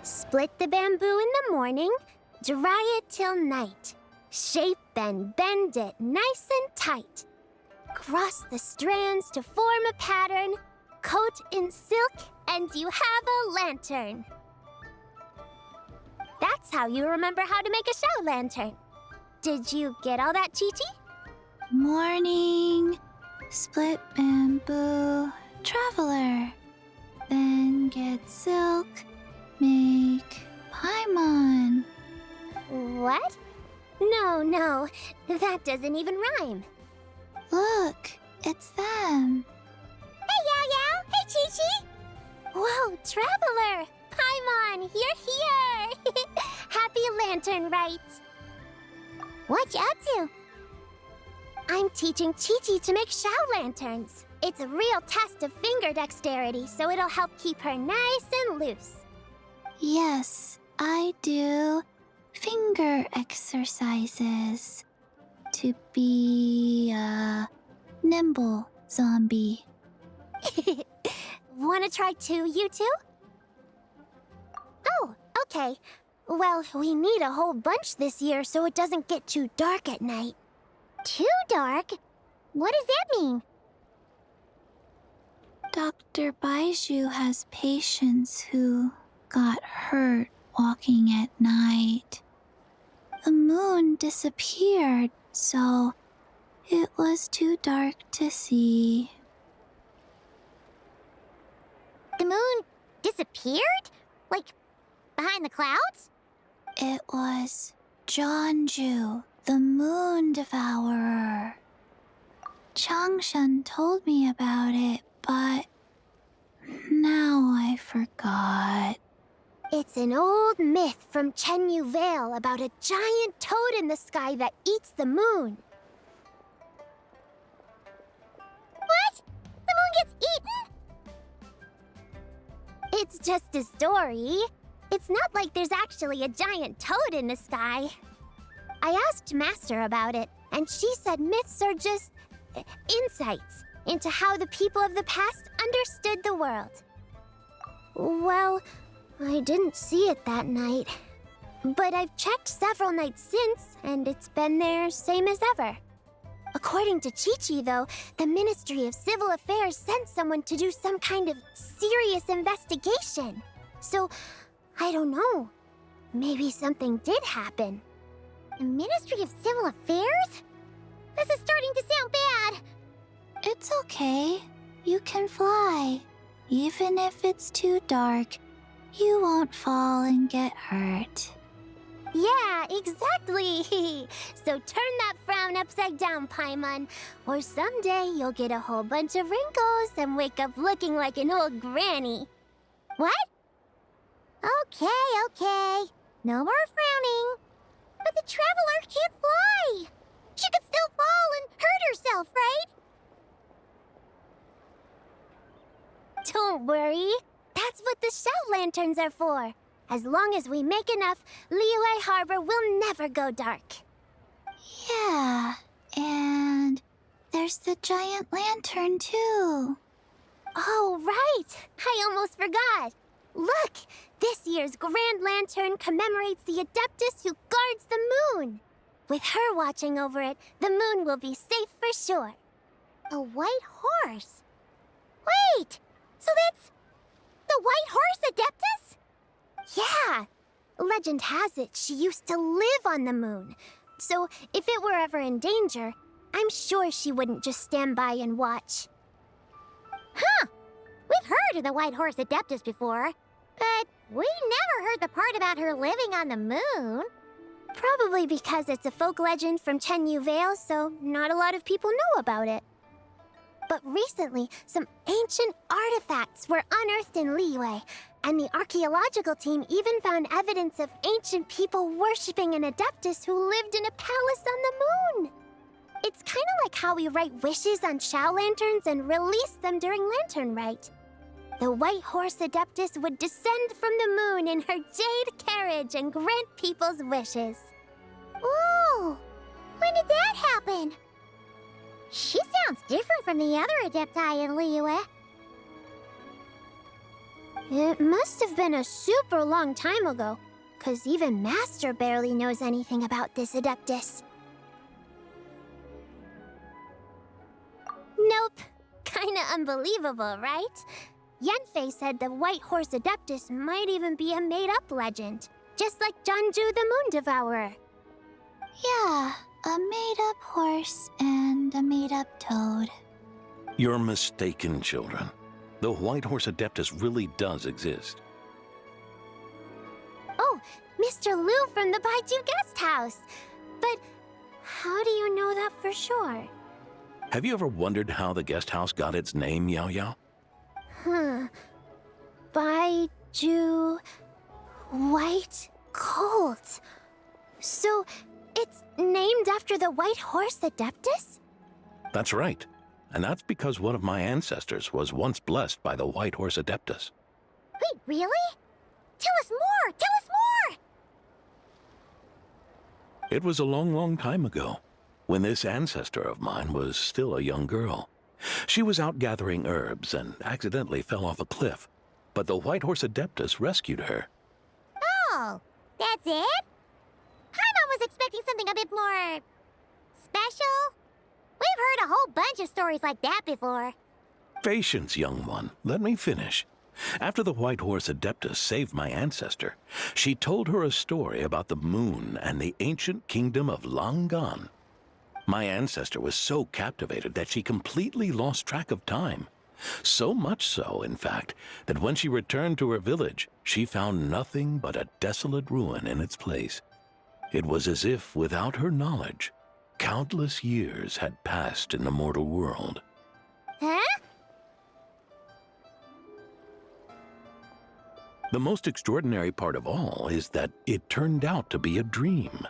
Split the bamboo in the morning, dry it till night. Shape and bend it nice and tight. Cross the strands to form a pattern, coat in silk, and you have a lantern. That's how you remember how to make a show lantern. Did you get all that, Chi-Chi? Morning, split bamboo, traveler. Then get silk, make paimon. What? No, that doesn't even rhyme. Look, it's them. Hey, Yao Yao! Hey, Chi-Chi! Whoa, Traveler! Paimon, you're here! Happy lantern rites! What you up to? I'm teaching Chi-Chi to make Shao lanterns. It's a real test of finger dexterity, so it'll help keep her nice and loose. Yes, I do finger exercises to be a nimble zombie. Wanna try too, you two? Oh, okay. Well, we need a whole bunch this year so it doesn't get too dark at night. Too dark? What does that mean? Dr. Baizhu has patients who got hurt walking at night. The moon disappeared, so it was too dark to see. The moon disappeared? Like, behind the clouds? It was Jeonju, the moon devourer. Changshan told me about it, but now I forgot. It's an old myth from Chenyu Vale about a giant toad in the sky that eats the moon. What? The moon gets eaten? It's just a story. It's not like there's actually a giant toad in the sky. I asked Master about it, and she said myths are just insights into how the people of the past understood the world. Well, I didn't see it that night. But I've checked several nights since, and it's been there same as ever. According to Chi-Chi, though, the Ministry of Civil Affairs sent someone to do some kind of serious investigation. So, I don't know. Maybe something did happen. The Ministry of Civil Affairs? This is starting to sound bad. It's okay. You can fly. Even if it's too dark, you won't fall and get hurt. Yeah, exactly. So turn that frown upside down, Paimon, or someday you'll get a whole bunch of wrinkles and wake up looking like an old granny. What? Okay. No more frowning. But the Traveler can't fly. She could still fall and hurt herself, right? Don't worry. That's what the Shao lanterns are for. As long as we make enough, Liyue Harbor will never go dark. Yeah, and there's the giant lantern too. Oh, right! I almost forgot. Look! This year's Grand Lantern commemorates the Adeptus who guards the moon. With her watching over it, the moon will be safe for sure. A white horse? Wait! So that's the White Horse Adeptus? Yeah! Legend has it she used to live on the moon. So if it were ever in danger, I'm sure she wouldn't just stand by and watch. Huh! We've heard of the White Horse Adeptus before, but we never heard the part about her living on the moon. Probably because it's a folk legend from Chenyu Vale, so not a lot of people know about it. But recently, some ancient artifacts were unearthed in Liyue, and the archaeological team even found evidence of ancient people worshipping an Adeptus who lived in a palace on the moon. It's kind of like how we write wishes on Shao lanterns and release them during Lantern Rite. The White Horse Adeptus would descend from the moon in her jade carriage and grant people's wishes. Ooh! When did that happen? She sounds different from the other Adepti in Liyue. It must have been a super long time ago, because even Master barely knows anything about this Adeptus. Nope. Kinda unbelievable, right? Yanfei said the White Horse Adeptus might even be a made-up legend, just like Janju the Moon Devourer. Yeah, a made-up horse and a made-up toad. You're mistaken, children. The White Horse Adeptus really does exist. Oh, Mr. Liu from the Baiju Guest House. But how do you know that for sure? Have you ever wondered how the guest house got its name, Yao Yao? Baiju... White Colt. So, it's named after the White Horse Adeptus? That's right. And that's because one of my ancestors was once blessed by the White Horse Adeptus. Wait, really? Tell us more! Tell us more! It was a long, long time ago, when this ancestor of mine was still a young girl. She was out gathering herbs and accidentally fell off a cliff, but the White Horse Adeptus rescued her. Oh, that's it? Paimon was expecting something a bit more... special? We've heard a whole bunch of stories like that before. Patience, young one. Let me finish. After the White Horse Adeptus saved my ancestor, she told her a story about the moon and the ancient kingdom of Langan. My ancestor was so captivated that she completely lost track of time. So much so, in fact, that when she returned to her village, she found nothing but a desolate ruin in its place. It was as if, without her knowledge, countless years had passed in the mortal world. Huh? The most extraordinary part of all is that it turned out to be a dream.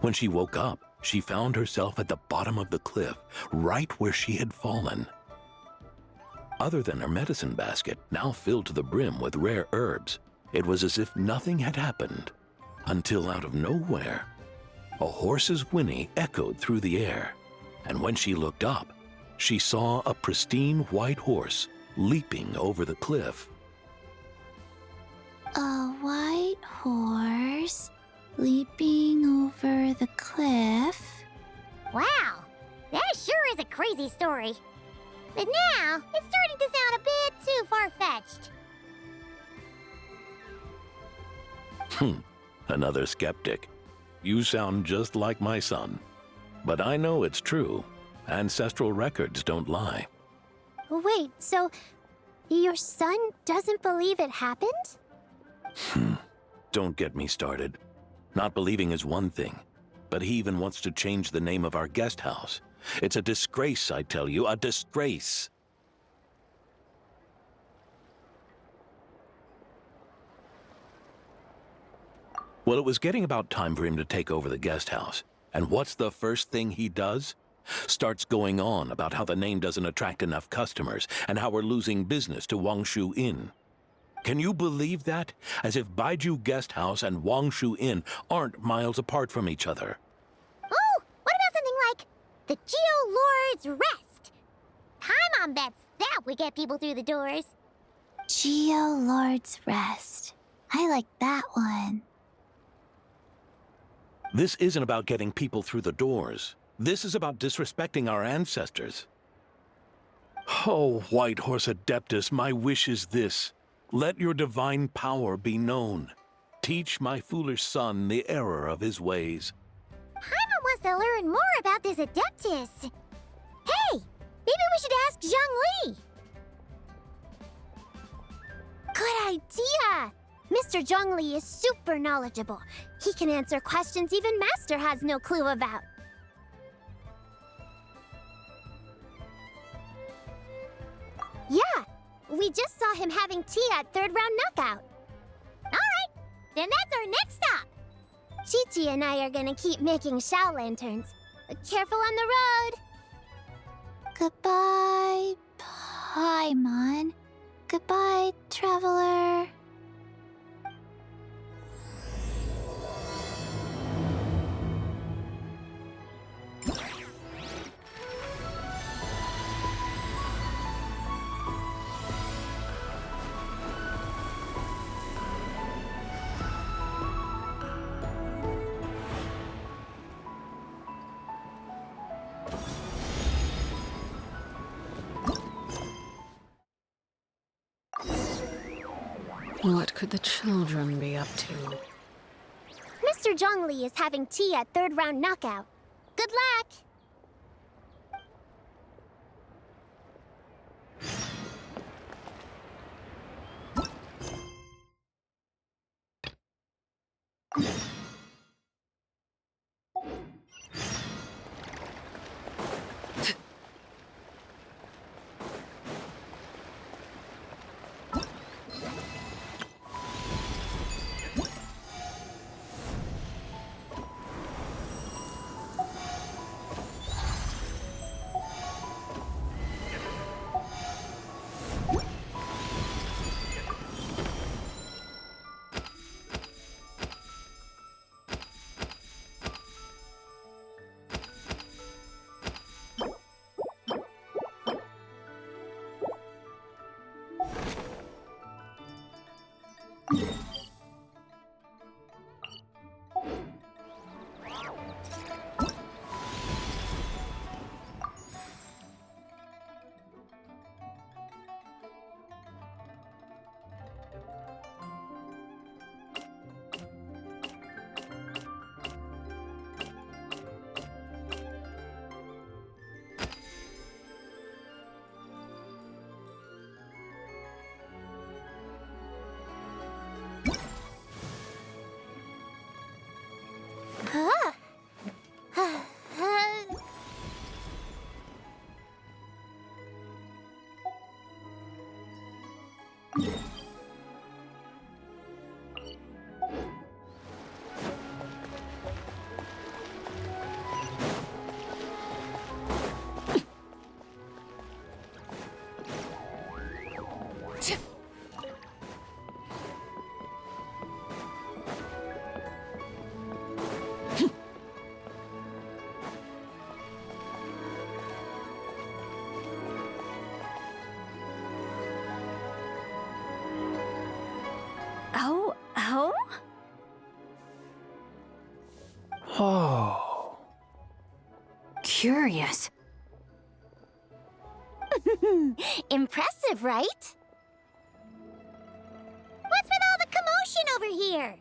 When she woke up, she found herself at the bottom of the cliff, right where she had fallen. Other than her medicine basket, now filled to the brim with rare herbs, it was as if nothing had happened, until out of nowhere, a horse's whinny echoed through the air, and when she looked up, she saw a pristine white horse leaping over the cliff. A white horse leaping over the cliff? Wow, that sure is a crazy story. But now, it's starting to sound a bit too far-fetched. Another skeptic. You sound just like my son. But I know it's true. Ancestral records don't lie. Wait, so your son doesn't believe it happened? Don't get me started. Not believing is one thing, but he even wants to change the name of our guest house. It's a disgrace, I tell you, a disgrace. Well, it was getting about time for him to take over the guest house. And what's the first thing he does? Starts going on about how the name doesn't attract enough customers and how we're losing business to Wangshu Inn. Can you believe that? As if Baiju Guest House and Wangshu Inn aren't miles apart from each other. Oh, what about something like the Geo Lord's Rest? Paimon bets that would get people through the doors. Geo Lord's Rest. I like that one. This isn't about getting people through the doors. This is about disrespecting our ancestors. Oh, White Horse Adeptus, my wish is this. Let your divine power be known. Teach my foolish son the error of his ways. Paimon wants to learn more about this Adeptus. Hey, maybe we should ask Zhang Li. Good idea! Mr. Zhongli is super knowledgeable. He can answer questions even Master has no clue about. We just saw him having tea at third round knockout. Alright, then that's our next stop. Chi-Chi and I are gonna keep making Shao lanterns. Careful on the road! Goodbye, Paimon. Goodbye, traveler. What could the children be up to? Mr. Zhongli is having tea at third round knockout. Good luck! Oh? Whoa. Curious. Impressive, right? What's with all the commotion over here?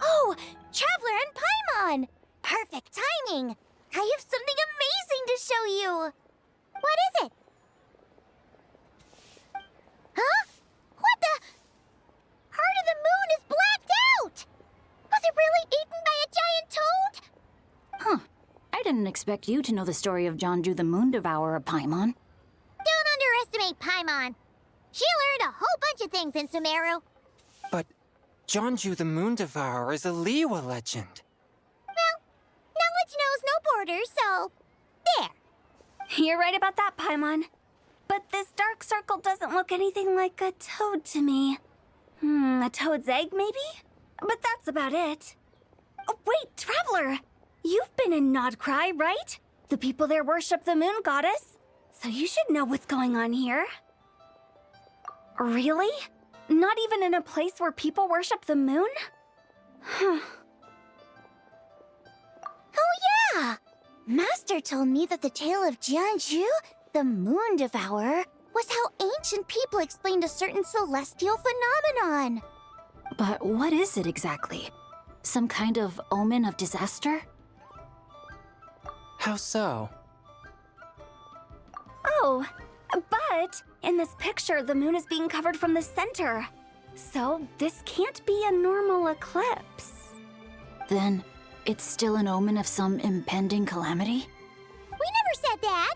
Oh, Traveler and Paimon! Perfect timing! I have something amazing to show you! What is it? Huh? What the? Heart of the Moon is blacked out! Was it really eaten by a giant toad? Huh. I didn't expect you to know the story of Jonju the Moon Devourer, Paimon. Don't underestimate Paimon. She learned a whole bunch of things in Sumeru. But Jonju the Moon Devourer is a Liyue legend. Knowledge knows no borders, so... there. You're right about that, Paimon. But this dark circle doesn't look anything like a toad to me. A toad's egg, maybe? But that's about it. Oh, wait, Traveler! You've been in Nodcry, right? The people there worship the moon goddess. So you should know what's going on here. Really? Not even in a place where people worship the moon? Oh yeah! Master told me that the tale of Jianzhu, the Moon Devourer, was how ancient people explained a certain celestial phenomenon. But what is it exactly? Some kind of omen of disaster? How so? Oh, but in this picture, the moon is being covered from the center. So this can't be a normal eclipse. Then it's still an omen of some impending calamity? We never said that.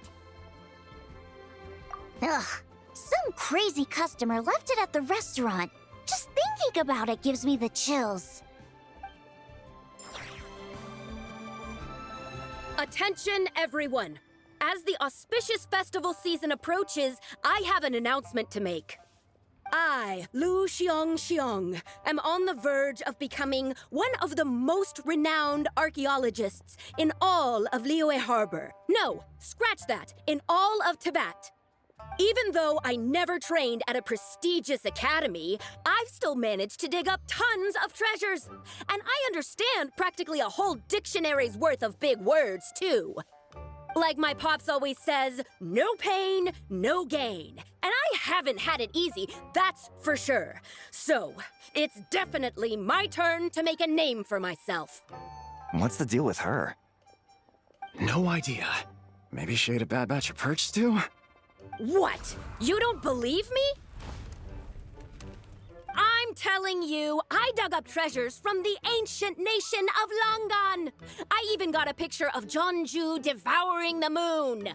Ugh, Some crazy customer left it at the restaurant. Just thinking about it gives me the chills. Attention, everyone! As the auspicious festival season approaches, I have an announcement to make. I, Lu Xiong, am on the verge of becoming one of the most renowned archaeologists in all of Liyue Harbor. No, scratch that, in all of Tibet. Even though I never trained at a prestigious academy, I've still managed to dig up tons of treasures. And I understand practically a whole dictionary's worth of big words, too. Like my pops always says, no pain, no gain. And I haven't had it easy, that's for sure. So, it's definitely my turn to make a name for myself. What's the deal with her? No idea. Maybe she ate a bad batch of perch stew? What? You don't believe me? I'm telling you, I dug up treasures from the ancient nation of Longan. I even got a picture of Jeonju devouring the moon.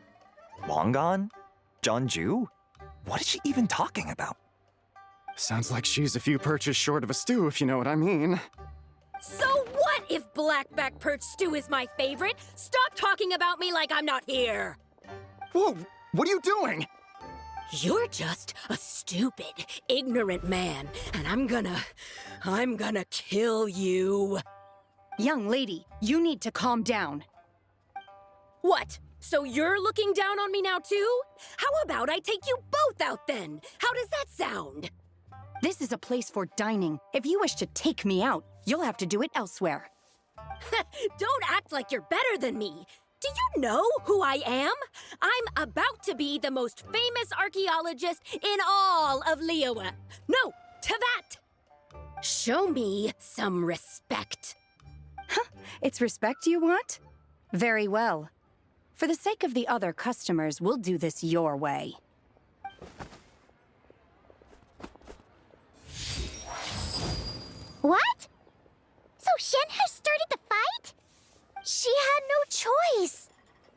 Long gone? Jeonju? What is she even talking about? Sounds like she's a few perches short of a stew, if you know what I mean. So what if blackback perch stew is my favorite? Stop talking about me like I'm not here. Whoa, what are you doing? You're just a stupid, ignorant man, and I'm gonna kill you. Young lady, you need to calm down. What? So you're looking down on me now too? How about I take you both out then? How does that sound? This is a place for dining. If you wish to take me out, you'll have to do it elsewhere. Don't act like you're better than me. Do you know who I am? I'm about to be the most famous archaeologist in all of Liyue. No, Tibet. Show me some respect. It's respect you want? Very well. For the sake of the other customers, we'll do this your way. What? So Shen has started the fight? She had no choice.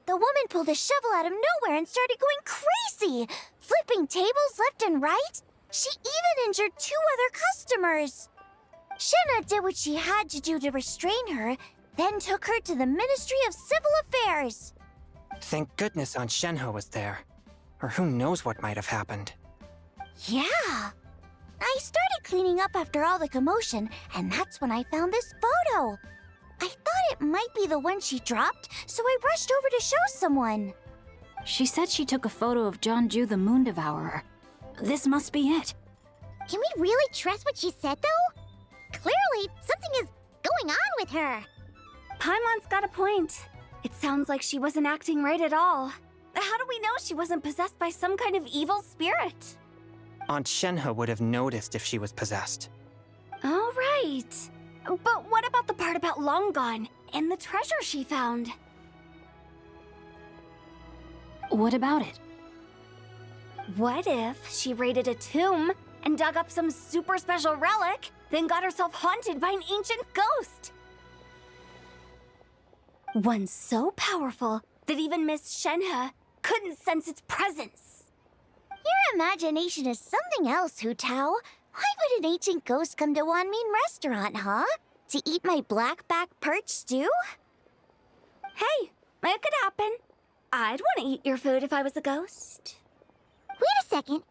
The woman pulled a shovel out of nowhere and started going crazy, flipping tables left and right. She even injured 2 other customers. Shenna did what she had to do to restrain her, then took her to the Ministry of Civil Affairs. Thank goodness Aunt Shenhe was there. Or who knows what might have happened. Yeah. I started cleaning up after all the commotion, and that's when I found this photo. I thought it might be the one she dropped, so I rushed over to show someone. She said she took a photo of Jeonju the Moon Devourer. This must be it. Can we really trust what she said, though? Clearly, something is going on with her. Paimon's got a point. It sounds like she wasn't acting right at all. How do we know she wasn't possessed by some kind of evil spirit? Aunt Shenhe would have noticed if she was possessed. All right. But what about the part about Long Gone and the treasure she found? What about it? What if she raided a tomb and dug up some super special relic, then got herself haunted by an ancient ghost? One so powerful that even Miss Shenhe couldn't sense its presence. Your imagination is something else, Hu Tao. Why would an ancient ghost come to Wanmin restaurant, huh? To eat my blackback perch stew? Hey, it could happen. I'd want to eat your food if I was a ghost. Wait a second.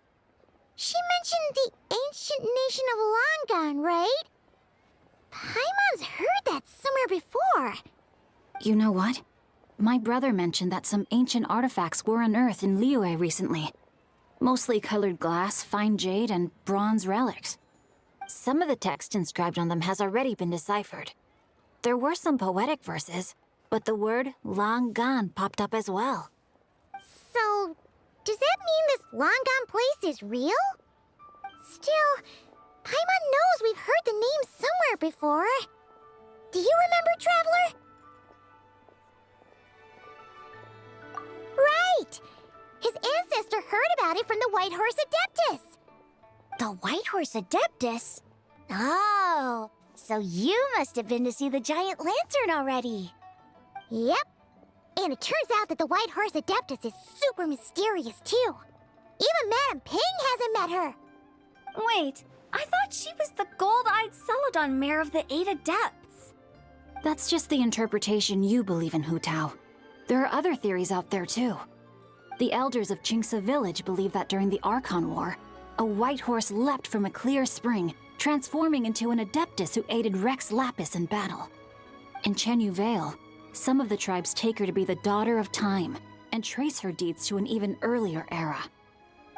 She mentioned the ancient nation of Longan, right? Paimon's heard that somewhere before. You know what? My brother mentioned that some ancient artifacts were unearthed in Liyue recently. Mostly colored glass, fine jade, and bronze relics. Some of the text inscribed on them has already been deciphered. There were some poetic verses, but the word long gone popped up as well. So, does that mean this Longan place is real? Still, Paimon knows we've heard the name somewhere before. Do you remember, Traveler? Right! His ancestor heard about it from the White Horse Adeptus. The White Horse Adeptus? Oh, so you must have been to see the giant lantern already. Yep. And it turns out that the White Horse Adeptus is super mysterious, too. Even Madame Ping hasn't met her. Wait, I thought she was the gold-eyed Celadon mare of the 8 Adepts. That's just the interpretation you believe in, Hu Tao. There are other theories out there, too. The elders of Qingce Village believe that during the Archon War, a white horse leapt from a clear spring, transforming into an Adeptus who aided Rex Lapis in battle. In Chenyu Vale, some of the tribes take her to be the daughter of time and trace her deeds to an even earlier era.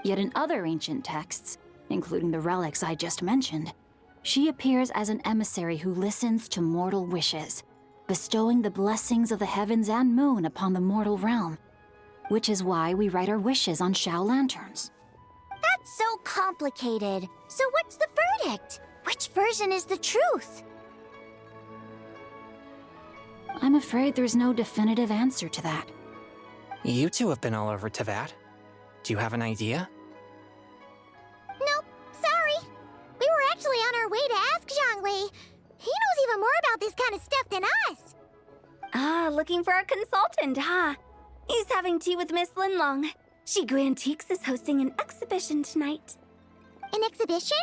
Yet in other ancient texts, including the relics I just mentioned, she appears as an emissary who listens to mortal wishes, bestowing the blessings of the heavens and moon upon the mortal realm, which is why we write our wishes on Shao lanterns. That's so complicated. So what's the verdict? Which version is the truth? I'm afraid there's no definitive answer to that. You two have been all over Teyvat. Do you have an idea? Nope, sorry. We were actually on our way to ask Zhongli. He knows even more about this kind of stuff than us. Ah, looking for a consultant, huh? He's having tea with Miss Linlong. Shigu Antiques is hosting an exhibition tonight. An exhibition?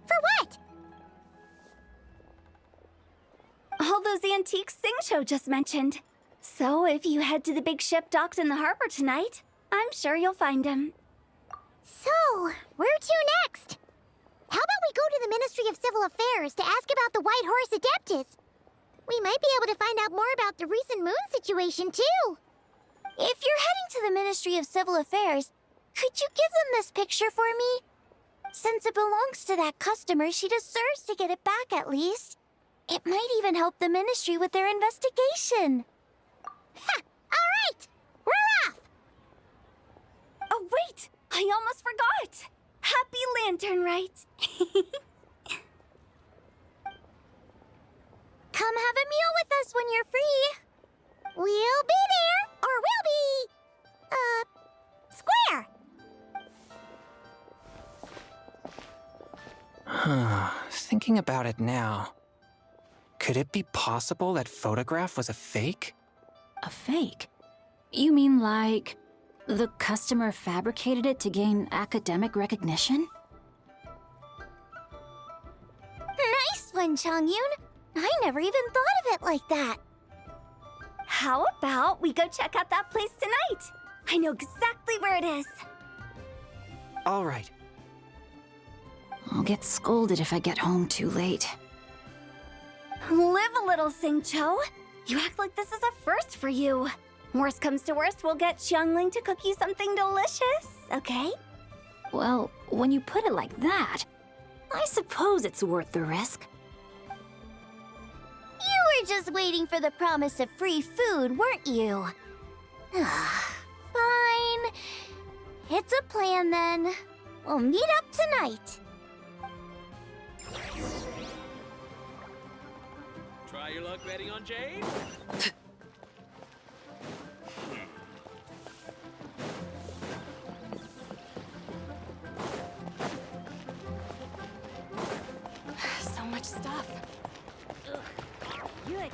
For what? All those antiques Xingqiu just mentioned. So if you head to the big ship docked in the harbor tonight, I'm sure you'll find him. So, where to next? How about we go to the Ministry of Civil Affairs to ask about the White Horse Adeptus? We might be able to find out more about the recent moon situation, too. If you're heading to the Ministry of Civil Affairs, could you give them this picture for me? Since it belongs to that customer, she deserves to get it back at least. It might even help the Ministry with their investigation. Ha! Alright! We're off! Oh, wait! I almost forgot! Happy Lantern Rite! Come have a meal with us when you're free. We'll be there, or we'll be... square! Thinking about it now, could it be possible that photograph was a fake? A fake? You mean like the customer fabricated it to gain academic recognition? Nice one, Chongyun. I never even thought of it like that. How about we go check out that place tonight? I know exactly where it is. All right. I'll get scolded if I get home too late. Live a little, Xingqiu. You act like this is a first for you. Worst comes to worst, we'll get Xiangling to cook you something delicious, okay? Well, when you put it like that, I suppose it's worth the risk. You were just waiting for the promise of free food, weren't you? Fine. It's a plan then. We'll meet up tonight. Try your luck betting on Jade? So much stuff. You like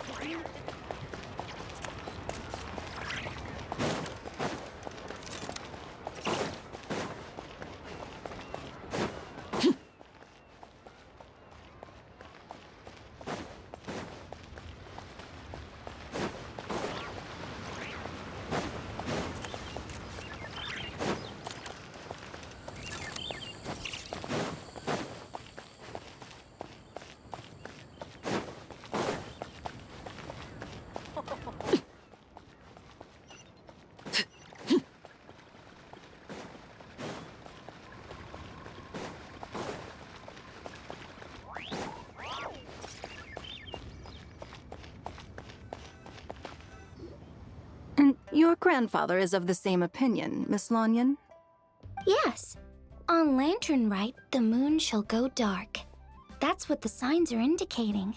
And your grandfather is of the same opinion, Miss Lanyan? Yes. On Lantern Rite, the moon shall go dark. That's what the signs are indicating.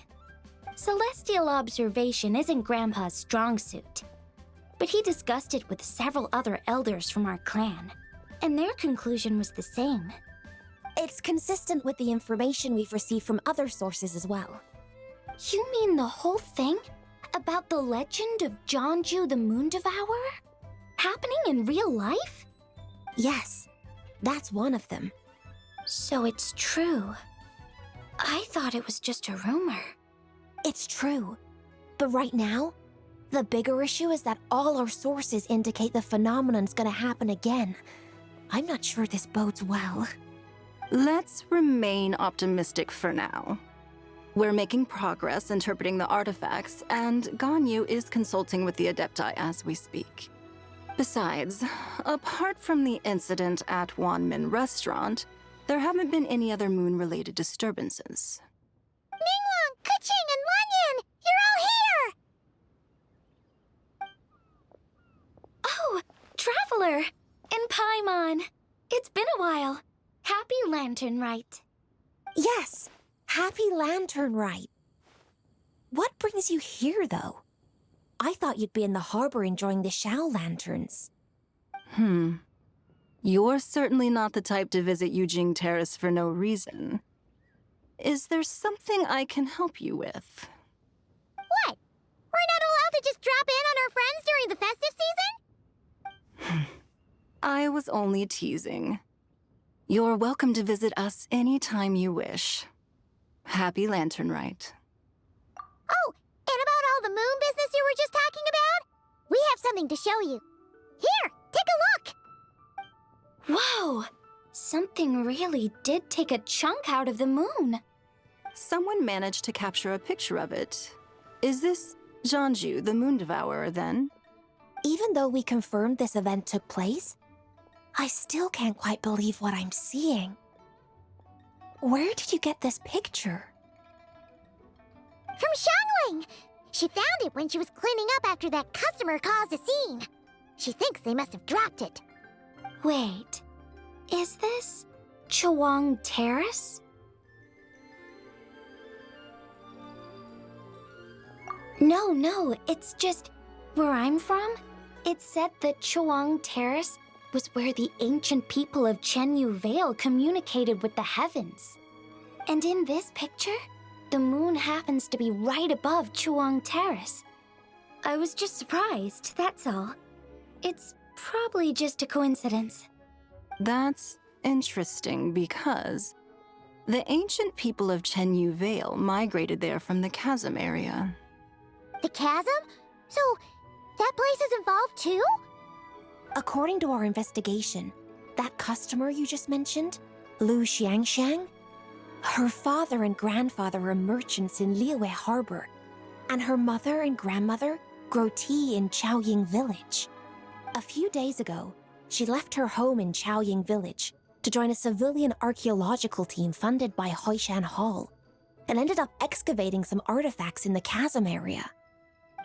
Celestial observation isn't Grandpa's strong suit. But he discussed it with several other elders from our clan, and their conclusion was the same. It's consistent with the information we've received from other sources as well. You mean the whole thing? About the legend of Jianzhu the Moon Devourer? Happening in real life? Yes. That's one of them. So it's true. I thought it was just a rumor. It's true. But right now, the bigger issue is that all our sources indicate the phenomenon's gonna happen again. I'm not sure this bodes well. Let's remain optimistic for now. We're making progress interpreting the artifacts, and Ganyu is consulting with the Adepti as we speak. Besides, apart from the incident at Wanmin Restaurant, there haven't been any other moon-related disturbances. Ningguang, Keqing, and Lanyan! You're all here! Oh, Traveler! And Paimon! It's been a while. Happy Lantern Rite. Yes, Happy Lantern Rite. What brings you here, though? I thought you'd be in the harbor enjoying the Shao Lanterns. You're certainly not the type to visit Yujing Terrace for no reason. Is there something I can help you with? What? We're not allowed to just drop in on our friends during the festive season? I was only teasing. You're welcome to visit us anytime you wish. Happy Lantern Rite. Oh, and about all the moon business you were just talking about? We have something to show you. Here, take a look! Whoa! Something really did take a chunk out of the moon. Someone managed to capture a picture of it. Is this Jianzhu, the Moon Devourer, then? Even though we confirmed this event took place, I still can't quite believe what I'm seeing. Where did you get this picture? From Xiangling! She found it when she was cleaning up after that customer caused a scene. She thinks they must have dropped it. Wait, is this Chawang Terrace? No, it's just where I'm from. It said that Chawang Terrace was where the ancient people of Chenyu Vale communicated with the heavens. And in this picture, the moon happens to be right above Chawang Terrace. I was just surprised, that's all. It's probably just a coincidence. That's interesting because the ancient people of Chenyu Vale migrated there from the chasm area. The chasm? So, that place is involved too? According to our investigation, that customer you just mentioned, Lu Xiangxiang, her father and grandfather are merchants in Liyue Harbor, and her mother and grandmother grow tea in Chaoying Village. A few days ago, she left her home in Chaoying Village to join a civilian archaeological team funded by Hoishan Hall, and ended up excavating some artifacts in the chasm area.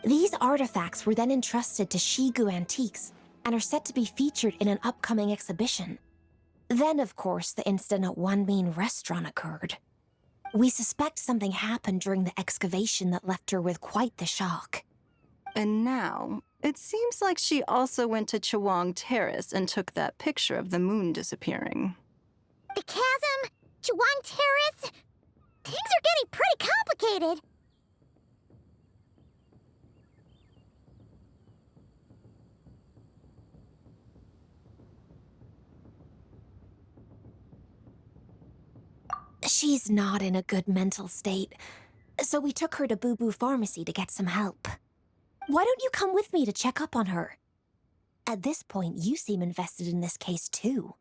These artifacts were then entrusted to Shigu Antiques and are set to be featured in an upcoming exhibition. Then, of course, the incident at Wanmin Restaurant occurred. We suspect something happened during the excavation that left her with quite the shock. And now, it seems like she also went to Chawang Terrace and took that picture of the moon disappearing. The chasm? Chawang Terrace? Things are getting pretty complicated. She's not in a good mental state, so we took her to Boo Boo Pharmacy to get some help. Why don't you come with me to check up on her? At this point, you seem invested in this case too.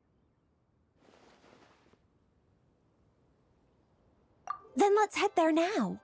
Then let's head there now.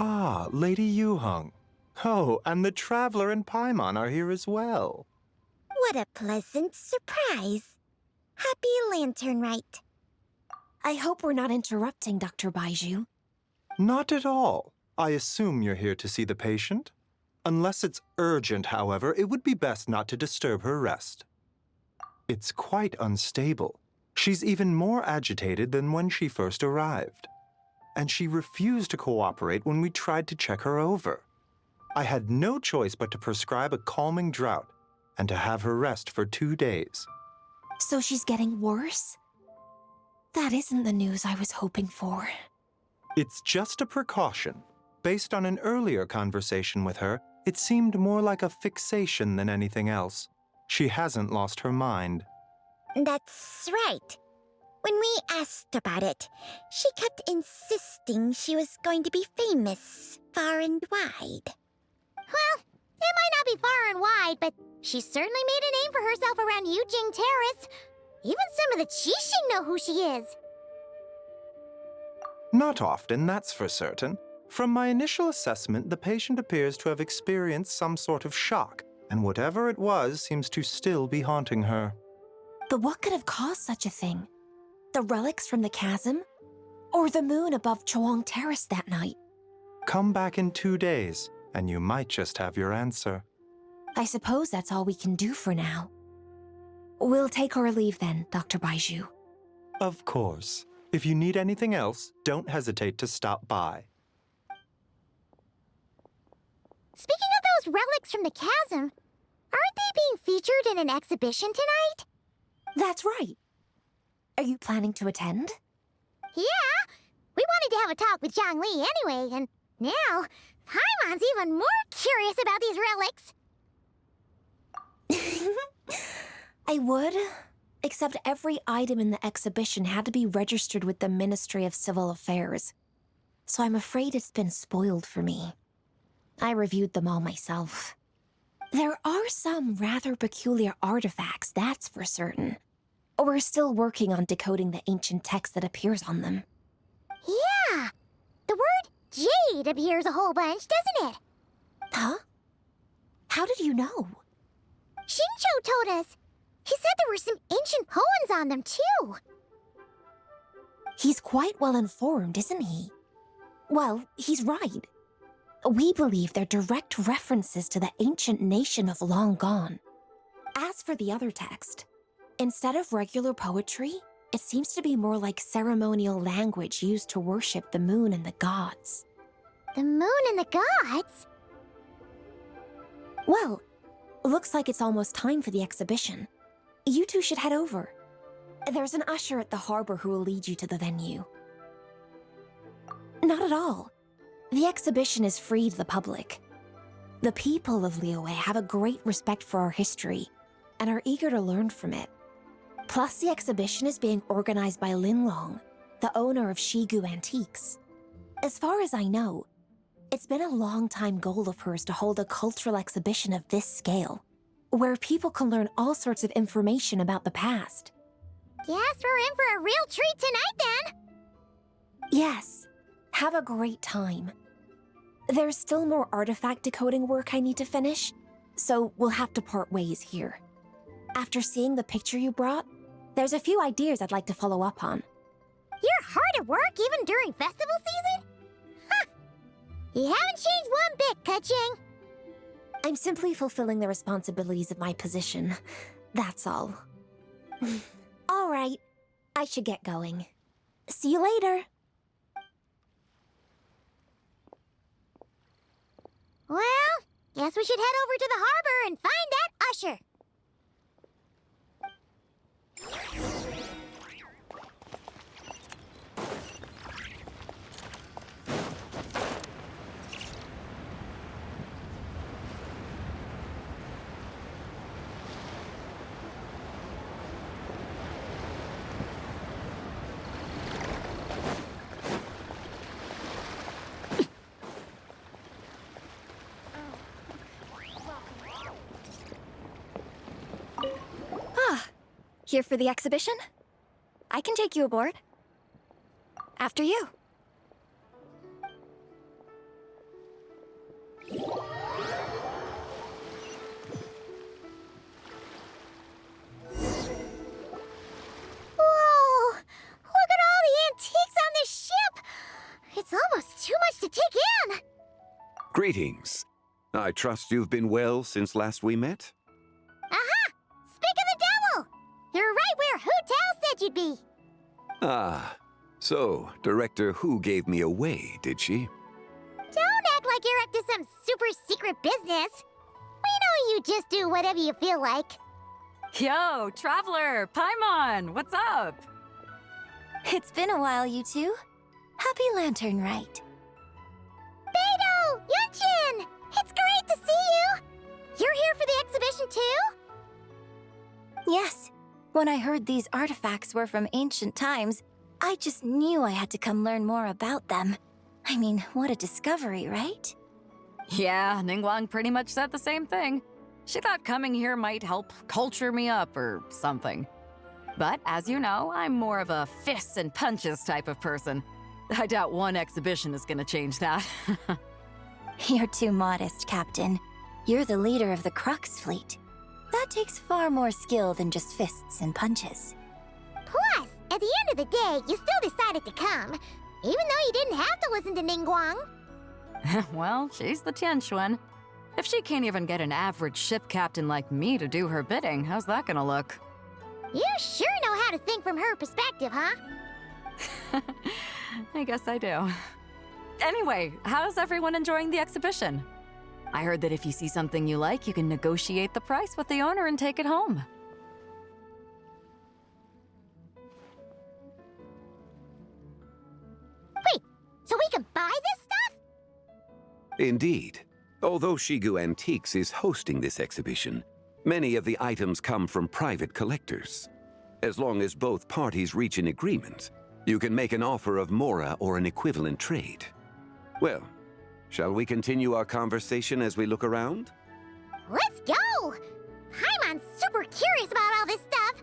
Ah, Lady Yuheng. Oh, and the Traveler and Paimon are here as well. What a pleasant surprise. Happy Lantern Rite. I hope we're not interrupting, Dr. Baiju. Not at all. I assume you're here to see the patient. Unless it's urgent, however, it would be best not to disturb her rest. It's quite unstable. She's even more agitated than when she first arrived. And she refused to cooperate when we tried to check her over. I had no choice but to prescribe a calming draught and to have her rest for 2 days. So she's getting worse? That isn't the news I was hoping for. It's just a precaution. Based on an earlier conversation with her, it seemed more like a fixation than anything else. She hasn't lost her mind. That's right. When we asked about it, she kept insisting she was going to be famous far and wide. Well, it might not be far and wide, but she certainly made a name for herself around Yujing Terrace. Even some of the Qixing know who she is. Not often, that's for certain. From my initial assessment, the patient appears to have experienced some sort of shock, and whatever it was seems to still be haunting her. But what could have caused such a thing? The relics from the chasm? Or the moon above Chuang Terrace that night? Come back in 2 days, and you might just have your answer. I suppose that's all we can do for now. We'll take our leave then, Dr. Baiju. Of course. If you need anything else, don't hesitate to stop by. Speaking of those relics from the chasm, aren't they being featured in an exhibition tonight? That's right. Are you planning to attend? Yeah! We wanted to have a talk with Zhang Li anyway, and now Paimon's even more curious about these relics. I would, except every item in the exhibition had to be registered with the Ministry of Civil Affairs. So I'm afraid it's been spoiled for me. I reviewed them all myself. There are some rather peculiar artifacts, that's for certain. We're still working on decoding the ancient text that appears on them. Yeah! The word jade appears a whole bunch, doesn't it? Huh? How did you know? Xingqiu told us. He said there were some ancient poems on them, too. He's quite well informed, isn't he? Well, he's right. We believe they're direct references to the ancient nation of long gone. As for the other text, instead of regular poetry, it seems to be more like ceremonial language used to worship the moon and the gods. The moon and the gods? Well, looks like it's almost time for the exhibition. You two should head over. There's an usher at the harbor who will lead you to the venue. Not at all. The exhibition is free to the public. The people of Liyue have a great respect for our history and are eager to learn from it. Plus, the exhibition is being organized by Linlong, the owner of Shigu Antiques. As far as I know, it's been a long-time goal of hers to hold a cultural exhibition of this scale, where people can learn all sorts of information about the past. Guess we're in for a real treat tonight, then! Yes, have a great time. There's still more artifact decoding work I need to finish, so we'll have to part ways here. After seeing the picture you brought, there's a few ideas I'd like to follow up on. You're hard at work even during festival season? Huh! You haven't changed one bit, Keqing. I'm simply fulfilling the responsibilities of my position. That's all. All right, I should get going. See you later. Well, guess we should head over to the harbor and find that usher. Here for the exhibition? I can take you aboard. After you. Greetings. I trust you've been well since last we met? Aha! Speak of the devil! You're right where Hu Tao said you'd be. Ah, so Director Hu gave me away, did she? Don't act like you're up to some super secret business. We know you just do whatever you feel like. Yo, Traveler, Paimon, what's up? It's been a while, you two. Happy Lantern Rite. Beidou! Yunshin! It's great to see you! You're here for the exhibition too? Yes. When I heard these artifacts were from ancient times, I just knew I had to come learn more about them. I mean, what a discovery, right? Yeah, Ningguang pretty much said the same thing. She thought coming here might help culture me up or something. But as you know, I'm more of a fists and punches type of person. I doubt one exhibition is gonna change that. You're too modest, Captain. You're the leader of the Crux Fleet. That takes far more skill than just fists and punches. Plus, at the end of the day, you still decided to come, even though you didn't have to listen to Ningguang. Well, she's the Tianquan. If she can't even get an average ship captain like me to do her bidding, how's that gonna look? You sure know how to think from her perspective, huh? I guess I do. Anyway, how's everyone enjoying the exhibition? I heard that if you see something you like, you can negotiate the price with the owner and take it home. Wait, so we can buy this stuff? Indeed. Although Shigu Antiques is hosting this exhibition, many of the items come from private collectors. As long as both parties reach an agreement, you can make an offer of mora or an equivalent trade. Well, shall we continue our conversation as we look around? Let's go! Paimon's super curious about all this stuff.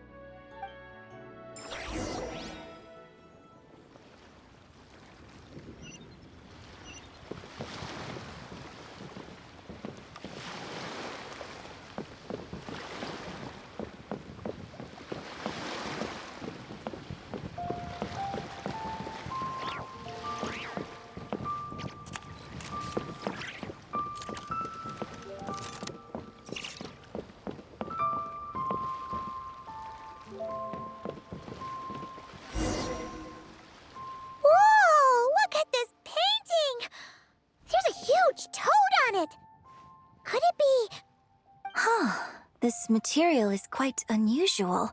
This material is quite unusual.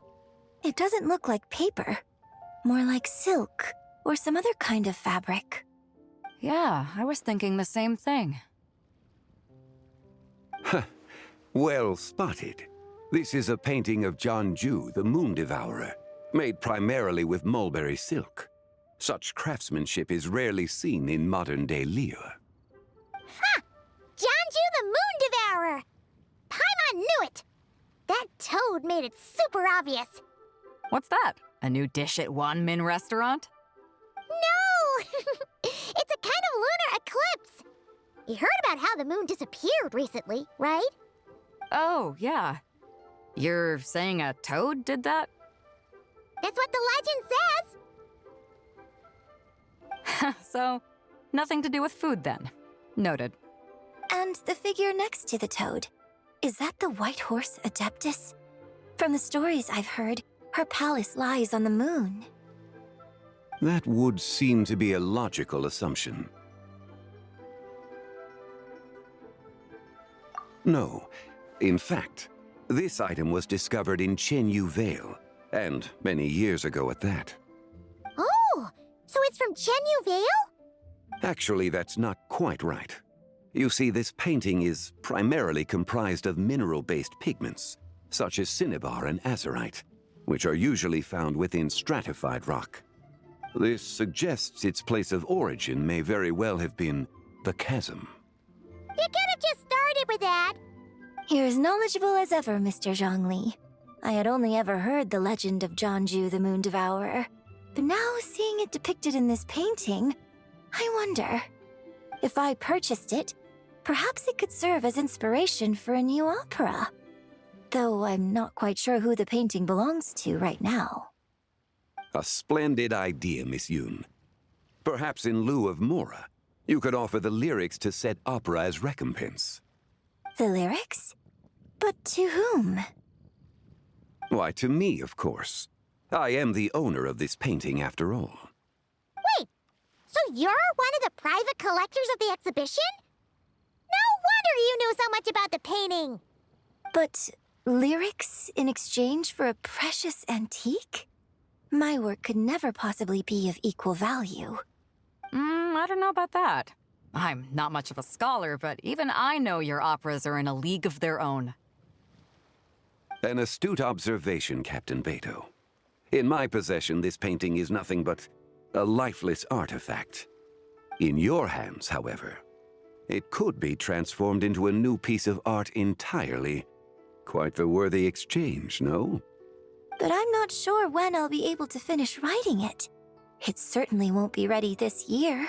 It doesn't look like paper. More like silk, or some other kind of fabric. Yeah, I was thinking the same thing. Well spotted. This is a painting of Jianzhu, the Moon Devourer, made primarily with mulberry silk. Such craftsmanship is rarely seen in modern-day Liyue. Ha! Jianzhu the Moon Devourer! Paimon knew it! That toad made it super obvious. What's that? A new dish at Wanmin restaurant? No! It's a kind of lunar eclipse. You heard about how the moon disappeared recently, right? Oh, yeah. You're saying a toad did that? That's what the legend says. So, nothing to do with food then. Noted. And the figure next to the toad. Is that the White Horse Adeptus? From the stories I've heard, her palace lies on the moon. That would seem to be a logical assumption. No. In fact, this item was discovered in Chenyu Vale, and many years ago at that. Oh, so it's from Chenyu Vale? Actually, that's not quite right. You see, this painting is primarily comprised of mineral-based pigments, such as cinnabar and azurite, which are usually found within stratified rock. This suggests its place of origin may very well have been the chasm. You could have just started with that. You're as knowledgeable as ever, Mr. Zhongli. I had only ever heard the legend of Jianzhu the Moon Devourer, but now seeing it depicted in this painting, I wonder, if I purchased it, perhaps it could serve as inspiration for a new opera. Though I'm not quite sure who the painting belongs to right now. A splendid idea, Miss Yun. Perhaps in lieu of mora, You could offer the lyrics to said opera as recompense. The lyrics? But to whom? Why, to me, of course. I am the owner of this painting, after all. Wait, so you're one of the private collectors of the exhibition? No wonder you knew so much about the painting! But lyrics in exchange for a precious antique? My work could never possibly be of equal value. I don't know about that. I'm not much of a scholar, but even I know your operas are in a league of their own. An astute observation, Captain Beto. In my possession, this painting is nothing but a lifeless artifact. In your hands, however, it could be transformed into a new piece of art entirely. Quite the worthy exchange, no? But I'm not sure when I'll be able to finish writing it. It certainly won't be ready this year.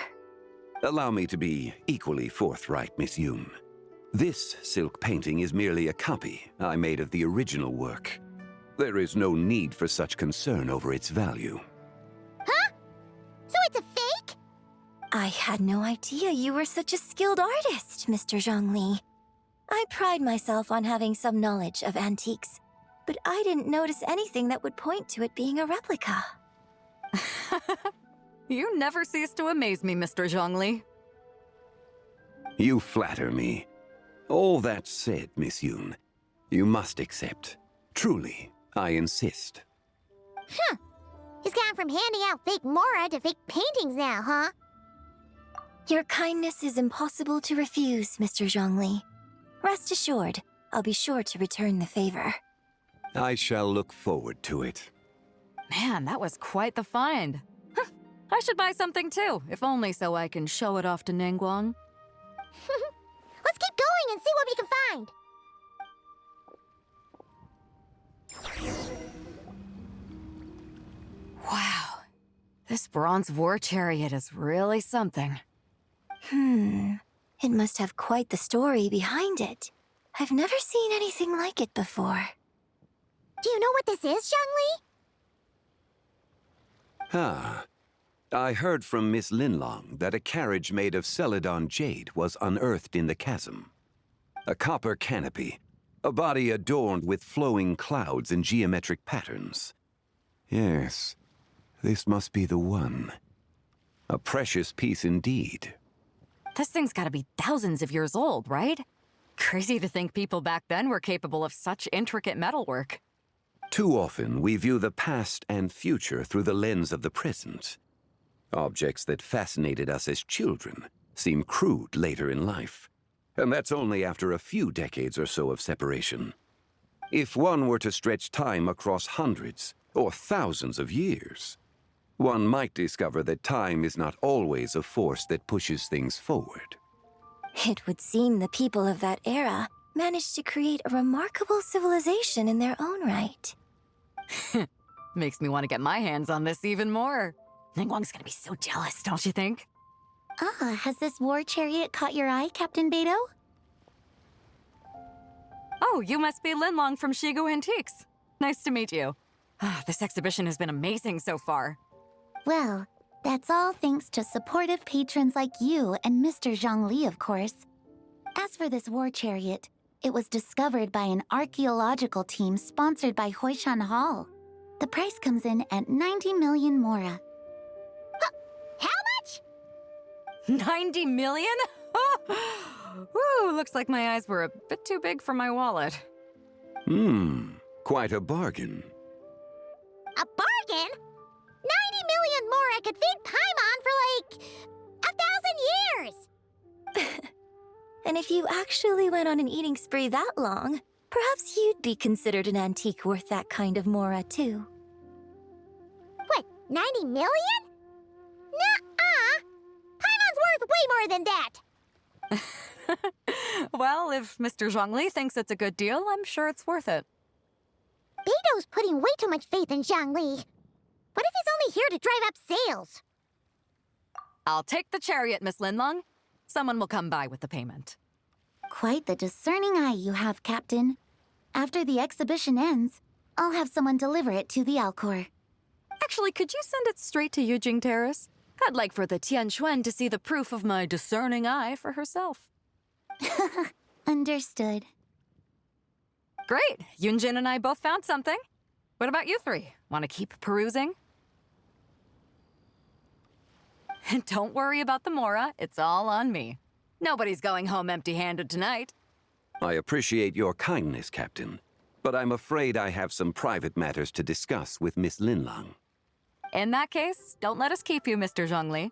Allow me to be equally forthright, Miss Yoon. This silk painting is merely a copy I made of the original work. There is no need for such concern over its value. Huh? So it's a fake? I had no idea you were such a skilled artist, Mr. Zhongli. I pride myself on having some knowledge of antiques, but I didn't notice anything that would point to it being a replica. You never cease to amaze me, Mr. Zhongli. You flatter me. All that said, Miss Yoon, you must accept. Truly, I insist. Huh. He's gone from handing out fake Mora to fake paintings now, huh? Your kindness is impossible to refuse, Mr. Zhongli. Rest assured, I'll be sure to return the favor. I shall look forward to it. Man, that was quite the find. I should buy something too, if only so I can show it off to Ningguang. Let's keep going and see what we can find. Wow. This bronze war chariot is really something. It must have quite the story behind it. I've never seen anything like it before. Do you know what this is, Zhongli? Ah. I heard from Miss Linlong that a carriage made of Celadon jade was unearthed in the chasm. A copper canopy, a body adorned with flowing clouds and geometric patterns. Yes, this must be the one. A precious piece indeed. This thing's gotta be thousands of years old, right? Crazy to think people back then were capable of such intricate metalwork. Too often, we view the past and future through the lens of the present. Objects that fascinated us as children seem crude later in life. And that's only after a few decades or so of separation. If one were to stretch time across hundreds or thousands of years, one might discover that time is not always a force that pushes things forward. It would seem the people of that era managed to create a remarkable civilization in their own right. Makes me want to get my hands on this even more. Ningguang's gonna be so jealous, don't you think? Has this war chariot caught your eye, Captain Beto? Oh, you must be Linlong from Shigu Antiques. Nice to meet you. This exhibition has been amazing so far. Well, that's all thanks to supportive patrons like you and Mr. Zhongli, of course. As for this war chariot, it was discovered by an archaeological team sponsored by Huishan Hall. The price comes in at 90 million Mora. How much? 90 million? Woo, looks like my eyes were a bit too big for my wallet. Quite a bargain. A bargain? 90 million Mora could feed Paimon for like 1,000 years! And if you actually went on an eating spree that long, perhaps you'd be considered an antique worth that kind of Mora, too. What, 90 million? Nuh-uh! Paimon's worth way more than that! Well, if Mr. Zhongli thinks it's a good deal, I'm sure it's worth it. Beto's putting way too much faith in Zhongli. What if he's only here to drive up sales? I'll take the chariot, Miss Linlong. Someone will come by with the payment. Quite the discerning eye you have, Captain. After the exhibition ends, I'll have someone deliver it to the Alcor. Actually, could you send it straight to Yujing Terrace? I'd like for the Tianquan to see the proof of my discerning eye for herself. Understood. Great! Yunjin and I both found something. What about you three? Want to keep perusing? And don't worry about the Mora, it's all on me. Nobody's going home empty-handed tonight. I appreciate your kindness, Captain, but I'm afraid I have some private matters to discuss with Miss Linlang. In that case, don't let us keep you, Mr. Zhongli.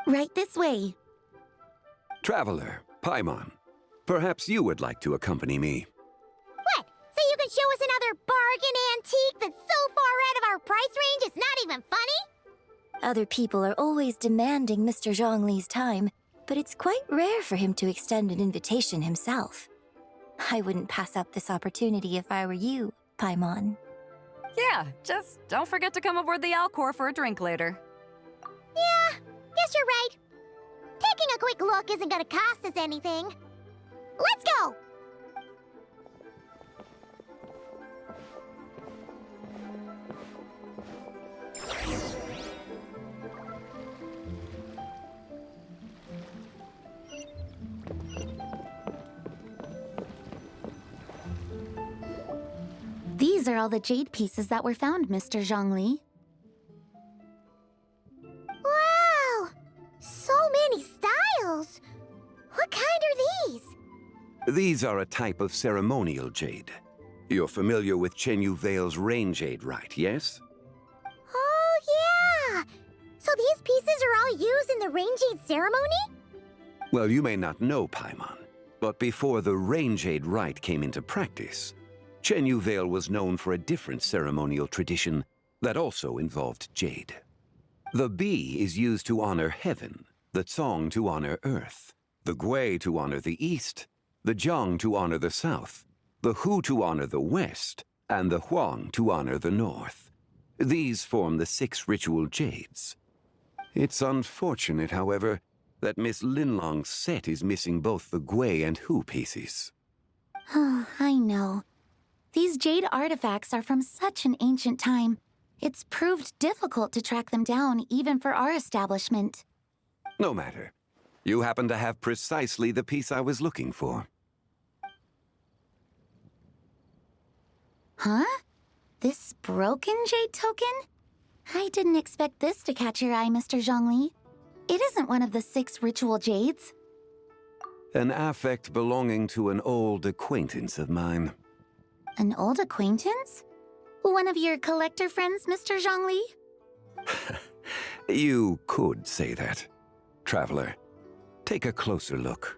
Right this way. Traveler, Paimon, perhaps you would like to accompany me. What? So you can show us another bargain antique that's so far out of our price range it's not even funny? Other people are always demanding Mr. Zhongli's time, but it's quite rare for him to extend an invitation himself. I wouldn't pass up this opportunity if I were you, Paimon. Yeah, just don't forget to come aboard the Alcor for a drink later. Yeah, guess you're right. Taking a quick look isn't gonna cost us anything. Let's go! These are all the jade pieces that were found, Mr. Zhongli. Wow! So many styles! What kind are these? These are a type of ceremonial jade. You're familiar with Chenyu Vale's rain jade, right, yes? Oh, yeah! So these pieces are all used in the rain jade ceremony? Well, you may not know, Paimon, but before the rain jade rite came into practice, Chenyu Vale was known for a different ceremonial tradition that also involved jade. The Bi is used to honor heaven, the Cong to honor earth, the Gui to honor the east, the Jiang to honor the south, the Hu to honor the west, and the Huang to honor the north. These form the 6 ritual jades. It's unfortunate, however, that Miss Linlong's set is missing both the Gui and Hu pieces. Oh, I know. These jade artifacts are from such an ancient time. It's proved difficult to track them down, even for our establishment. No matter. You happen to have precisely the piece I was looking for. Huh? This broken jade token? I didn't expect this to catch your eye, Mr. Zhongli. It isn't one of the 6 ritual jades. An affect belonging to an old acquaintance of mine. An old acquaintance? One of your collector friends, Mr. Zhongli? You could say that. Traveler, take a closer look.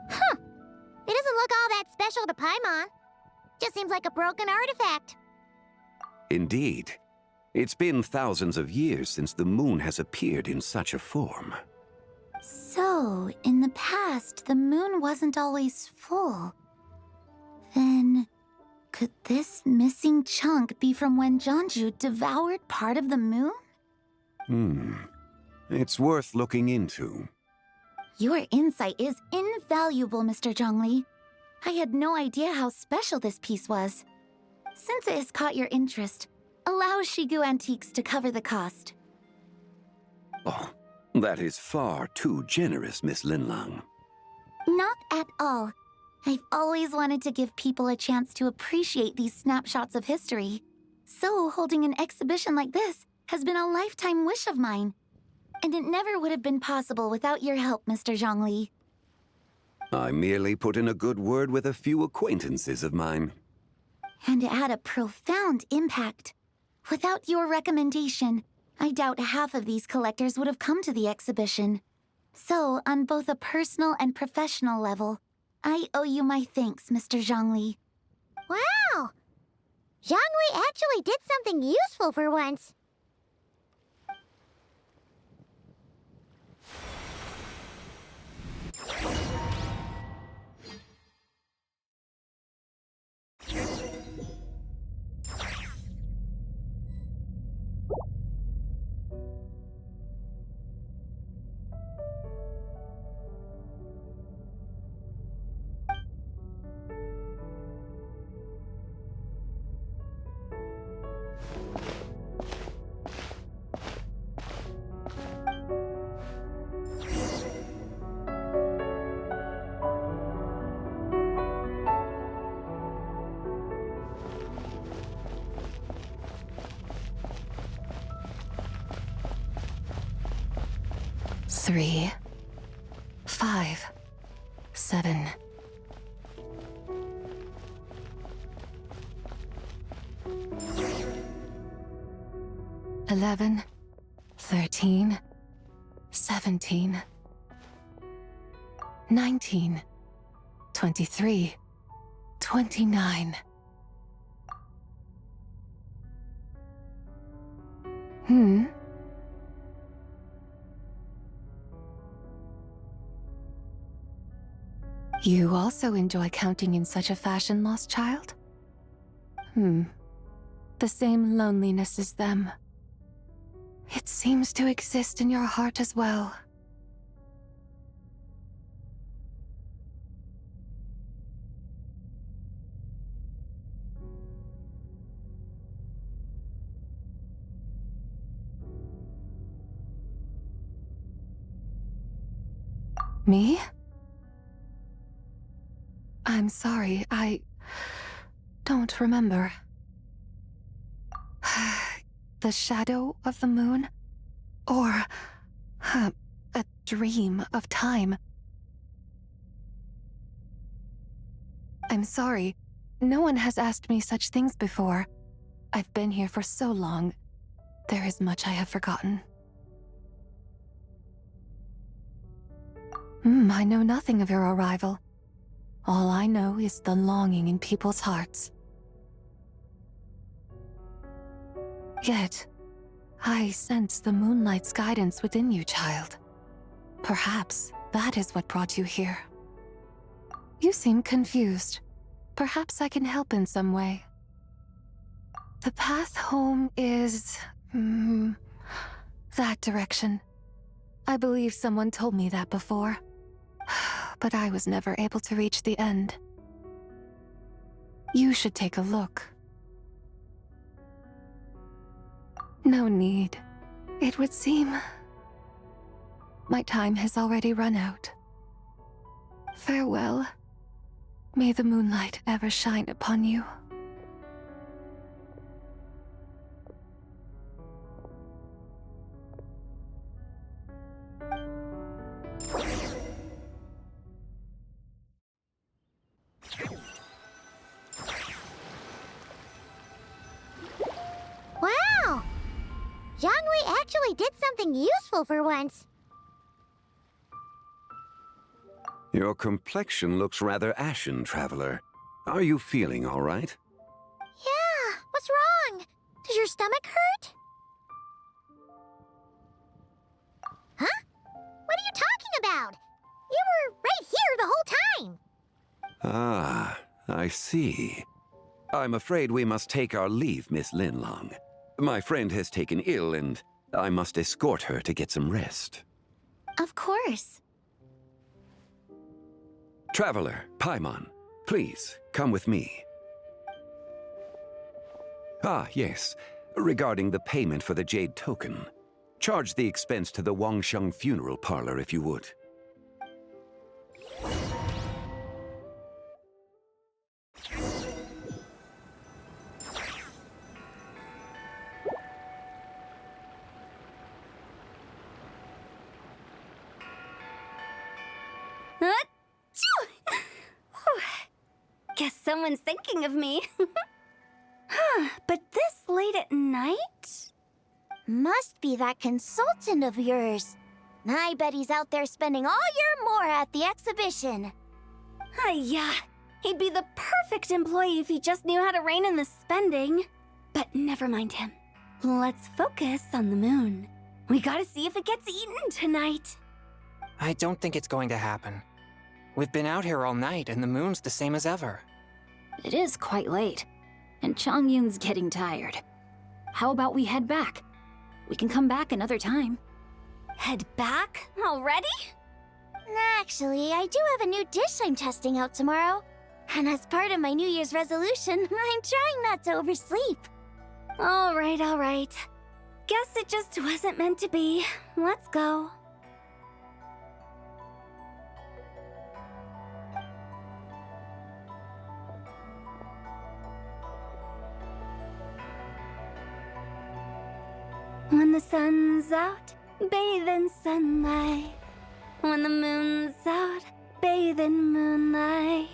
Huh. It doesn't look all that special to Paimon. Just seems like a broken artifact. Indeed. It's been thousands of years since the moon has appeared in such a form. So, in the past, the moon wasn't always full. Then, could this missing chunk be from when Jianzhu devoured part of the moon? It's worth looking into. Your insight is invaluable, Mr. Zhongli. I had no idea how special this piece was. Since it has caught your interest, allow Shigu Antiques to cover the cost. Oh, that is far too generous, Miss Linlang. Not at all. I've always wanted to give people a chance to appreciate these snapshots of history. So holding an exhibition like this has been a lifetime wish of mine. And it never would have been possible without your help, Mr. Zhongli. I merely put in a good word with a few acquaintances of mine. And it had a profound impact. Without your recommendation, I doubt half of these collectors would have come to the exhibition. So, on both a personal and professional level, I owe you my thanks, Mr. Zhongli. Wow! Zhongli actually did something useful for once. 3, 5, 7. 11, 13, 17, 19, 23, 29. You also enjoy counting in such a fashion, lost child? The same loneliness as them. It seems to exist in your heart as well. Me? I'm sorry, I don't remember. The shadow of the moon? Or a dream of time? I'm sorry. No one has asked me such things before. I've been here for so long. There is much I have forgotten. I know nothing of your arrival. All I know is the longing in people's hearts. Yet, I sense the moonlight's guidance within you, child. Perhaps that is what brought you here. You seem confused. Perhaps I can help in some way. The path home is... that direction. I believe someone told me that before. But I was never able to reach the end. You should take a look. No need. It would seem my time has already run out. Farewell. May the moonlight ever shine upon you. Wow! Zhongli actually did something useful for once. Your complexion looks rather ashen, Traveler. Are you feeling all right? Yeah, what's wrong? Does your stomach hurt? Huh? What are you talking about? You were right here the whole time. Ah, I see. I'm afraid we must take our leave, Miss Linlong. My friend has taken ill, and I must escort her to get some rest. Of course. Traveler, Paimon, please, come with me. Ah, yes. Regarding the payment for the Jade Token. Charge the expense to the Wangsheng Funeral Parlor if you would. Guess someone's thinking of me. But this late at night? Must be that consultant of yours. I bet he's out there spending all year more at the exhibition. Yeah, he'd be the perfect employee if he just knew how to rein in the spending. But never mind him. Let's focus on the moon. We gotta see if it gets eaten tonight. I don't think it's going to happen. We've been out here all night, and the moon's the same as ever. It is quite late, and Chongyun's getting tired. How about we head back? We can come back another time. Head back? Already? Actually, I do have a new dish I'm testing out tomorrow. And as part of my New Year's resolution, I'm trying not to oversleep. All right. Guess it just wasn't meant to be. Let's go. When the sun's out bathe in sunlight. When the moon's out, bathe in moonlight.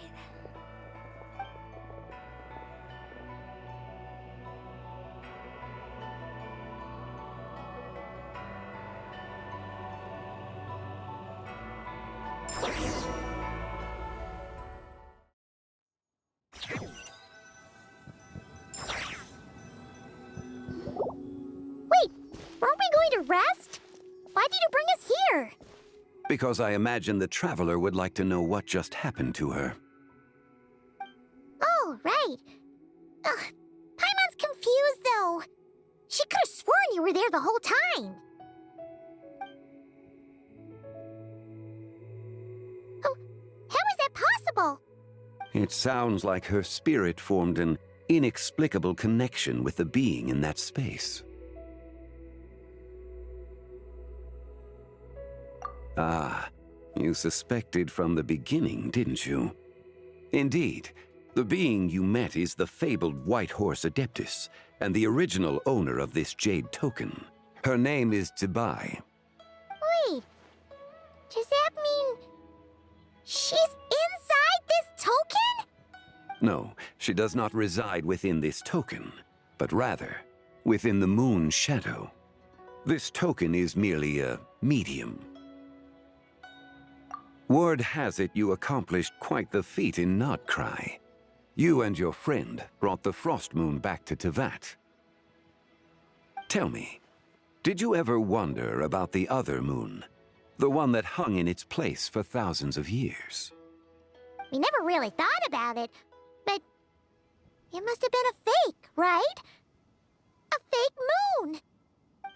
Wait, weren't we going to rest? Why did you bring us here? Because I imagine the traveler would like to know what just happened to her. Oh, right. Ugh, Paimon's confused, though. She could have sworn you were there the whole time. Oh, how is that possible? It sounds like her spirit formed an inexplicable connection with the being in that space. Ah, you suspected from the beginning, didn't you? Indeed, the being you met is the fabled White Horse Adeptus, and the original owner of this jade token. Her name is Zibai. Wait, does that mean she's inside this token? No, she does not reside within this token, but rather within the moon's shadow. This token is merely a medium. Word has it you accomplished quite the feat in Nodcry. You and your friend brought the Frost Moon back to Teyvat. Tell me, did you ever wonder about the other moon? The one that hung in its place for thousands of years? We never really thought about it, but it must have been a fake, right? A fake moon!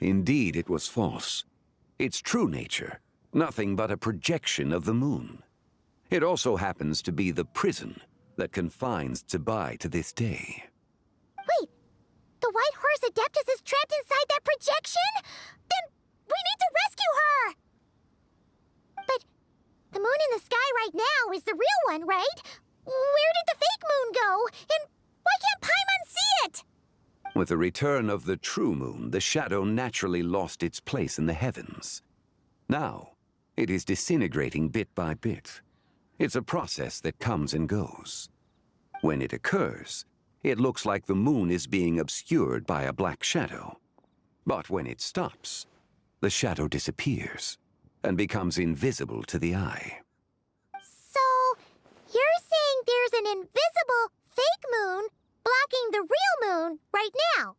Indeed, it was false. Its true nature, nothing but a projection of the moon. It also happens to be the prison that confines Zibai to this day. Wait, the White Horse Adeptus is trapped inside that projection? Then we need to rescue her! But the moon in the sky right now is the real one, right? Where did the fake moon go? And why can't Paimon see it? With the return of the true moon, the shadow naturally lost its place in the heavens. Now, it is disintegrating bit by bit. It's a process that comes and goes. When it occurs, it looks like the moon is being obscured by a black shadow. But when it stops, the shadow disappears and becomes invisible to the eye. So, you're saying there's an invisible fake moon blocking the real moon right now?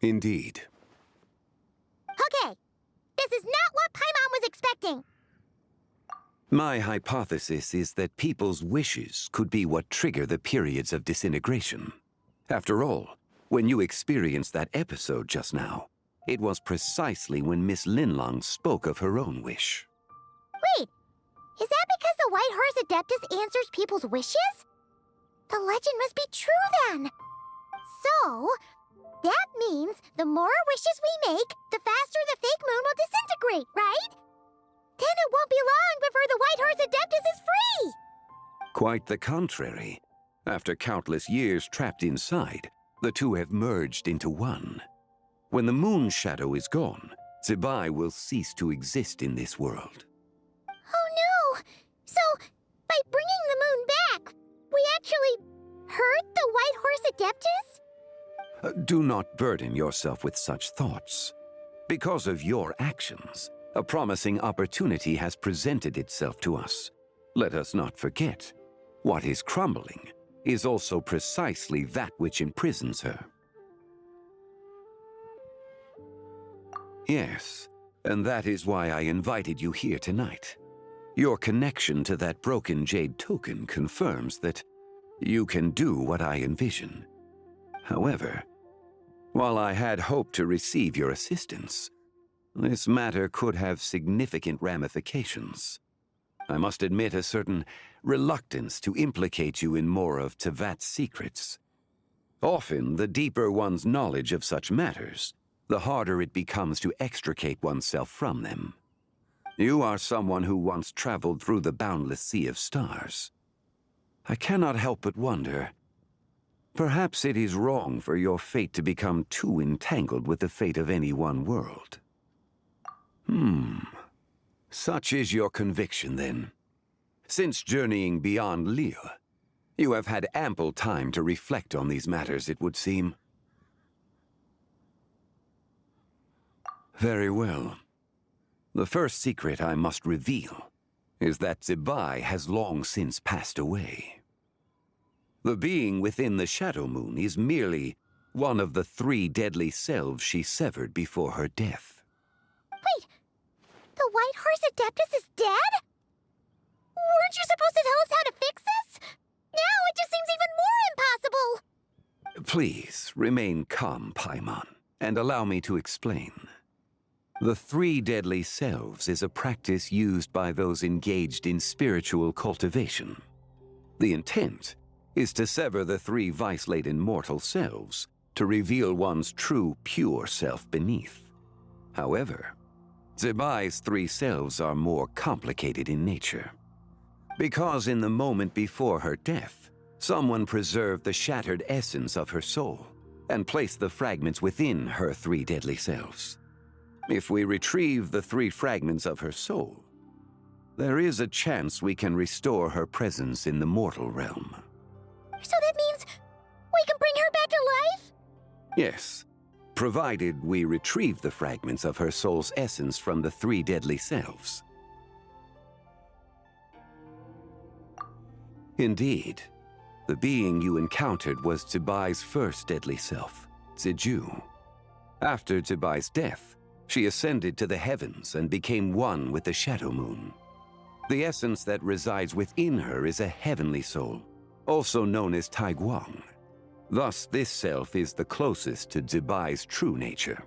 Indeed. Okay, this is not what Paimon was expecting. My hypothesis is that people's wishes could be what trigger the periods of disintegration. After all, when you experienced that episode just now, it was precisely when Miss Linlong spoke of her own wish. Wait, is that because the White Horse Adeptus answers people's wishes? The legend must be true then. So, that means the more wishes we make, the faster the fake moon will disintegrate, right? Then it won't be long before the White Horse Adeptus is free! Quite the contrary. After countless years trapped inside, the two have merged into one. When the moon shadow is gone, Zibai will cease to exist in this world. Oh no! So, by bringing the moon back, we actually hurt the White Horse Adeptus? Do not burden yourself with such thoughts. Because of your actions, a promising opportunity has presented itself to us. Let us not forget, what is crumbling is also precisely that which imprisons her. Yes, and that is why I invited you here tonight. Your connection to that broken jade token confirms that you can do what I envision. However, while I had hoped to receive your assistance, this matter could have significant ramifications. I must admit a certain reluctance to implicate you in more of Teyvat's secrets. Often, the deeper one's knowledge of such matters, the harder it becomes to extricate oneself from them. You are someone who once traveled through the boundless sea of stars. I cannot help but wonder, perhaps it is wrong for your fate to become too entangled with the fate of any one world. Such is your conviction, then. Since journeying beyond Liyue, you have had ample time to reflect on these matters, it would seem. Very well. The first secret I must reveal is that Zebai has long since passed away. The being within the Shadow Moon is merely one of the 3 deadly selves she severed before her death. Wait, the White Horse Adeptus is dead? Weren't you supposed to tell us how to fix this? Now it just seems even more impossible! Please, remain calm, Paimon, and allow me to explain. The 3 deadly selves is a practice used by those engaged in spiritual cultivation. The intent is to sever the 3 vice-laden mortal selves to reveal one's true, pure self beneath. However, Zebai's 3 selves are more complicated in nature. Because in the moment before her death, someone preserved the shattered essence of her soul and placed the fragments within her 3 deadly selves. If we retrieve the 3 fragments of her soul, there is a chance we can restore her presence in the mortal realm. So that means we can bring her back to life? Yes, provided we retrieve the fragments of her soul's essence from the 3 deadly selves. Indeed, the being you encountered was Zebai's first deadly self, Ziju. After Zebai's death, she ascended to the heavens and became one with the Shadow Moon. The essence that resides within her is a heavenly soul, also known as Taiguang. Thus, this self is the closest to Zebai's true nature.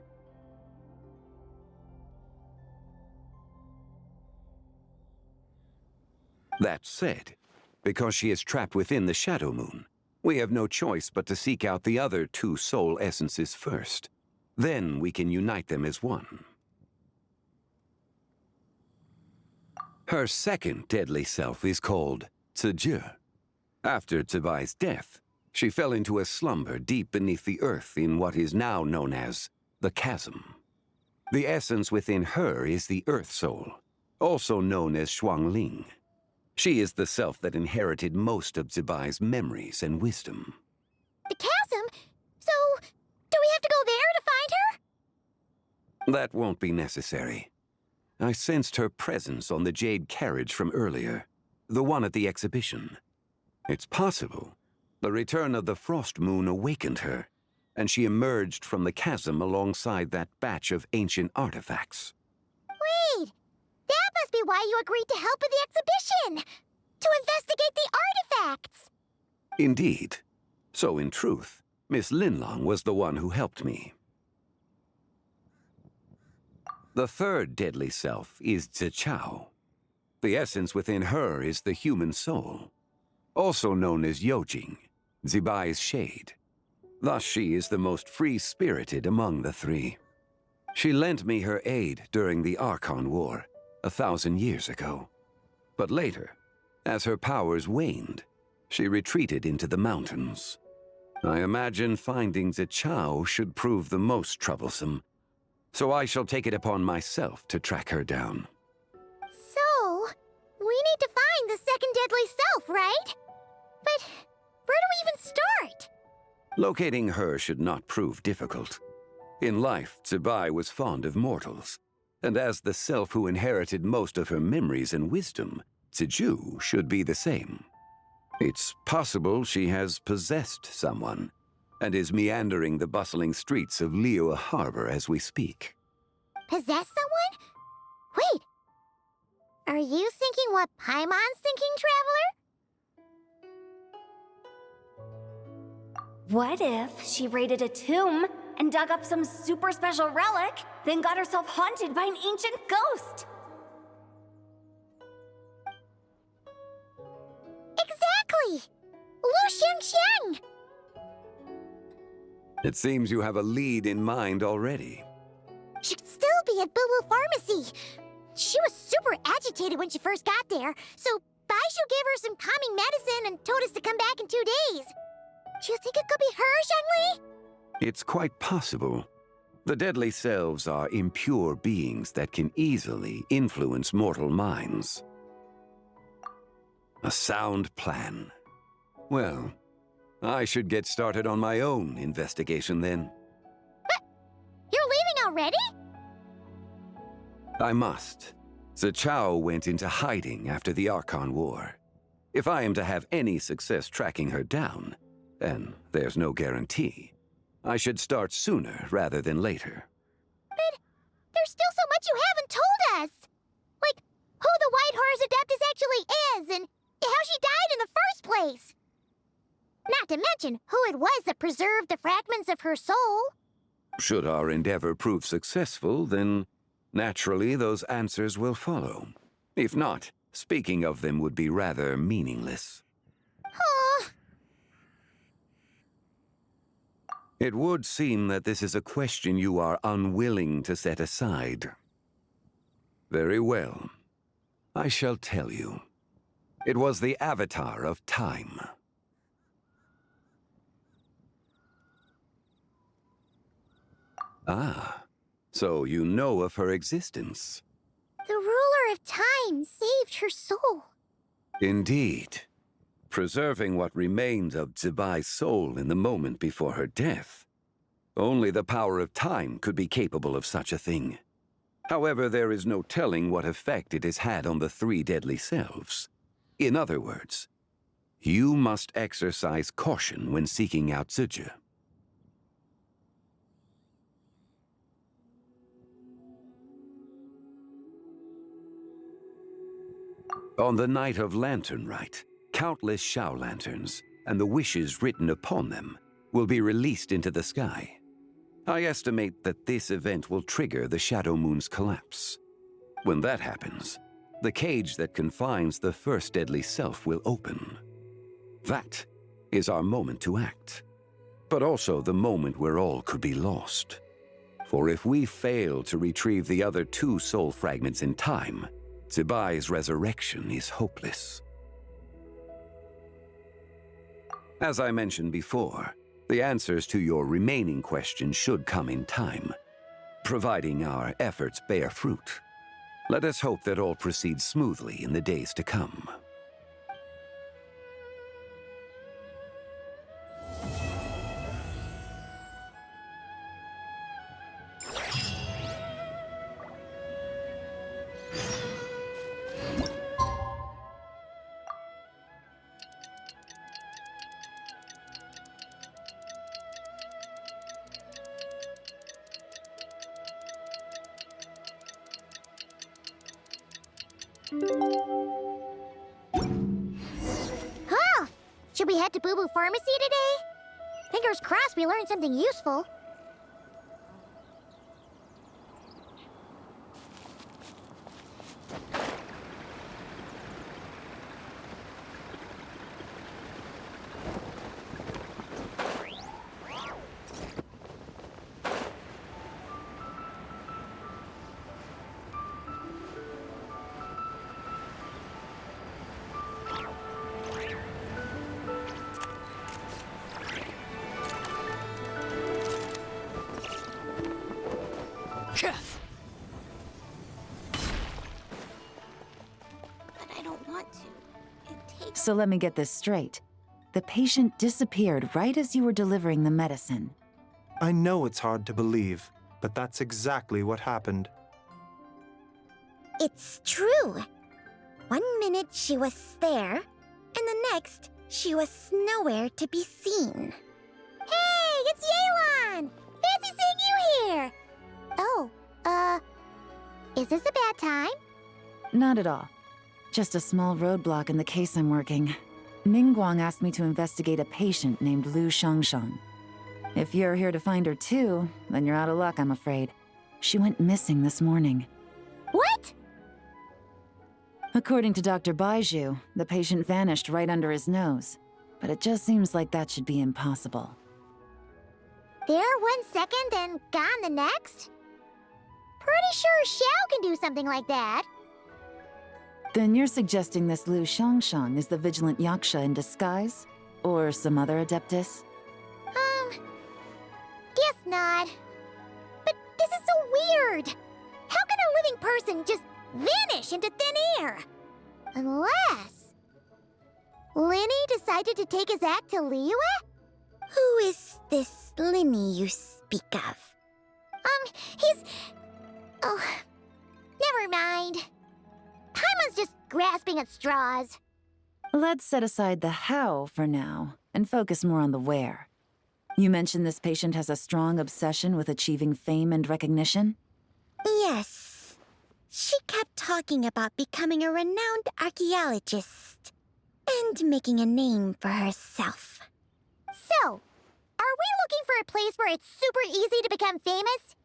That said, because she is trapped within the Shadow Moon, we have no choice but to seek out the other 2 soul essences first. Then we can unite them as one. Her second deadly self is called Ziju. After Zebai's death, she fell into a slumber deep beneath the earth in what is now known as the Chasm. The essence within her is the Earth Soul, also known as Xuangling. She is the self that inherited most of Zebai's memories and wisdom. The Chasm? So, do we have to go there to find her? That won't be necessary. I sensed her presence on the Jade carriage from earlier, the one at the exhibition. It's possible the return of the Frost Moon awakened her, and she emerged from the chasm alongside that batch of ancient artifacts. Wait! That must be why you agreed to help with the exhibition! To investigate the artifacts! Indeed. So in truth, Miss Linlong was the one who helped me. The third deadly self is Zichao. The essence within her is the human soul, also known as Yojing, Zebai's shade. Thus she is the most free-spirited among the 3. She lent me her aid during the Archon War 1,000 years ago. But later, as her powers waned, she retreated into the mountains. I imagine finding Zichao should prove the most troublesome, so I shall take it upon myself to track her down. So, we need to find the second deadly self, right? But where do we even start? Locating her should not prove difficult. In life, Zebai was fond of mortals, and as the self who inherited most of her memories and wisdom, Ziju should be the same. It's possible she has possessed someone, and is meandering the bustling streets of Liyue Harbor as we speak. Possess someone? Wait! Are you thinking what Paimon's thinking, Traveler? What if she raided a tomb and dug up some super special relic, then got herself haunted by an ancient ghost? Exactly! Lu Xiangxiang! It seems you have a lead in mind already. She'd still be at Boo Boo Pharmacy. She was super agitated when she first got there, so Baishu gave her some calming medicine and told us to come back in 2 days. Do you think it could be her, Zhongli? It's quite possible. The deadly selves are impure beings that can easily influence mortal minds. A sound plan. Well, I should get started on my own investigation then. You're leaving already? I must. Zichao went into hiding after the Archon War. If I am to have any success tracking her down, and there's no guarantee, I should start sooner rather than later. But there's still so much you haven't told us! Like, who the White Horse Adeptus actually is, and how she died in the first place! Not to mention who it was that preserved the fragments of her soul. Should our endeavor prove successful, then naturally those answers will follow. If not, speaking of them would be rather meaningless. Aw. It would seem that this is a question you are unwilling to set aside. Very well. I shall tell you. It was the Avatar of Time. Ah, so you know of her existence. The ruler of time saved her soul. Indeed. Preserving what remained of Zibai's soul in the moment before her death. Only the power of time could be capable of such a thing. However, there is no telling what effect it has had on the three deadly selves. In other words, you must exercise caution when seeking out Zija. On the night of Lantern Rite, countless Shao lanterns, and the wishes written upon them, will be released into the sky. I estimate that this event will trigger the Shadow Moon's collapse. When that happens, the cage that confines the first deadly self will open. That is our moment to act, but also the moment where all could be lost. For if we fail to retrieve the other two soul fragments in time, Zibai's resurrection is hopeless. As I mentioned before, the answers to your remaining questions should come in time, providing our efforts bear fruit. Let us hope that all proceeds smoothly in the days to come. Oh! Should we head to Boo Boo Pharmacy today? Fingers crossed we learned something useful. But I don't want to. It takes... So let me get this straight. The patient disappeared right as you were delivering the medicine. I know it's hard to believe, but that's exactly what happened. It's true. 1 minute she was there, and the next she was nowhere to be seen. Hey, it's Yelan! Fancy seeing you here! Oh, is this a bad time? Not at all. Just a small roadblock in the case I'm working. Ningguang asked me to investigate a patient named Lu Xiangshan. If you're here to find her too, then you're out of luck, I'm afraid. She went missing this morning. What? According to Dr. Baizhu, the patient vanished right under his nose. But it just seems like that should be impossible. There 1 second and gone the next? Pretty sure Xiao can do something like that. Then you're suggesting this Lu Xiangshan is the Vigilant Yaksha in disguise? Or some other Adeptus? Guess not. But This is so weird! How can a living person just vanish into thin air? Unless... Linny decided to take his act to Liyue? Who is this Linny you speak of? He's... Oh, never mind. Paimon's just grasping at straws. Let's set aside the how for now and focus more on the where. You mentioned this patient has a strong obsession with achieving fame and recognition? Yes. She kept talking about becoming a renowned archaeologist and making a name for herself. So, are we looking for a place where it's super easy to become famous?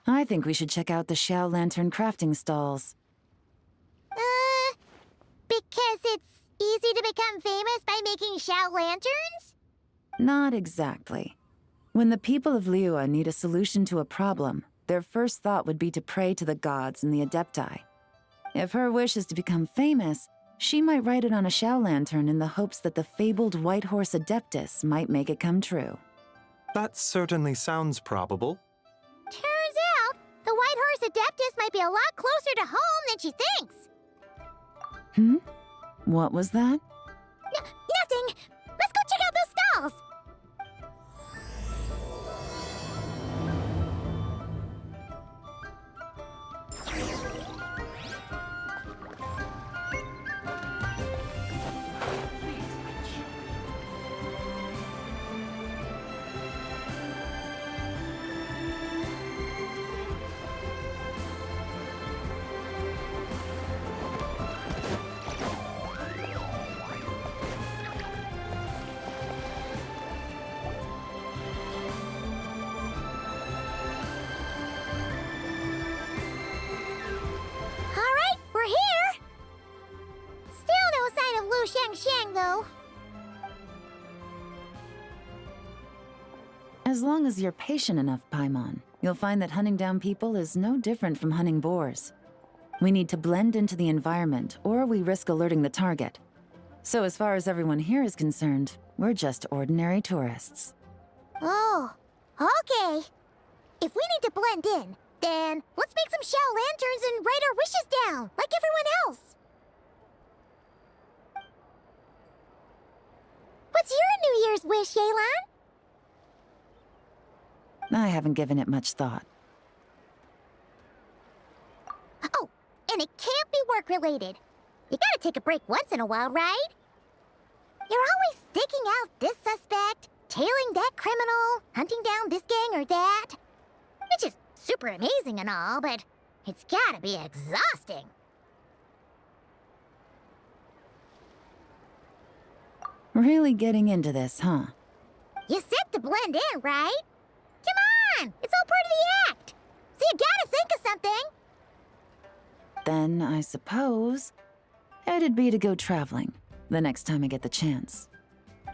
I think we should check out the Xiao Lantern crafting stalls. Because it's easy to become famous by making Xiao lanterns? Not exactly. When the people of Liyue need a solution to a problem, their first thought would be to pray to the gods and the Adepti. If her wish is to become famous, she might write it on a Xiao Lantern in the hopes that the fabled White Horse Adeptus might make it come true. That certainly sounds probable. Turns out, the White Horse Adeptus might be a lot closer to home than she thinks. What was that? Nothing! Let's go check out those stalls! Though. As long as you're patient enough, Paimon, you'll find that hunting down people is no different from hunting boars. We need to blend into the environment, or we risk alerting the target. So as far as everyone here is concerned, we're just ordinary tourists. Oh, okay. If we need to blend in, then let's make some Xiao lanterns and write our wishes down, like everyone else. What's your New Year's wish, Yelan? I haven't given it much thought. Oh, and it can't be work-related. You gotta take a break once in a while, right? You're always staking out this suspect, tailing that criminal, hunting down this gang or that. Which is super amazing and all, but it's gotta be exhausting. Really getting into this, huh? You said to blend in, right? Come on! It's all part of the act! So you gotta think of something! Then, I suppose, it'd be to go traveling, the next time I get the chance.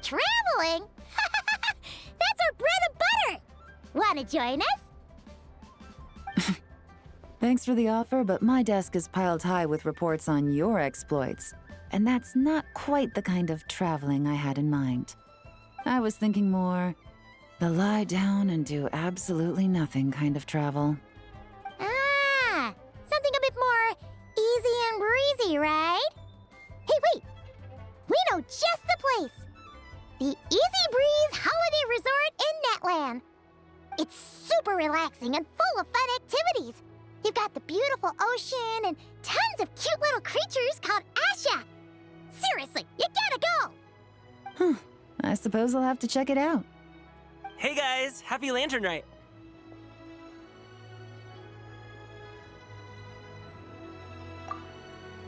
Traveling? That's our bread and butter! Wanna join us? Thanks for the offer, but my desk is piled high with reports on your exploits. And that's not quite the kind of traveling I had in mind. I was thinking more the lie down and do absolutely nothing kind of travel. Ah, something a bit more easy and breezy, right? Hey, wait! We know just the place! The Easy Breeze Holiday Resort in Netland. It's super relaxing and full of fun activities. You've got the beautiful ocean and tons of cute little creatures called Asha. Seriously, you gotta go! Huh. I suppose I'll have to check it out. Hey guys, happy Lantern Night!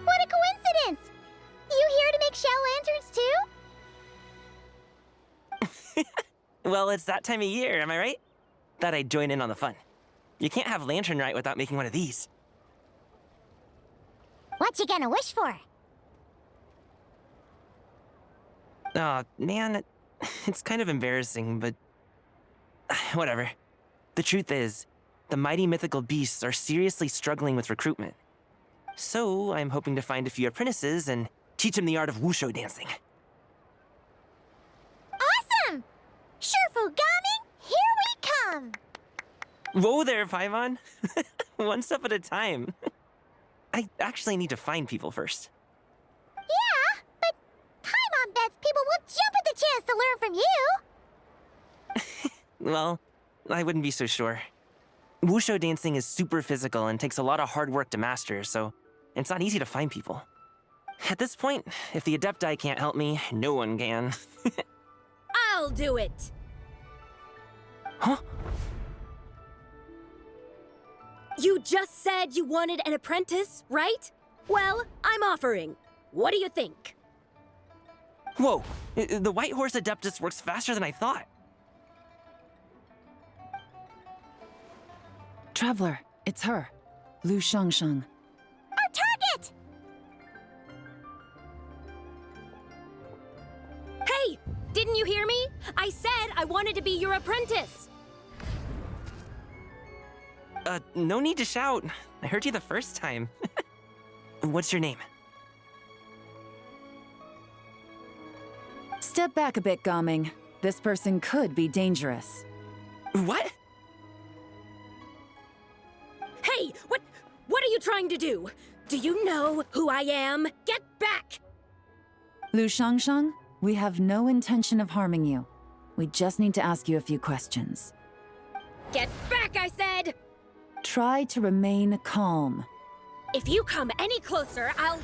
What a coincidence! You here to make Xiao lanterns too? Well, it's that time of year, am I right? Thought I'd join in on the fun. You can't have Lantern Night without making one of these. What you gonna wish for? Aw, man, it's kind of embarrassing, but whatever. The truth is, the mighty mythical beasts are seriously struggling with recruitment. So I'm hoping to find a few apprentices and teach him the art of wushu dancing. Awesome! Shifu Gaming, here we come! Whoa there, Paimon. One step at a time. I actually need to find people first. Yeah, but Paimon bets people will jump at the chance to learn from you! Well, I wouldn't be so sure. Wushu dancing is super physical and takes a lot of hard work to master, so it's not easy to find people. At this point, if the Adepti can't help me, no one can. I'll do it! Huh? You just said you wanted an apprentice, right? Well, I'm offering. What do you think? Whoa! The White Horse Adeptus works faster than I thought. Traveler, it's her. Lu Shangsheng. Our target! Hey! Didn't you hear me? I said I wanted to be your apprentice! No need to shout. I heard you the first time. What's your name? Step back a bit, Gaming. This person could be dangerous. What? Hey! What are you trying to do? Do you know who I am? Get back! Lu Shangsheng, we have no intention of harming you. We just need to ask you a few questions. Get back, I said! Try to remain calm. If you come any closer, I'll...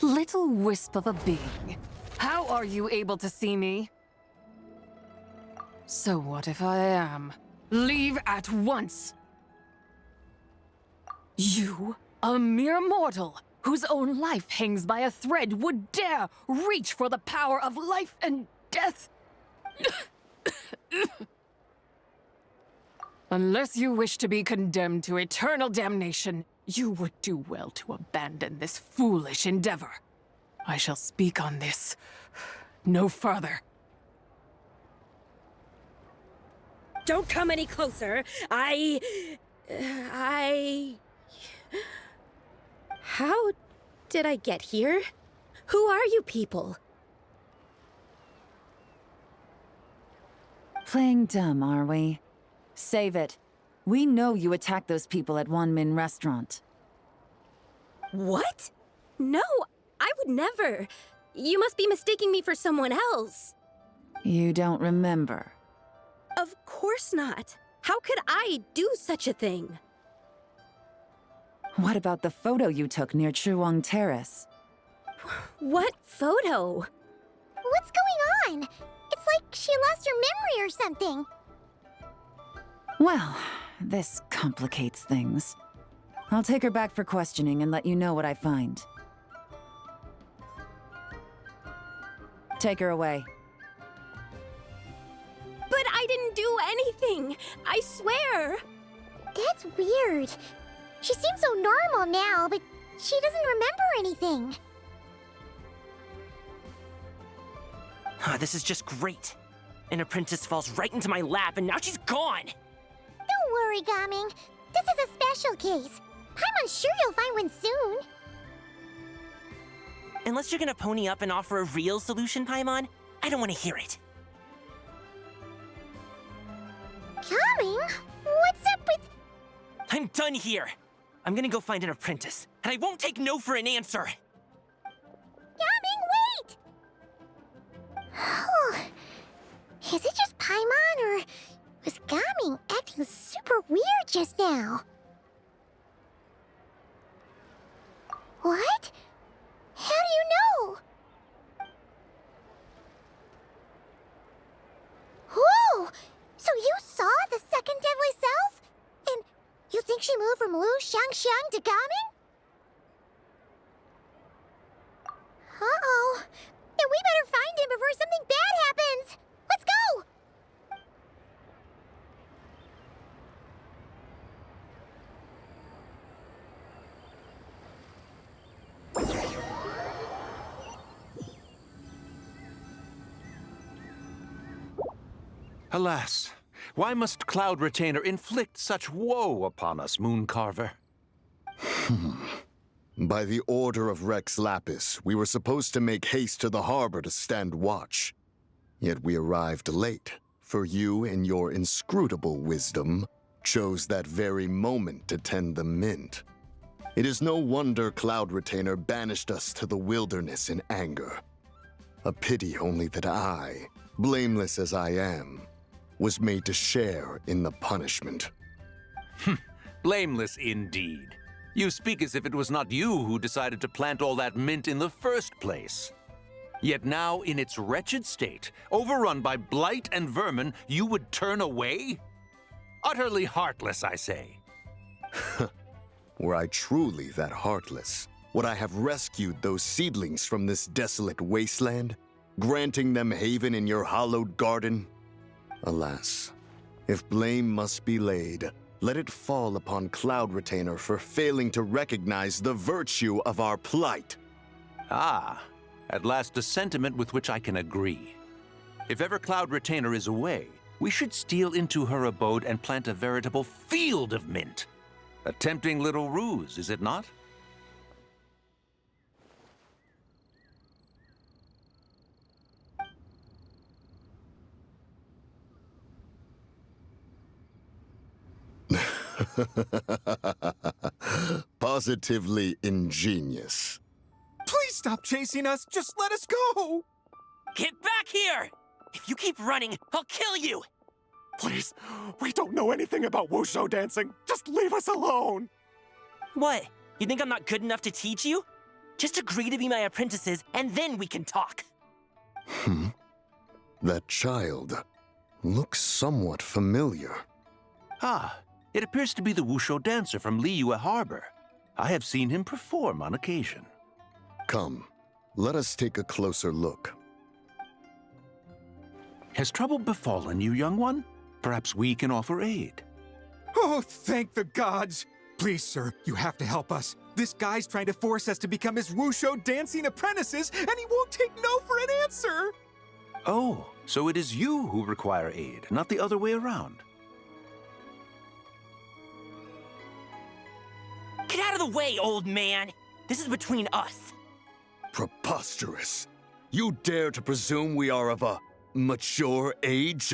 Little wisp of a being. How are you able to see me? So what if I am? Leave at once! You, a mere mortal, whose own life hangs by a thread, would dare reach for the power of life and death? Unless you wish to be condemned to eternal damnation, you would do well to abandon this foolish endeavor. I shall speak on this no further. Don't come any closer. How did I get here? Who are you people? Playing dumb, are we? Save it. We know you attacked those people at Wanmin Restaurant. What? No, I would never. You must be mistaking me for someone else. You don't remember. Of course not. How could I do such a thing? What about the photo you took near Chuang Terrace? What photo? What's going on? It's like she lost her memory or something. Well, this complicates things. I'll take her back for questioning and let you know what I find. Take her away. But I didn't do anything! I swear! That's weird. She seems so normal now, but she doesn't remember anything. This is just great. An apprentice falls right into my lap and now she's gone! Don't worry, Gaming. This is a special case. I'm sure you'll find one soon. Unless you're gonna pony up and offer a real solution, Paimon, I don't want to hear it. Gaming? What's up with... I'm done here! I'm gonna go find an apprentice, and I won't take no for an answer! Gaming, wait! Is it just Paimon, or was Gaming acting super weird just now? What? How do you know? Whoa! So you saw the second deadly self? And you think she moved from Lu Shangsheng to Gaming? Uh-oh. Then we better find him before something bad happens! Let's go! Alas, why must Cloud Retainer inflict such woe upon us, Mooncarver? By the order of Rex Lapis, we were supposed to make haste to the harbor to stand watch. Yet we arrived late, for you, in your inscrutable wisdom, chose that very moment to tend the mint. It is no wonder Cloud Retainer banished us to the wilderness in anger. A pity only that I, blameless as I am, was made to share in the punishment. Blameless indeed. You speak as if it was not you who decided to plant all that mint in the first place. Yet now, in its wretched state, overrun by blight and vermin, you would turn away? Utterly heartless, I say. Were I truly that heartless, would I have rescued those seedlings from this desolate wasteland, granting them haven in your hallowed garden? Alas, if blame must be laid, let it fall upon Cloud Retainer for failing to recognize the virtue of our plight. Ah, at last a sentiment with which I can agree. If ever Cloud Retainer is away, we should steal into her abode and plant a veritable field of mint. A tempting little ruse, is it not? Positively ingenious. Please stop chasing us. Just let us go. Get back here! If you keep running, I'll kill you! Please, we don't know anything about wushu dancing. Just leave us alone. What? You think I'm not good enough to teach you? Just agree to be my apprentices, and then we can talk. That child looks somewhat familiar. Ah, it appears to be the Wushu dancer from Liyue Harbor. I have seen him perform on occasion. Come, let us take a closer look. Has trouble befallen you, young one? Perhaps we can offer aid. Oh, thank the gods. Please, sir, you have to help us. This guy's trying to force us to become his wushu dancing apprentices, and he won't take no for an answer. Oh, so it is you who require aid, not the other way around. Get out of the way, old man! This is between us. Preposterous. You dare to presume we are of a mature age?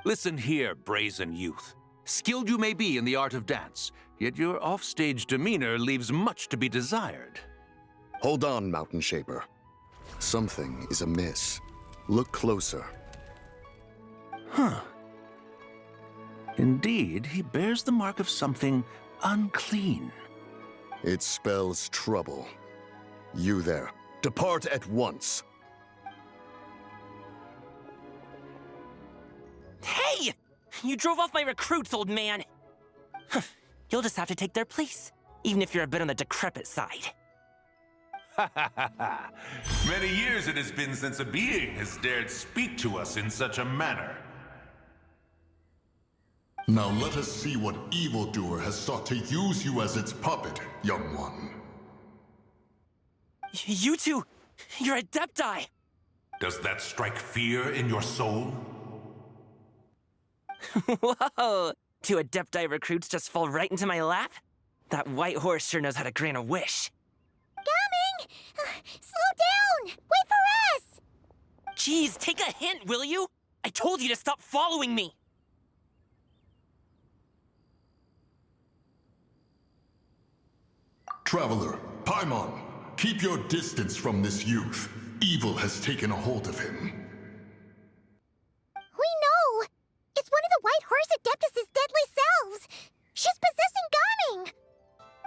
Listen here, brazen youth. Skilled you may be in the art of dance, yet your offstage demeanor leaves much to be desired. Hold on, Mountain Shaper. Something is amiss. Look closer. Huh. Indeed, he bears the mark of something unclean. It spells trouble. You there, depart at once. Hey! You drove off my recruits, old man! You'll just have to take their place, even if you're a bit on the decrepit side. Many years it has been since a being has dared speak to us in such a manner. Now let us see what evildoer has sought to use you as its puppet, young one. You two, you're Adepti! Does that strike fear in your soul? Whoa! Two Adepti recruits just fall right into my lap? That white horse sure knows how to grant a wish. Coming! Slow down! Wait for us! Jeez, take a hint, will you? I told you to stop following me! Traveler, Paimon, keep your distance from this youth. Evil has taken a hold of him. We know! It's one of the White Horse Adeptus' deadly selves! She's possessing Gaming!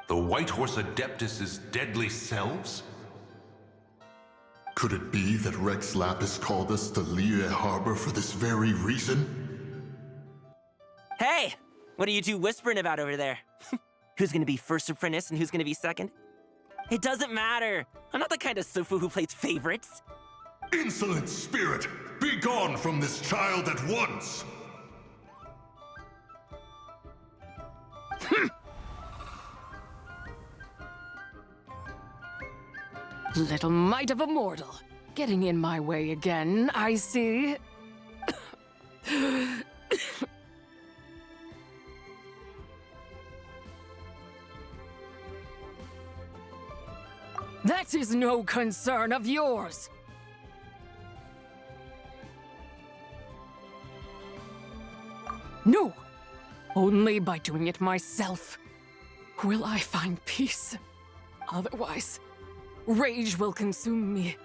The White Horse Adeptus' deadly selves? Could it be that Rex Lapis called us to Liyue Harbor for this very reason? Hey! What are you two whispering about over there? Who's gonna be first apprentice and who's gonna be second? It doesn't matter. I'm not the kind of Sufu who plays favorites. Insolent spirit! Be gone from this child at once! Little mite of a mortal. Getting in my way again, I see. That is no concern of yours. No, only by doing it myself will I find peace. Otherwise, rage will consume me.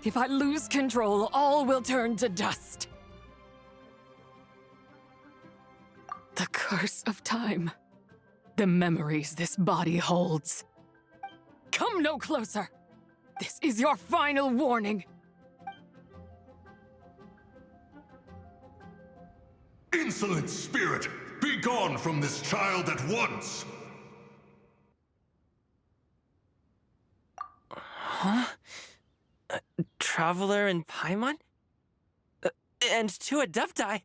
If I lose control, all will turn to dust. The curse of time. The memories this body holds. Come no closer. This is your final warning. Insolent spirit! Be gone from this child at once! Huh? Traveler and Paimon? And two Adepti?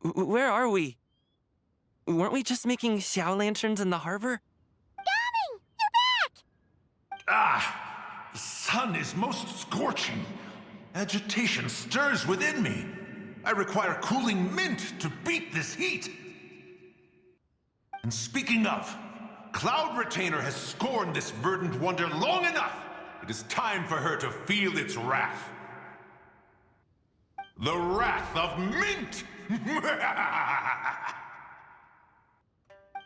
Where are we? Weren't we just making Xiao lanterns in the harbor? Gaming! You're back! Ah! The sun is most scorching. Agitation stirs within me. I require cooling mint to beat this heat. And speaking of, Cloud Retainer has scorned this verdant wonder long enough. It is time for her to feel its wrath. The wrath of Mint!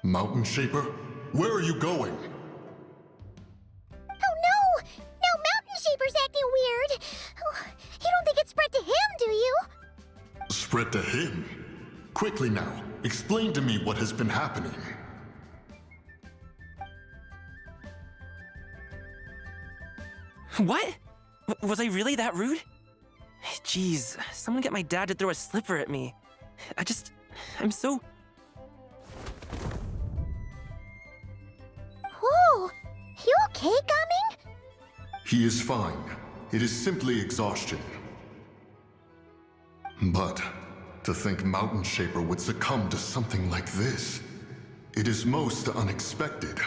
Mountain Shaper, where are you going? Oh no! Now Mountain Shaper's acting weird! Oh, you don't think it spread to him, do you? Spread to him? Quickly now, explain to me what has been happening. What? Was I really that rude? Jeez, someone get my dad to throw a slipper at me. I'm so... Whoa! You okay, Gaming? He is fine. It is simply exhaustion. But to think Mountain Shaper would succumb to something like this, it is most unexpected.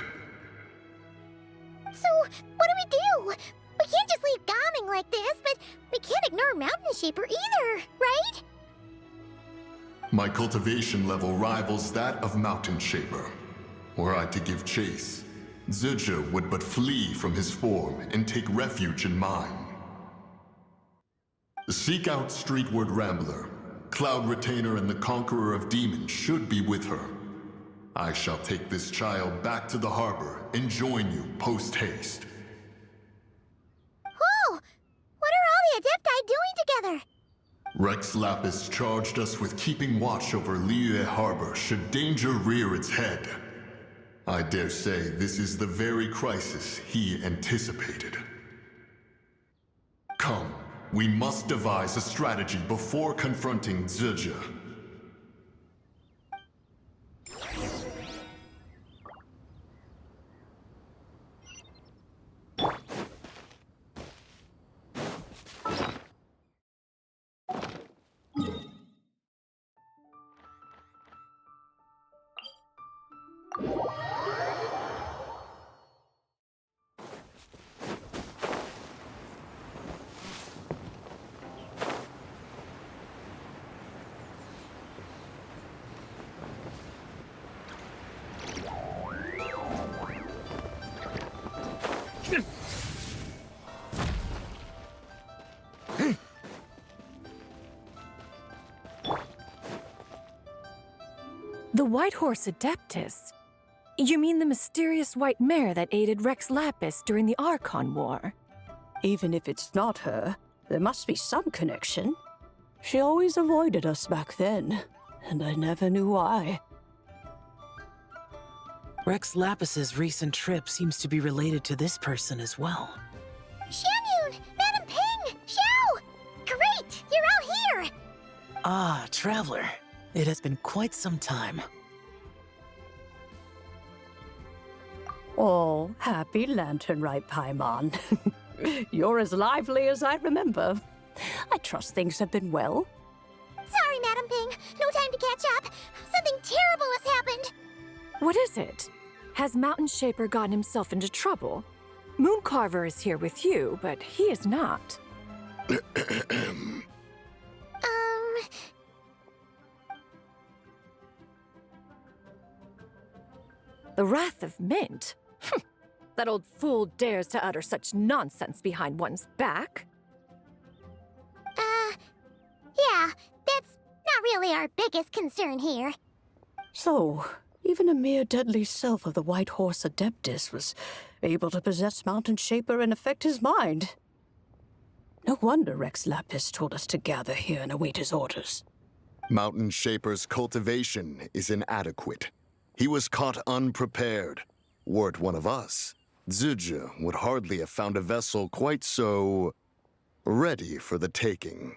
So, what do we do? We can't just leave Gaming like this, but we can't ignore Mountain Shaper either, right? My cultivation level rivals that of Mountain Shaper. Were I to give chase, Zizha would but flee from his form and take refuge in mine. Seek out Streetward Rambler. Cloud Retainer and the Conqueror of Demons should be with her. I shall take this child back to the harbor and join you post-haste. Whoa! What are all the Adepti doing together? Rex Lapis charged us with keeping watch over Liyue Harbor should danger rear its head. I dare say this is the very crisis he anticipated. Come, we must devise a strategy before confronting Zizha. The White Horse Adeptus? You mean the mysterious white mare that aided Rex Lapis during the Archon War? Even if it's not her, there must be some connection. She always avoided us back then, and I never knew why. Rex Lapis's recent trip seems to be related to this person as well. Xianyun! Madam Ping! Xiao! Great! You're out here! Ah, Traveler. It has been quite some time. Oh, happy lantern rite, Paimon. You're as lively as I remember. I trust things have been well. Sorry, Madam Ping. No time to catch up. Something terrible has happened. What is it? Has Mountain Shaper gotten himself into trouble? Mooncarver is here with you, but he is not. The Wrath of Mint? That old fool dares to utter such nonsense behind one's back. Yeah, that's not really our biggest concern here. So, even a mere deadly self of the White Horse Adeptus was able to possess Mountain Shaper and affect his mind. No wonder Rex Lapis told us to gather here and await his orders. Mountain Shaper's cultivation is inadequate. He was caught unprepared. Were it one of us, Zizha would hardly have found a vessel quite so ready for the taking.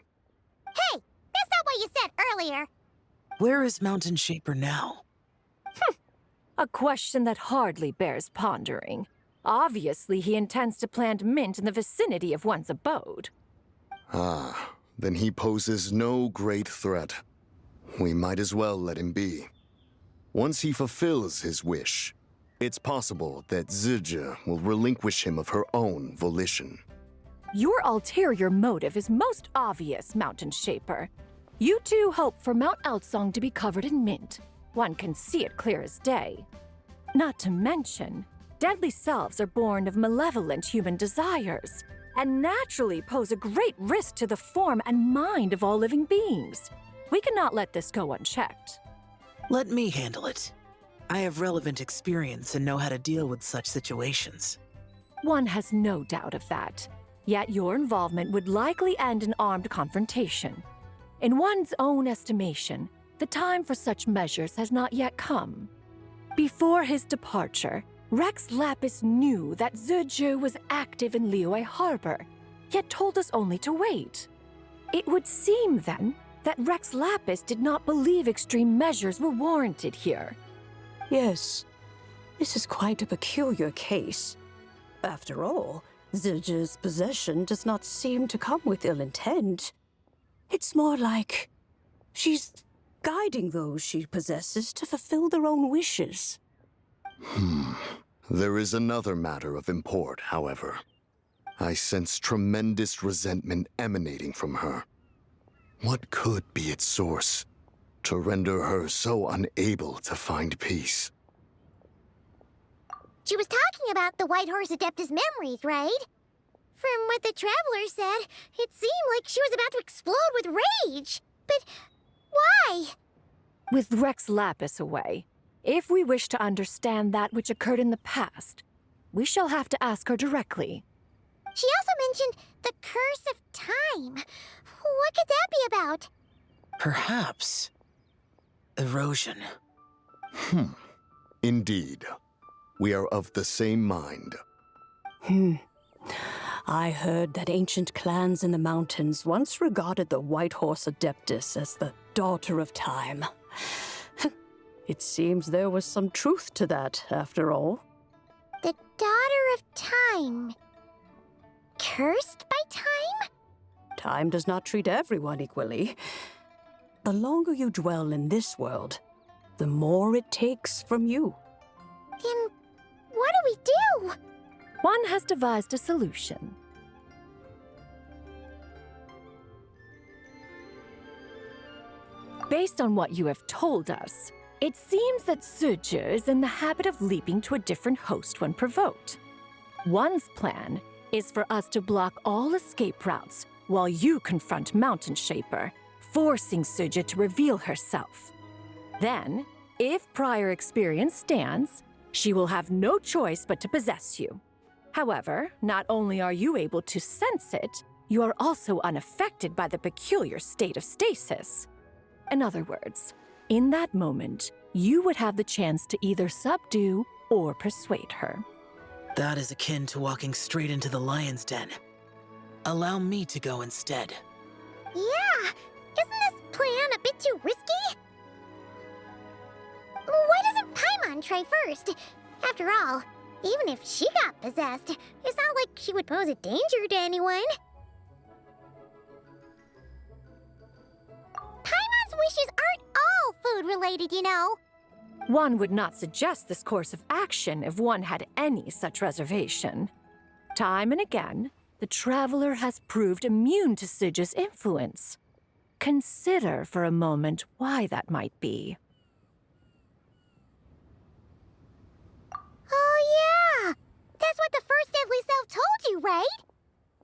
Hey, that's not what you said earlier. Where is Mountain Shaper now? A question that hardly bears pondering. Obviously, he intends to plant mint in the vicinity of one's abode. Ah, then he poses no great threat. We might as well let him be. Once he fulfills his wish, it's possible that Zizha will relinquish him of her own volition. Your ulterior motive is most obvious, Mountain Shaper. You two hope for Mount Outsong to be covered in mint. One can see it clear as day. Not to mention, deadly selves are born of malevolent human desires, and naturally pose a great risk to the form and mind of all living beings. We cannot let this go unchecked. Let me handle it. I have relevant experience and know how to deal with such situations. One has no doubt of that. Yet your involvement would likely end in armed confrontation. In one's own estimation, the time for such measures has not yet come. Before his departure, Rex Lapis knew that Zizha was active in Liyue Harbor, yet told us only to wait. It would seem, then, that Rex Lapis did not believe extreme measures were warranted here. Yes, this is quite a peculiar case. After all, Zizha's possession does not seem to come with ill intent. It's more like she's guiding those she possesses to fulfill their own wishes. There is another matter of import, however. I sense tremendous resentment emanating from her. What could be its source to render her so unable to find peace? She was talking about the White Horse Adeptus memories, right? From what the Traveler said, it seemed like she was about to explode with rage. But why? With Rex Lapis away, if we wish to understand that which occurred in the past, we shall have to ask her directly. She also mentioned the Curse of Time. What could that be about? Perhaps erosion. Indeed. We are of the same mind. I heard that ancient clans in the mountains once regarded the White Horse Adeptus as the Daughter of Time. It seems there was some truth to that, after all. The Daughter of Time. Cursed by time? Time does not treat everyone equally. The longer you dwell in this world, the more it takes from you. Then what do we do? One has devised a solution. Based on what you have told us, it seems that Zizha is in the habit of leaping to a different host when provoked. One's plan is for us to block all escape routes while you confront Mountain Shaper, forcing Zizha to reveal herself. Then, if prior experience stands, she will have no choice but to possess you. However, not only are you able to sense it, you are also unaffected by the peculiar state of stasis. In other words, in that moment, you would have the chance to either subdue or persuade her. That is akin to walking straight into the lion's den. Allow me to go instead. Yeah, isn't this plan a bit too risky? Why doesn't Paimon try first? After all, even if she got possessed, it's not like she would pose a danger to anyone. Paimon's wishes aren't all food-related, you know. One would not suggest this course of action if one had any such reservation. Time and again, the Traveler has proved immune to Zizha's influence. Consider for a moment why that might be. that's what the first deadly self told you, right?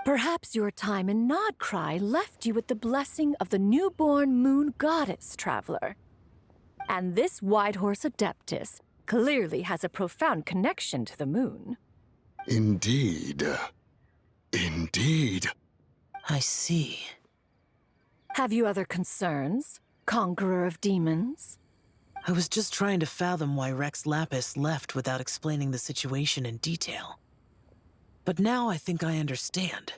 Perhaps your time in Nodcry left you with the blessing of the newborn moon goddess, Traveler. And this Whitehorse Adeptus clearly has a profound connection to the moon. Indeed. Indeed. I see. Have you other concerns, Conqueror of Demons? I was just trying to fathom why Rex Lapis left without explaining the situation in detail. But now I think I understand.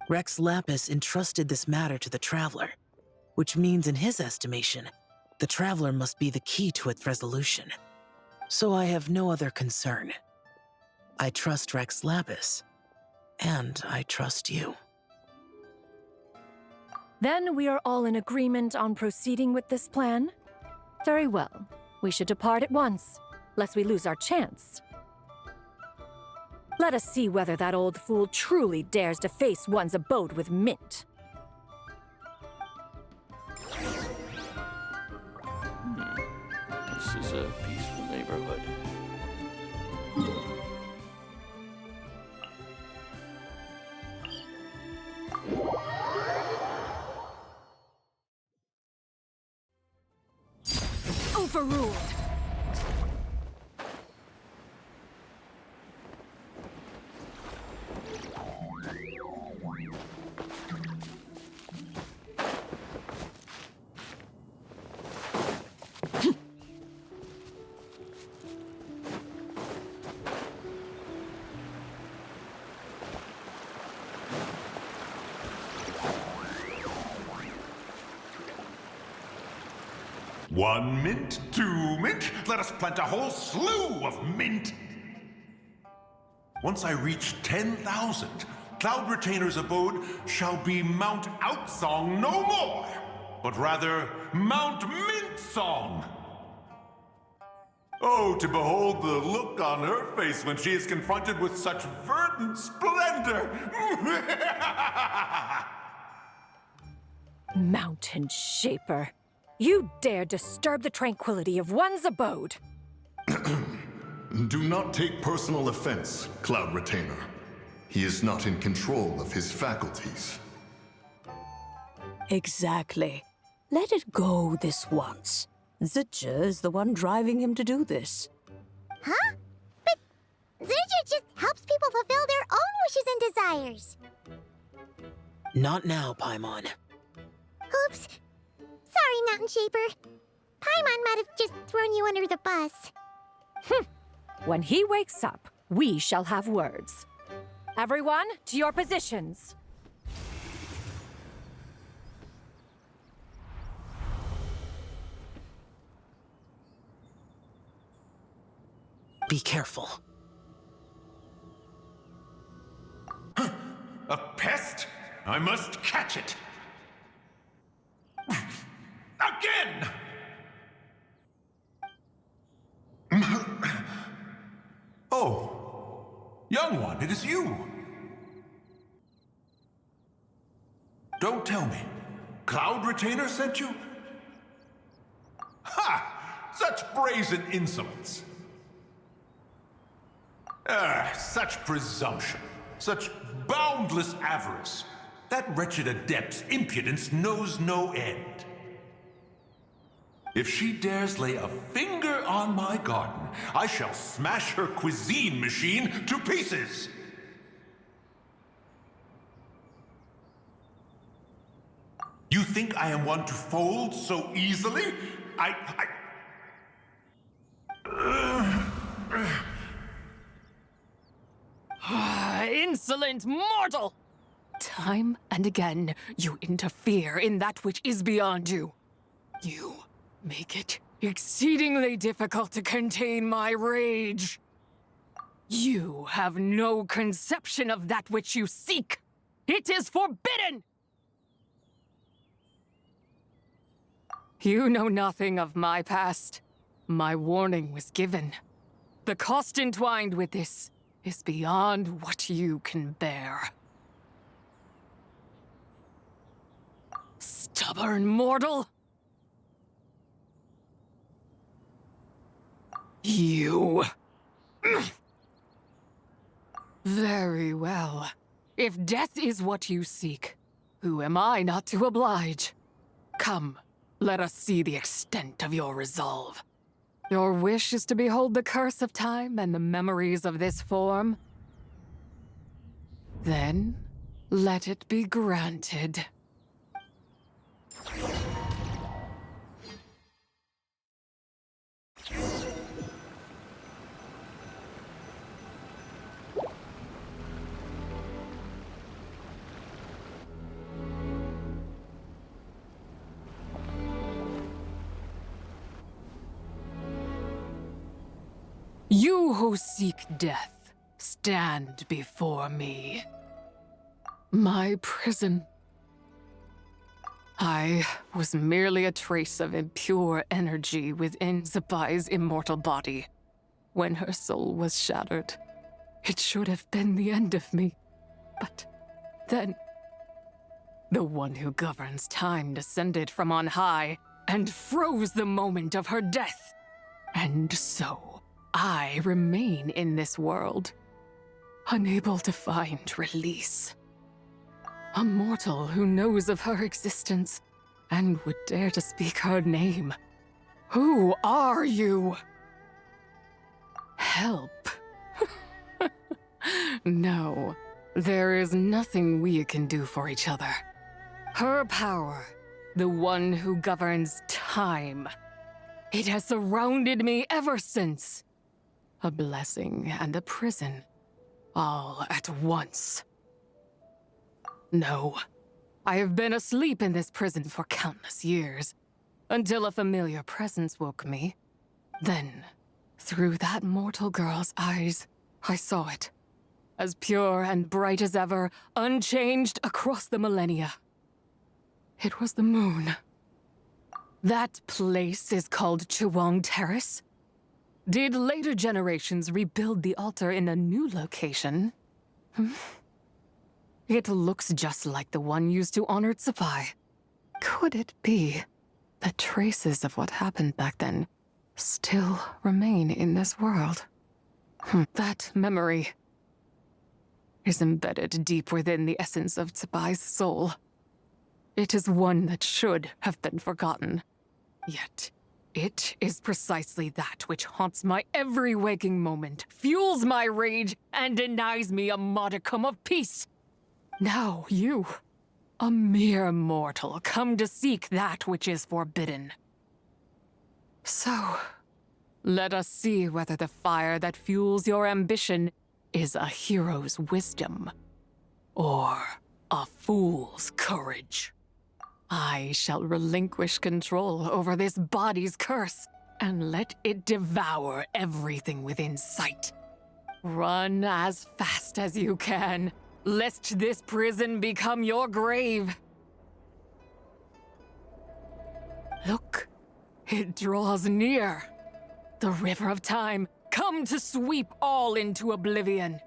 Rex Lapis entrusted this matter to the Traveler, which means in his estimation, the Traveler must be the key to its resolution. So I have no other concern. I trust Rex Lapis, and I trust you. Then we are all in agreement on proceeding with this plan? Very well. We should depart at once, lest we lose our chance. Let us see whether that old fool truly dares to face one's abode with Mint. This is a peaceful neighborhood. Overruled! One mint, two mint, let us plant a whole slew of mint. Once I reach 10,000, Cloud Retainer's abode shall be Mount Outsong no more, but rather Mount Mintsong. Oh, to behold the look on her face when she is confronted with such verdant splendor! Mountain Shaper. You dare disturb the tranquility of one's abode. Do not take personal offense, Cloud Retainer. He is not in control of his faculties. Exactly. Let it go this once. Zidja is the one driving him to do this. Huh? But Zidja just helps people fulfill their own wishes and desires. Not now, Paimon. Oops. Sorry, Mountain Shaper. Paimon might have just thrown you under the bus. When he wakes up, we shall have words. Everyone, to your positions. Be careful. A pest? I must catch it! Again! Oh, young one, it is you. Don't tell me. Cloud Retainer sent you? Ha! Such brazen insolence. Such presumption. Such boundless avarice. That wretched adept's impudence knows no end. If she dares lay a finger on my garden, I shall smash her cuisine machine to pieces! You think I am one to fold so easily? Insolent mortal! Time and again, you interfere in that which is beyond you. You make it exceedingly difficult to contain my rage. You have no conception of that which you seek. It is forbidden! You know nothing of my past. My warning was given. The cost entwined with this is beyond what you can bear. Stubborn mortal! You... Very well. If death is what you seek, who am I not to oblige? Come, let us see the extent of your resolve. Your wish is to behold the curse of time and the memories of this form? Then, let it be granted. You who seek death, stand before me. My prison. I was merely a trace of impure energy within Zabai's immortal body. When her soul was shattered, it should have been the end of me. But then, the one who governs time descended from on high and froze the moment of her death. And so, I remain in this world, unable to find release. A mortal who knows of her existence and would dare to speak her name. Who are you? Help. No, there is nothing we can do for each other. Her power, the one who governs time, it has surrounded me ever since. A blessing and a prison, all at once. No, I have been asleep in this prison for countless years, until a familiar presence woke me. Then, through that mortal girl's eyes, I saw it, as pure and bright as ever, unchanged across the millennia. It was the moon. That place is called Chewang Terrace. Did later generations rebuild the altar in a new location? It looks just like the one used to honor Zabai. Could it be that traces of what happened back then still remain in this world? That memory is embedded deep within the essence of Zabai's soul. It is one that should have been forgotten. Yet, it is precisely that which haunts my every waking moment, fuels my rage, and denies me a modicum of peace. Now you, a mere mortal, come to seek that which is forbidden. So, let us see whether the fire that fuels your ambition is a hero's wisdom, or a fool's courage. I shall relinquish control over this body's curse, and let it devour everything within sight. Run as fast as you can, lest this prison become your grave. Look, it draws near. The river of time, come to sweep all into oblivion.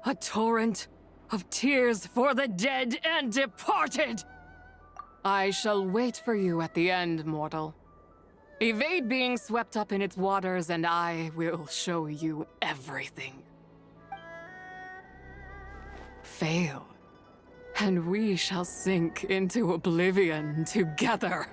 A torrent of tears for the dead and departed. I shall wait for you at the end, mortal. Evade being swept up in its waters, and I will show you everything. Fail, and we shall sink into oblivion together.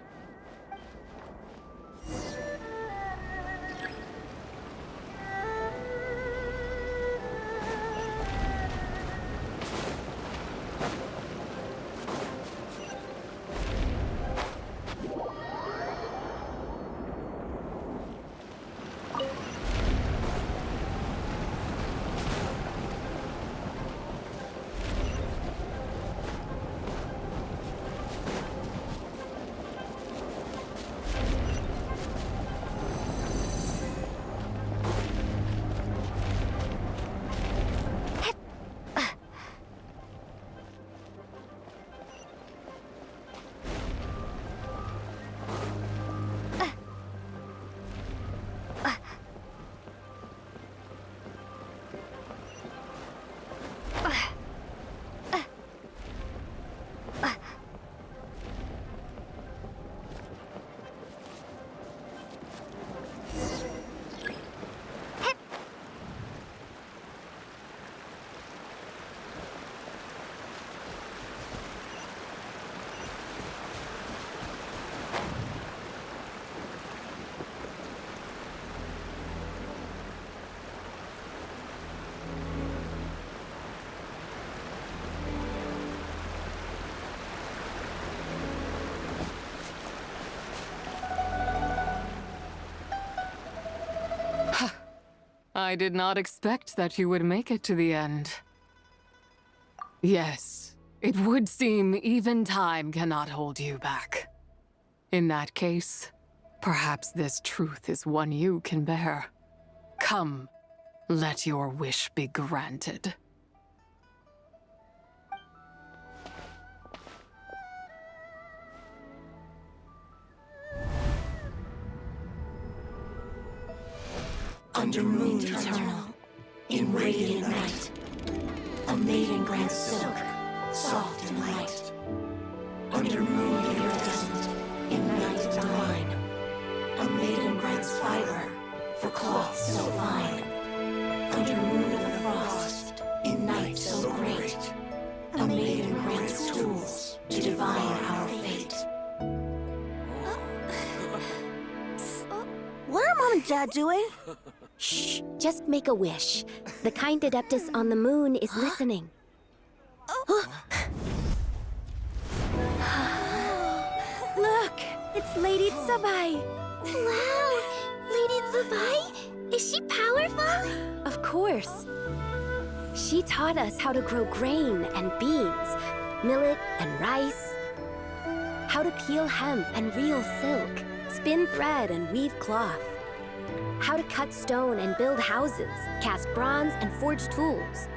I did not expect that you would make it to the end. Yes, it would seem even time cannot hold you back. In that case, perhaps this truth is one you can bear. Come, let your wish be granted. Under moon eternal, in radiant night, a maiden grants silk, soft and light. Under moon iridescent, in night divine, a maiden grants fiber for cloth so fine. Under moon of frost, in night so great, a maiden grants tools to divine our fate. What are Mom and Dad doing? Shh, just make a wish. The kind Adeptus on the moon is listening. Look, it's Lady Tsubai. Wow! Lady Tsubai? Is she powerful? Of course. She taught us how to grow grain and beans, millet and rice, how to peel hemp and reel silk, spin thread and weave cloth, how to cut stone and build houses, cast bronze and forge tools.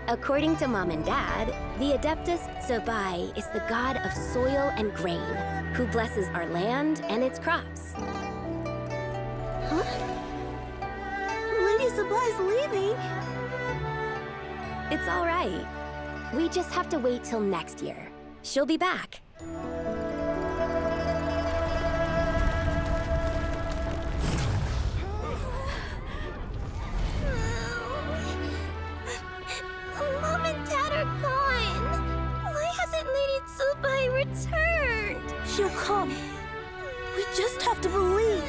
According to Mom and Dad, the Adeptus Tsubai is the god of soil and grain, who blesses our land and its crops. Huh? Lady Tsubai's leaving. It's all right. We just have to wait till next year. She'll be back. Mom and Dad are gone. Why hasn't Lady Tsubai returned? She'll come. We just have to believe.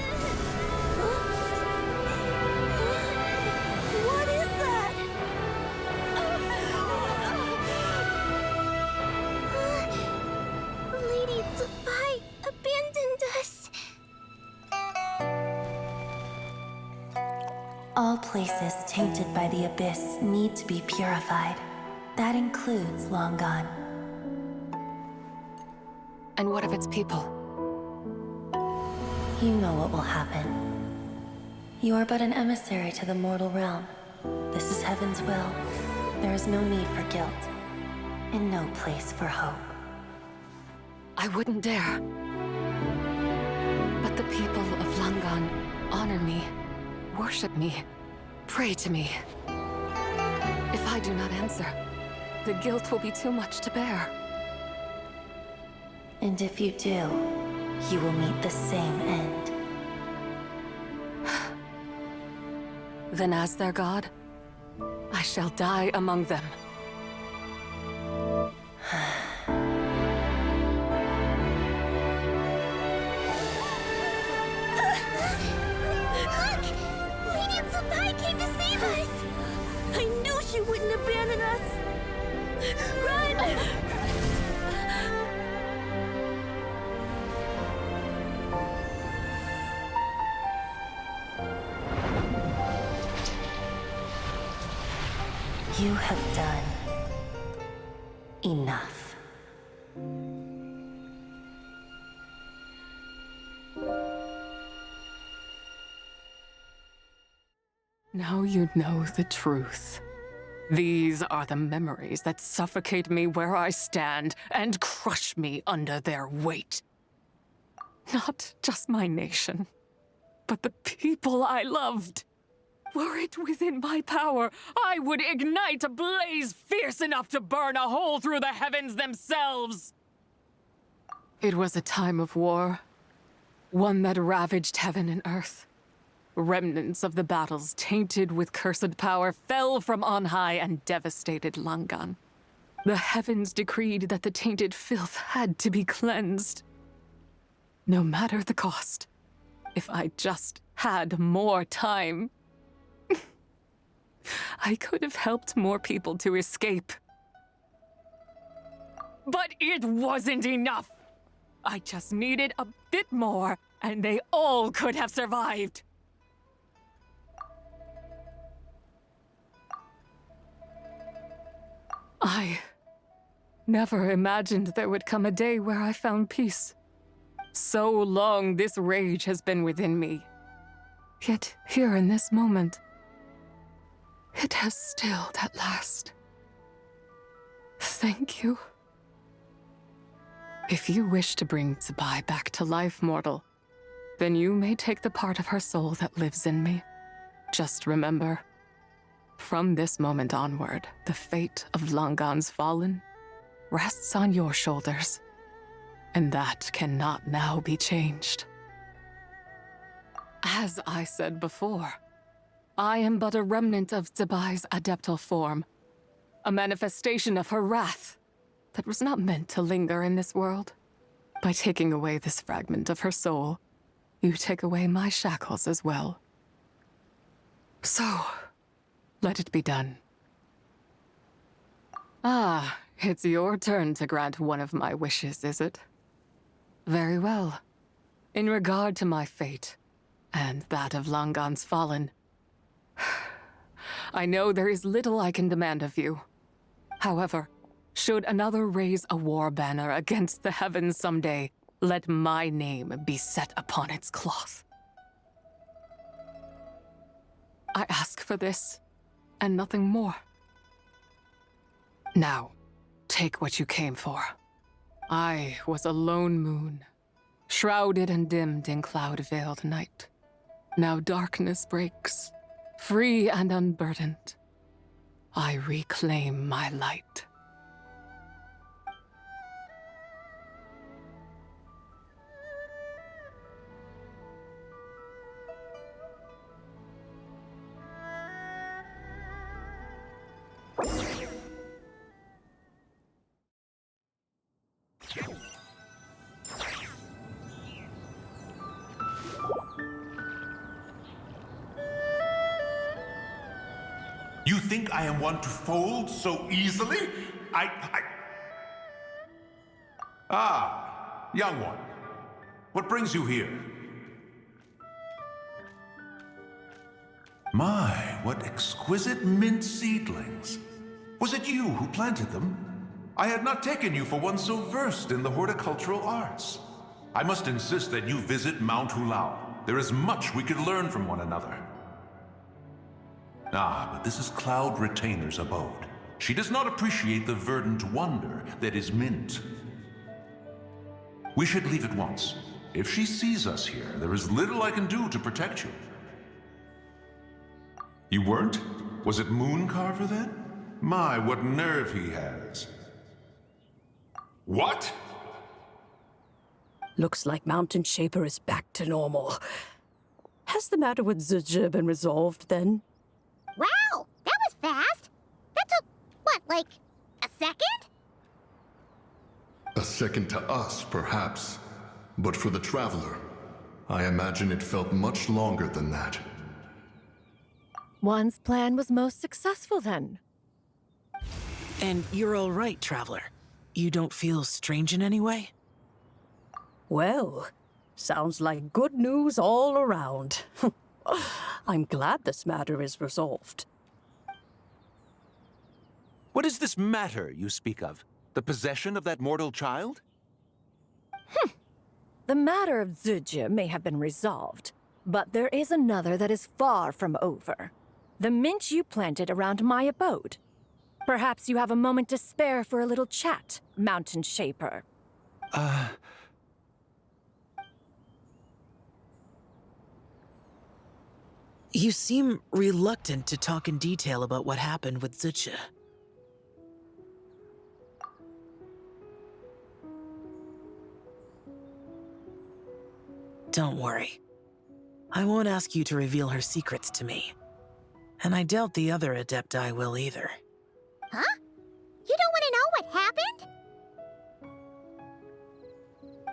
What is that? Lady Tsubai abandoned us. All places tainted by the abyss need to be purified. That includes Long Gone. And what of its people? You know what will happen. You are but an emissary to the mortal realm. This is Heaven's will. There is no need for guilt, and no place for hope. I wouldn't dare. But the people of Langan honor me, worship me, pray to me. If I do not answer, the guilt will be too much to bear. And if you do, you will meet the same end. Then as their god, I shall die among them. Look! Lady Tsubai came to save us! I knew she wouldn't abandon us. Run! You have done enough. Now you know the truth. These are the memories that suffocate me where I stand and crush me under their weight. Not just my nation, but the people I loved. Were it within my power, I would ignite a blaze fierce enough to burn a hole through the heavens themselves. It was a time of war, one that ravaged heaven and earth. Remnants of the battles tainted with cursed power fell from on high and devastated Langan. The heavens decreed that the tainted filth had to be cleansed. No matter the cost, if I just had more time, I could have helped more people to escape. But it wasn't enough. I just needed a bit more, and they all could have survived. never imagined there would come a day where I found peace. So long this rage has been within me. Yet here in this moment, it has stilled at last. Thank you. If you wish to bring Zibai back to life, mortal, then you may take the part of her soul that lives in me. Just remember, from this moment onward, the fate of Langan's fallen rests on your shoulders, and that cannot now be changed. As I said before, I am but a remnant of Zibai's adeptal form, a manifestation of her wrath that was not meant to linger in this world. By taking away this fragment of her soul, you take away my shackles as well. So, let it be done. Ah, it's your turn to grant one of my wishes, is it? Very well. In regard to my fate, and that of Langan's fallen, I know there is little I can demand of you. However, should another raise a war banner against the heavens someday, let my name be set upon its cloth. I ask for this, and nothing more. Now, take what you came for. I was a lone moon, shrouded and dimmed in cloud-veiled night. Now darkness breaks, free and unburdened. I reclaim my light. You think I am one to fold so easily? Ah, young one. What brings you here? My, what exquisite mint seedlings. Was it you who planted them? I had not taken you for one so versed in the horticultural arts. I must insist that you visit Mount Hulao. There is much we could learn from one another. Ah, but this is Cloud Retainer's abode. She does not appreciate the verdant wonder that is mint. We should leave at once. If she sees us here, there is little I can do to protect you. You weren't? Was it Mooncarver then? My, what nerve he has. What? Looks like Mountain Shaper is back to normal. Has the matter with Zizhi been resolved then? Wow, that was fast. That took, what, like, a second? A second to us, perhaps. But for the Traveler, I imagine it felt much longer than that. One's plan was most successful then. And you're all right, Traveler. You don't feel strange in any way? Well, sounds like good news all around. I'm glad this matter is resolved. What is this matter you speak of? The possession of that mortal child? The matter of Zizhi may have been resolved, but there is another that is far from over. The mint you planted around my abode. Perhaps you have a moment to spare for a little chat, Mountain Shaper. You seem reluctant to talk in detail about what happened with Zizhi. Don't worry. I won't ask you to reveal her secrets to me. And I doubt the other Adepti will either. Huh? You don't want to know what happened?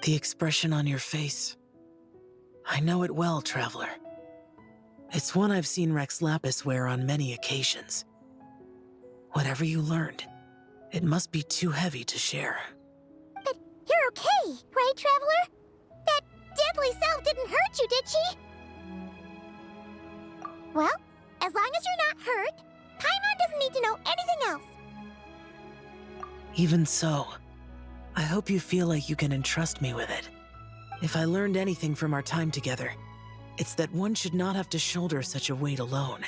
The expression on your face. I know it well, Traveler. It's one I've seen Rex Lapis wear on many occasions. Whatever you learned, it must be too heavy to share. But you're okay, right, Traveler? That deadly self didn't hurt you, did she? Well, as long as you're not hurt, Paimon doesn't need to know anything else. Even so, I hope you feel like you can entrust me with it. If I learned anything from our time together, it's that one should not have to shoulder such a weight alone.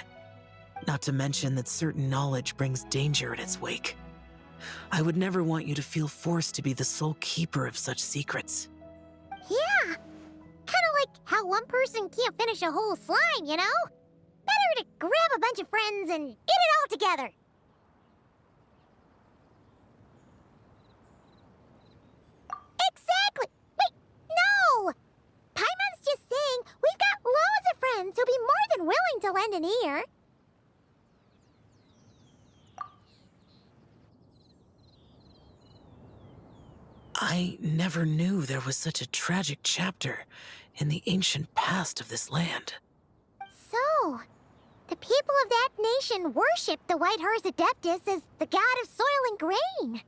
Not to mention that certain knowledge brings danger in its wake. I would never want you to feel forced to be the sole keeper of such secrets. Yeah! Kinda like how one person can't finish a whole slime, you know? Better to grab a bunch of friends and eat it all together. Exactly! Wait, no! Paimon's just saying we've got loads of friends who'll be more than willing to lend an ear. I never knew there was such a tragic chapter in the ancient past of this land. So, the people of that nation worship the White Horse Adeptus as the god of soil and grain.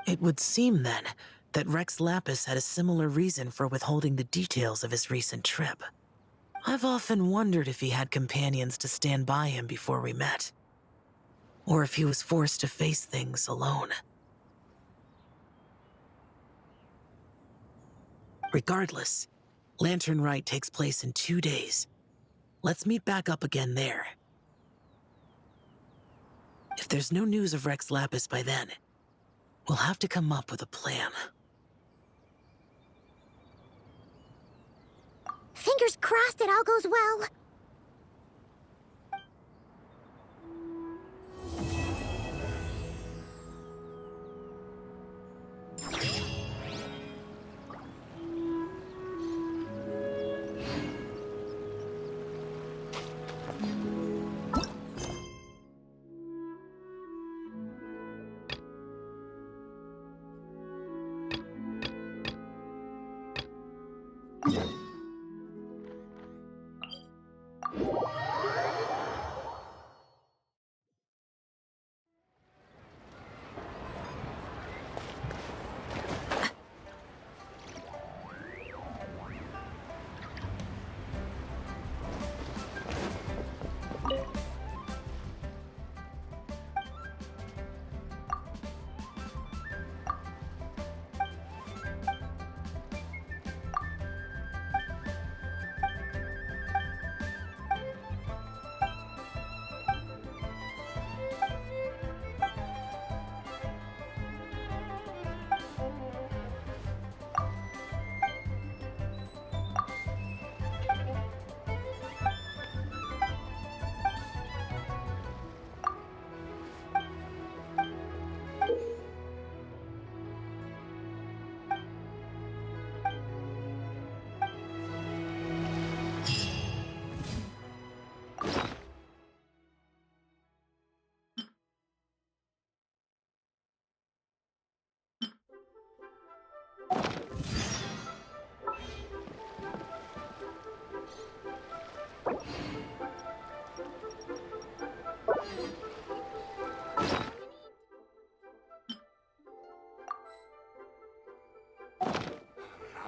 It would seem, then, that Rex Lapis had a similar reason for withholding the details of his recent trip. I've often wondered if he had companions to stand by him before we met. Or if he was forced to face things alone. Regardless, Lantern Rite takes place in 2 days. Let's meet back up again there. If there's no news of Rex Lapis by then, we'll have to come up with a plan. Fingers crossed it all goes well.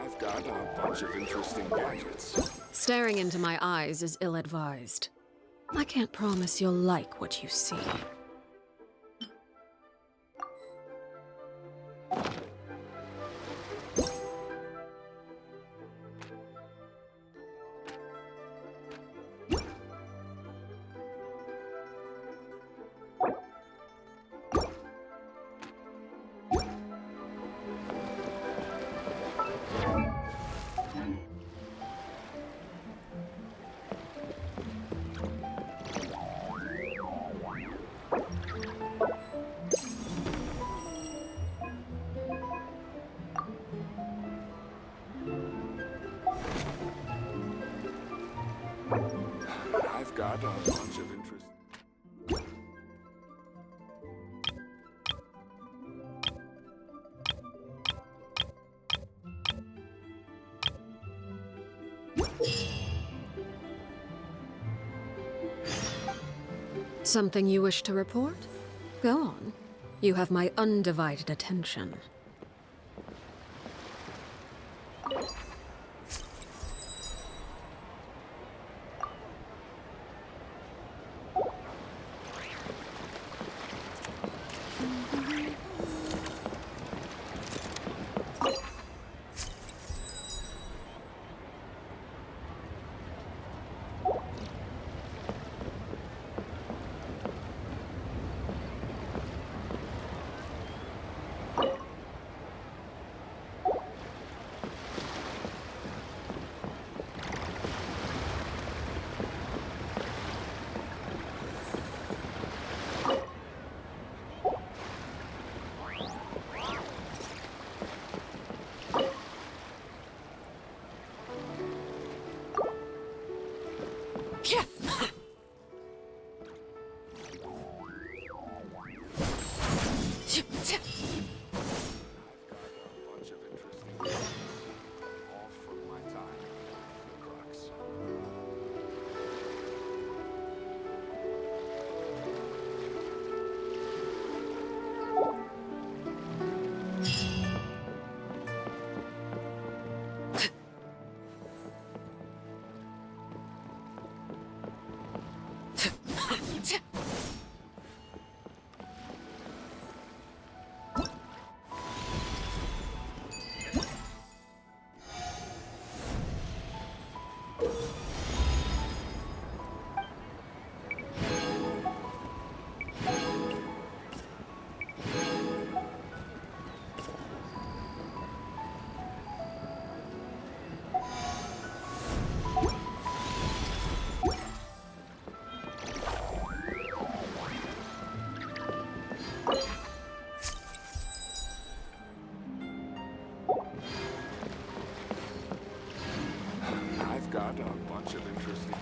I've got a bunch of interesting gadgets. Staring into my eyes is ill-advised. I can't promise you'll like what you see. I've got a bunch of interest. Something you wish to report? Go on. You have my undivided attention. I've got a bunch of interesting...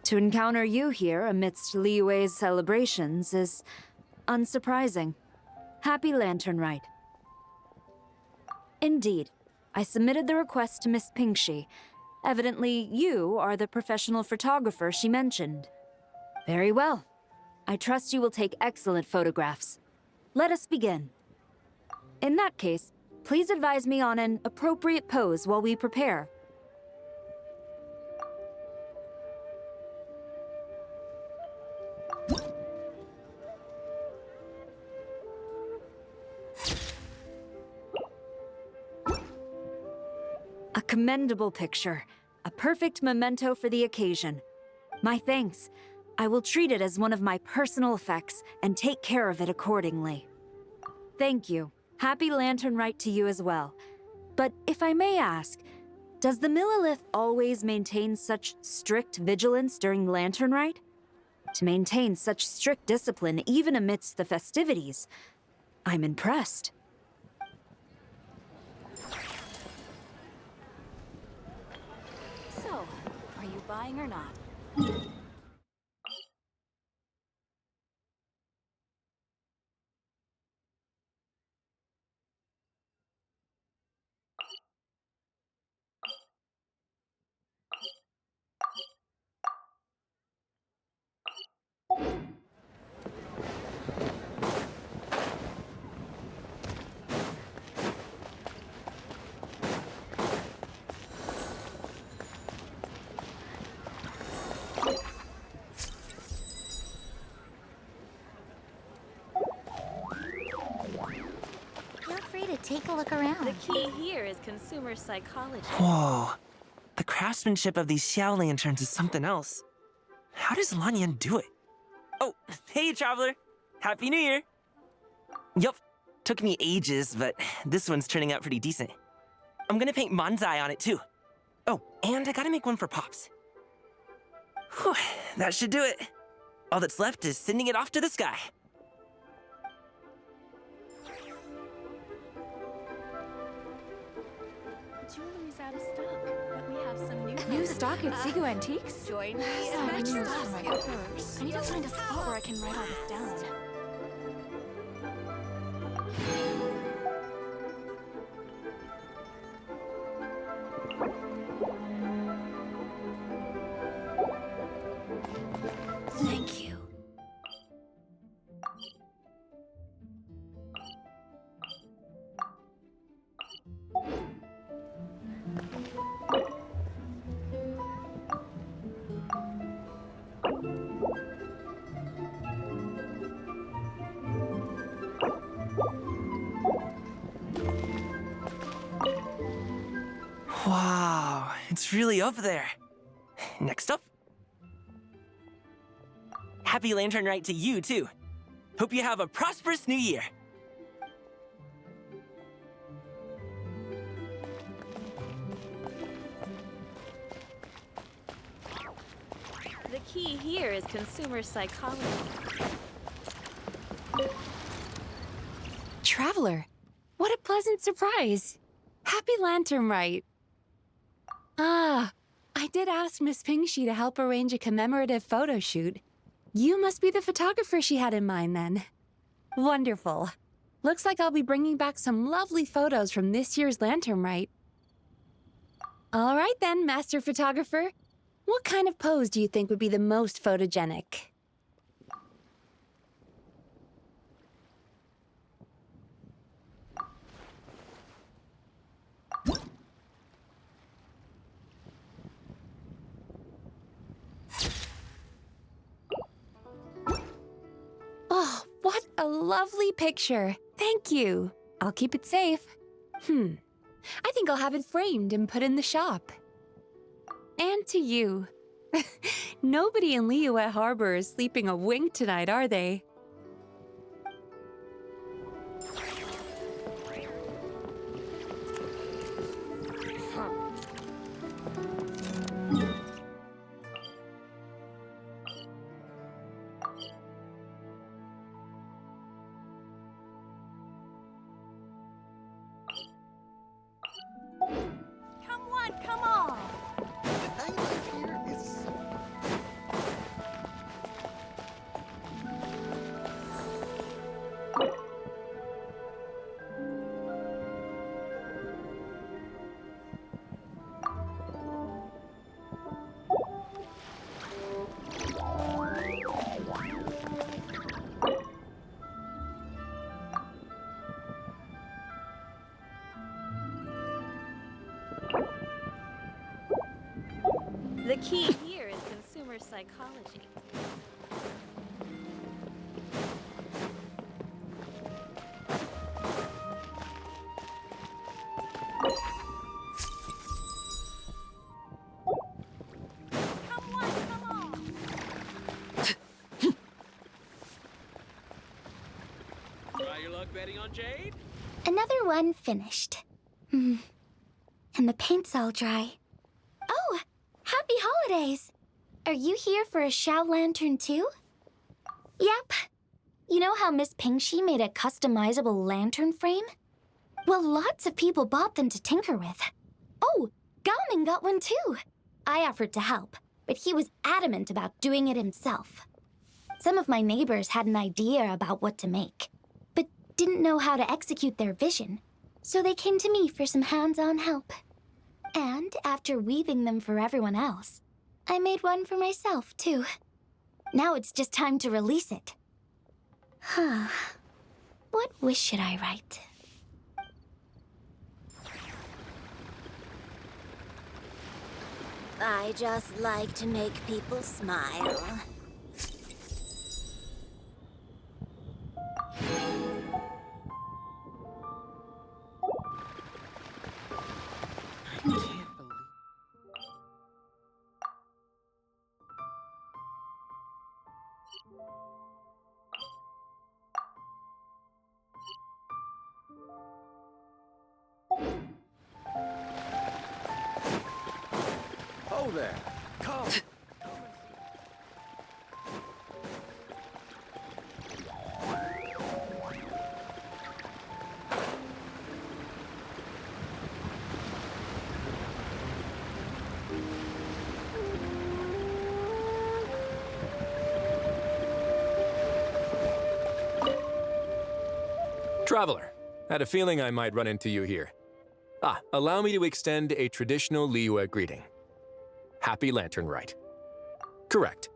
To encounter you here amidst Liyue's celebrations is unsurprising. Happy Lantern Rite. Indeed. I submitted the request to Miss Pingxi. Evidently, you are the professional photographer she mentioned. Very well. I trust you will take excellent photographs. Let us begin. In that case, please advise me on an appropriate pose while we prepare. A commendable picture. A perfect memento for the occasion. My thanks. I will treat it as one of my personal effects and take care of it accordingly. Thank you. Happy Lantern Rite to you as well. But if I may ask, does the Millelith always maintain such strict vigilance during Lantern Rite? To maintain such strict discipline even amidst the festivities, I'm impressed. So, are you buying or not? Take a look around. The key here is consumer psychology. Whoa. The craftsmanship of these Xiao lanterns is something else. How does Lanyan do it? Oh, hey, Traveler. Happy New Year. Yup. Took me ages, but this one's turning out pretty decent. I'm gonna paint Manzai on it, too. Oh, and I gotta make one for Pops. Whew, that should do it. All that's left is sending it off to the sky. Jewelry's out of stock, but we have some New stock at Sigu Antiques? Join me I and need stuff. my purse. I need to find a spot where I can write all this down. Thank you. Wow, it's really up there. Next up. Happy Lantern Rite to you, too. Hope you have a prosperous new year. key here is consumer psychology. Traveler, what a pleasant surprise. Happy Lantern Rite. Ah, I did ask Miss Pingxi to help arrange a commemorative photo shoot. You must be the photographer she had in mind then. Wonderful. Looks like I'll be bringing back some lovely photos from this year's Lantern Rite. All right then, Master Photographer. What kind of pose do you think would be the most photogenic? Oh, what a lovely picture. Thank you. I'll keep it safe. I think I'll have it framed and put in the shop. And to you. Nobody in Liyue Harbor is sleeping a wink tonight, are they? Come on! The key here is consumer psychology. Try your luck betting on Jade? Another one finished. And the paint's all dry. Oh, happy holidays! Are you here for a Shao Lantern too? Yep. You know how Miss Pingxi made a customizable lantern frame? Well, lots of people bought them to tinker with. Oh, Gaoming got one too. I offered to help, but he was adamant about doing it himself. Some of my neighbors had an idea about what to make, but didn't know how to execute their vision, so they came to me for some hands-on help. And after weaving them for everyone else, I made one for myself, too. Now it's just time to release it. Huh. What wish should I write? I just like to make people smile. Oh there. Come. Traveler, had a feeling I might run into you here. Allow me to extend a traditional Liyue greeting. Happy Lantern Rite. Correct.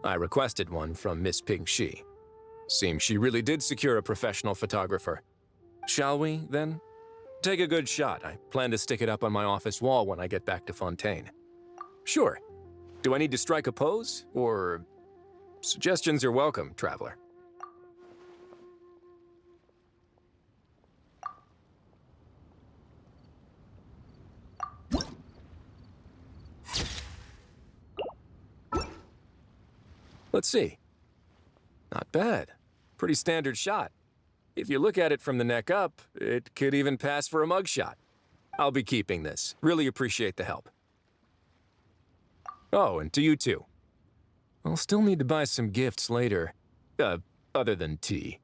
I requested one from Miss Pingxi. Seems she really did secure a professional photographer. Shall we, then? Take a good shot. I plan to stick it up on my office wall when I get back to Fontaine. Sure. Do I need to strike a pose, or... Suggestions are welcome, Traveler. Let's see. Not bad. Pretty standard shot. If you look at it from the neck up, it could even pass for a mugshot. I'll be keeping this. Really appreciate the help. Oh, and to you too. I'll still need to buy some gifts later. Other than tea.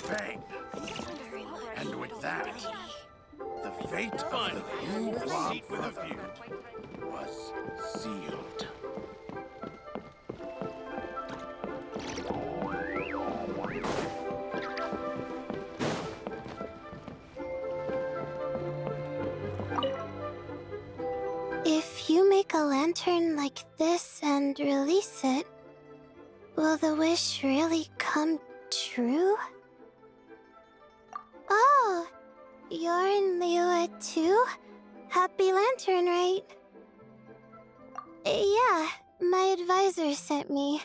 Bang! And with that, the fate of the Blue Blob Brotherhood was sealed. If you make a lantern like this and release it, will the wish really come true? Oh, you're in Liyue too? Happy Lantern, right? Yeah, my advisor sent me.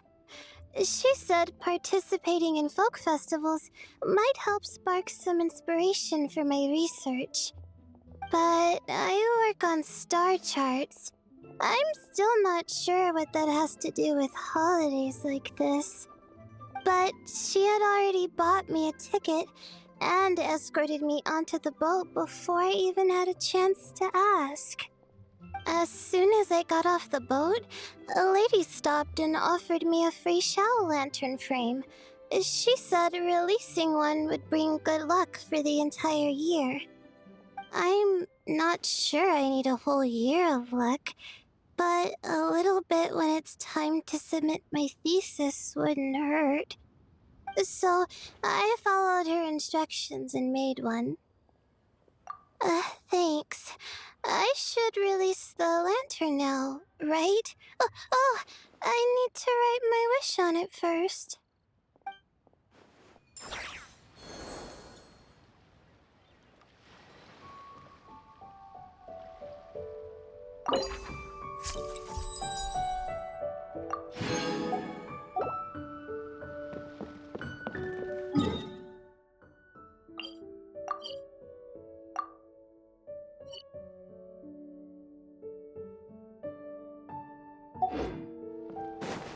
She said participating in folk festivals might help spark some inspiration for my research. But I work on star charts. I'm still not sure what that has to do with holidays like this. But she had already bought me a ticket and escorted me onto the boat before I even had a chance to ask. As soon as I got off the boat, a lady stopped and offered me a free Shao Lantern frame. She said releasing one would bring good luck for the entire year. I'm not sure I need a whole year of luck, but a little bit when it's time to submit my thesis wouldn't hurt. So I followed her instructions and made one. Thanks. I should release the lantern now, right? Oh, I need to write my wish on it first.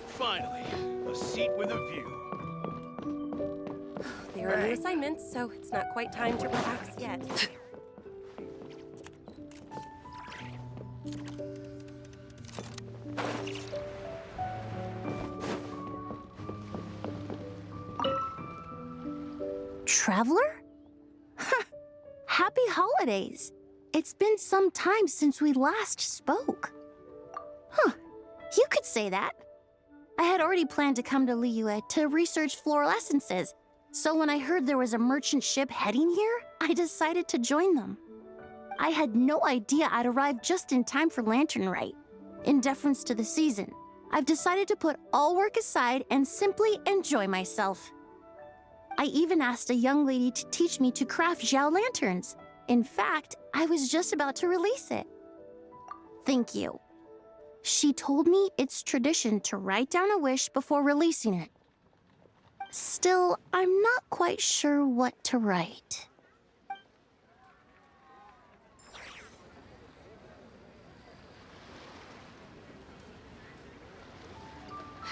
Finally, a seat with a view. There are new assignments, so it's not quite time to relax yet. Traveler? Happy holidays! It's been some time since we last spoke. You could say that. I had already planned to come to Liyue to research floral essences, so when I heard there was a merchant ship heading here, I decided to join them. I had no idea I'd arrive just in time for Lantern Rite. In deference to the season, I've decided to put all work aside and simply enjoy myself. I even asked a young lady to teach me to craft Zhao lanterns. In fact, I was just about to release it. Thank you. She told me it's tradition to write down a wish before releasing it. Still, I'm not quite sure what to write.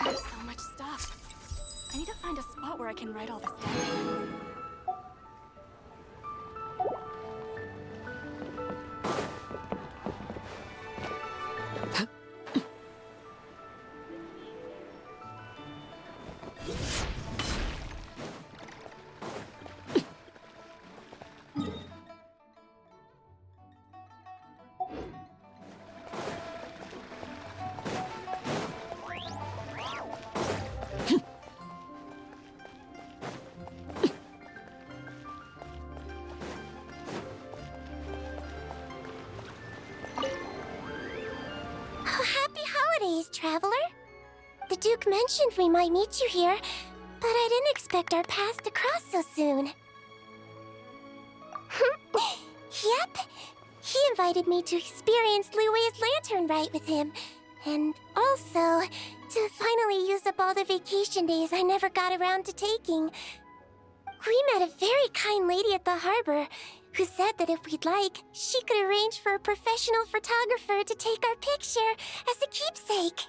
There's so much stuff. I need to find a spot where I can write all this down. Traveler? The Duke mentioned we might meet you here, but I didn't expect our paths to cross so soon. Yep. He invited me to experience Liue's lantern rite with him. And also, to finally use up all the vacation days I never got around to taking. We met a very kind lady at the harbor who said that if we'd like, she could arrange for a professional photographer to take our picture as a keepsake.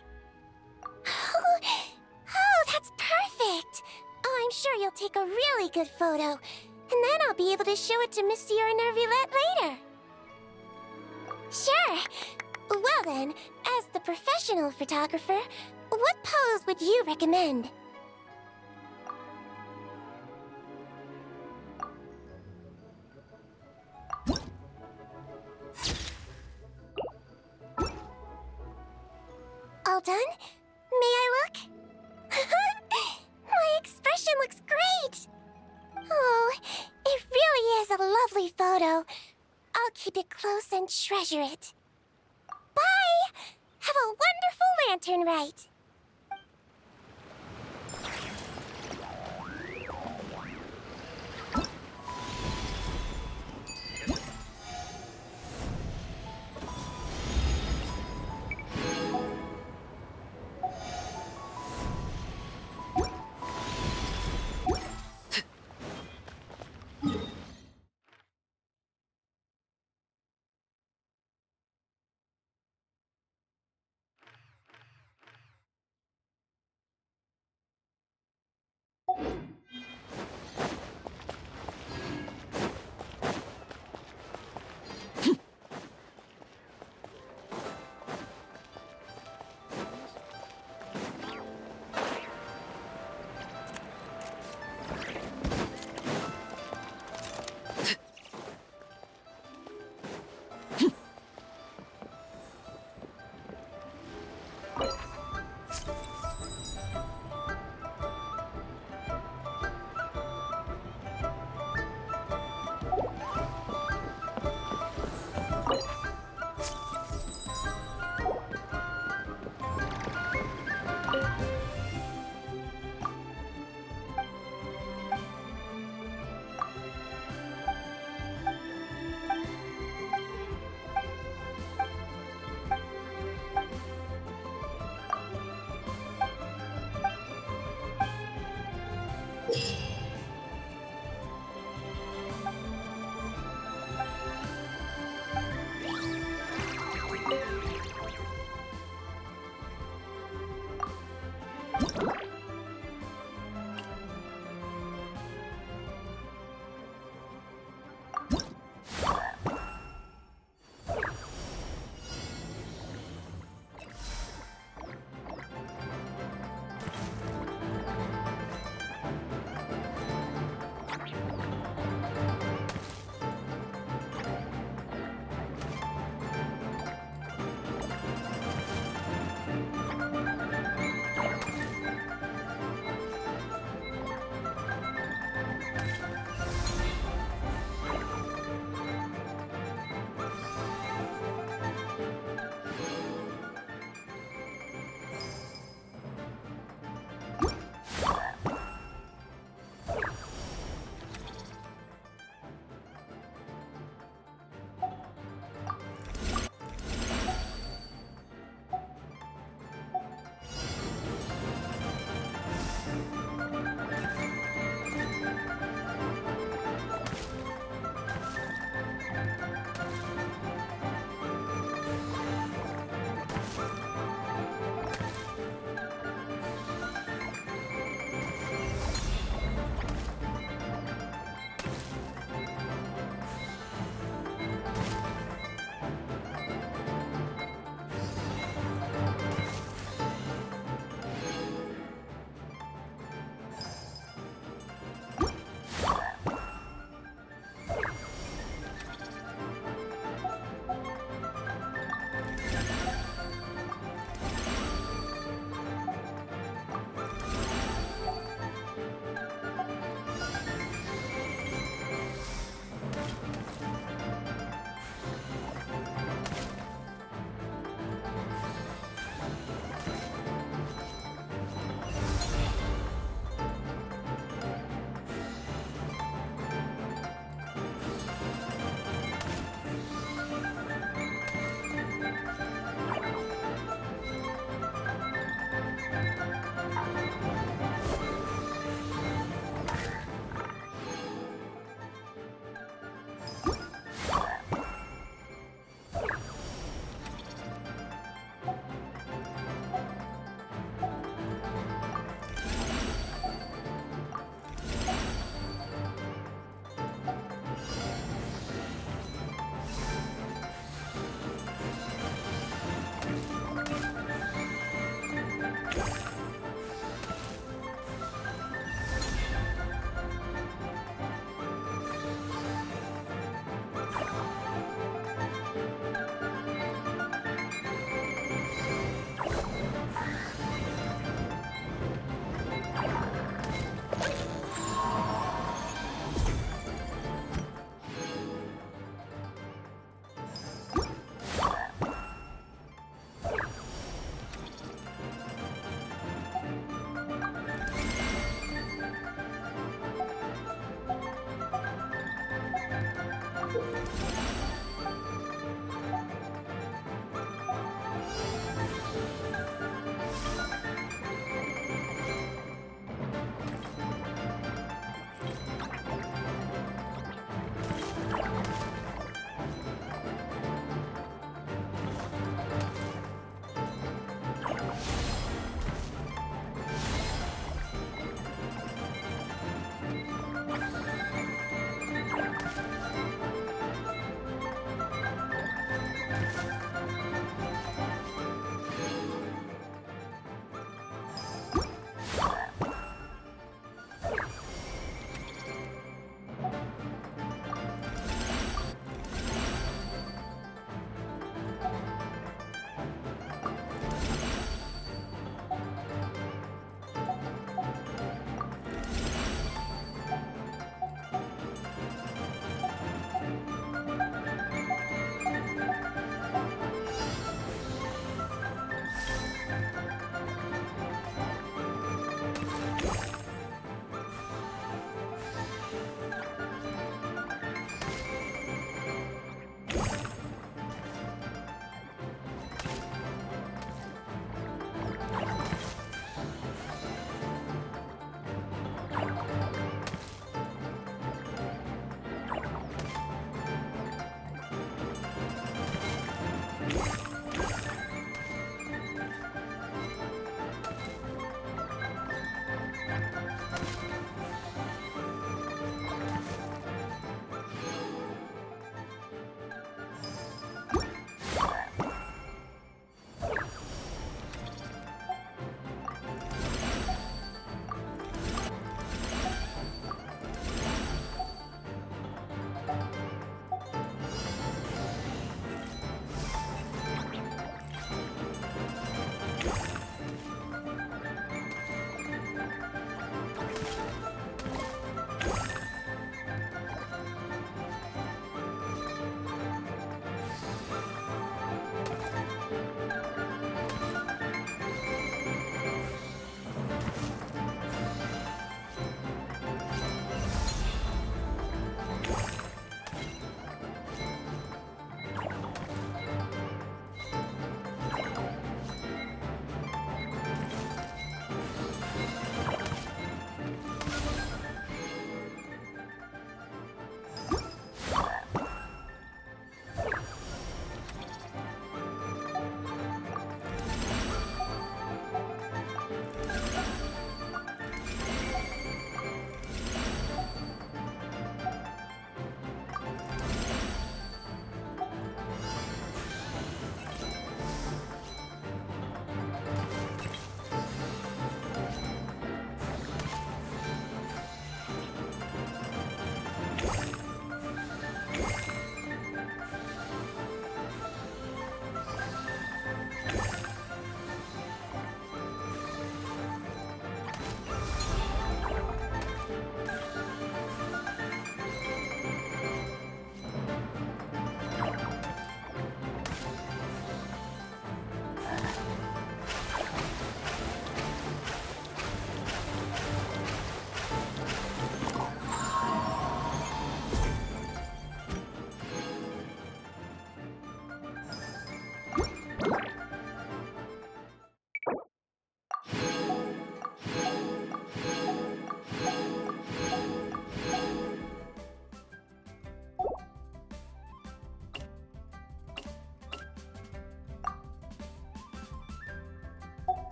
Oh, that's perfect! Oh, I'm sure you'll take a really good photo. And then I'll be able to show it to Monsieur Nervillette later. Sure. Well then, as the professional photographer, what pose would you recommend? All done? May I look? My expression looks great! Oh, it really is a lovely photo. I'll keep it close and treasure it. Bye! Have a wonderful lantern rite!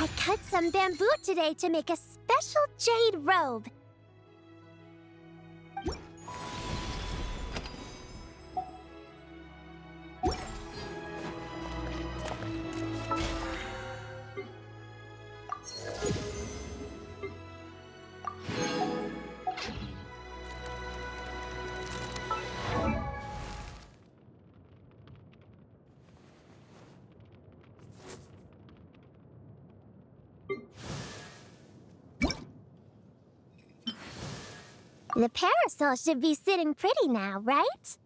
I cut some bamboo today to make a special jade robe. The parasol should be sitting pretty now, right?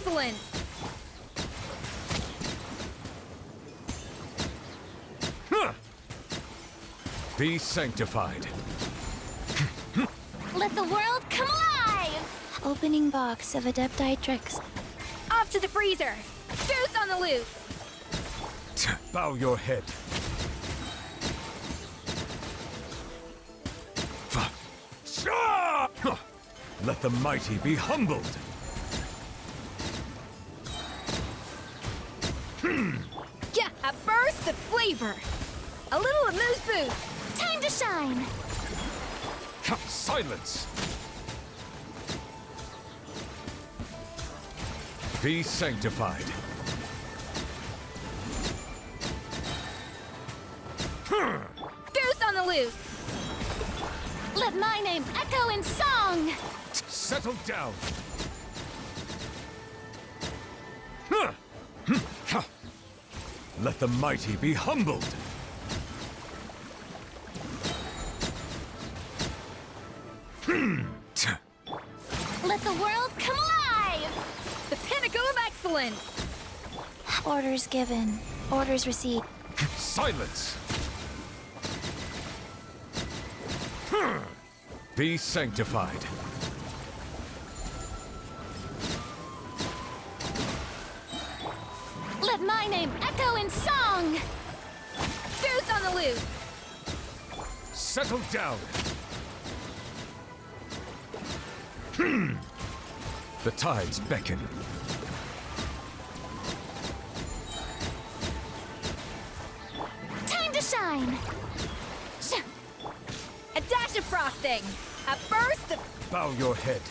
excellence! Be sanctified. Let the world come alive! Opening box of Adepti tricks. Off to the freezer! Goose on the loose! Bow your head. Let the mighty be humbled. Yeah, a burst of flavor! A little amuse boost! Time to shine! Silence! Be sanctified. Goose on the loose! Let my name echo in song! Settle down. Let the mighty be humbled. Let the world come alive! The pinnacle of excellence! Orders given. Orders received. Silence! Be sanctified. Let my name echo in song! Goose on the loose! Settle down. The tides beckon. Time to shine! A dash of frosting! A burst of... Bow your head.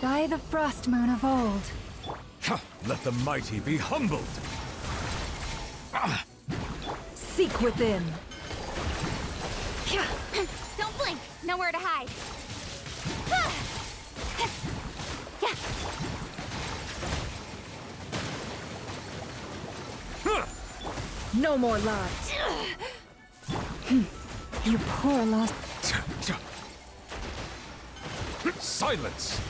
By the frost moon of old. Let the mighty be humbled. Seek within. Don't blink! Nowhere to hide! No more lies. You poor lost. Silence!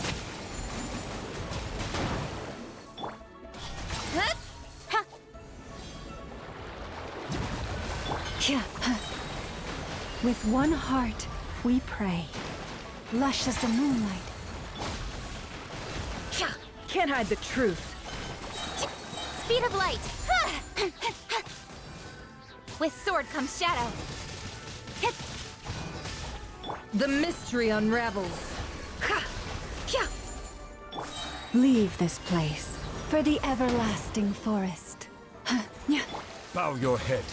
With one heart, we pray. Lush as the moonlight. Can't hide the truth. Speed of light! With sword comes shadow. The mystery unravels. Leave this place for the everlasting forest. Bow your head.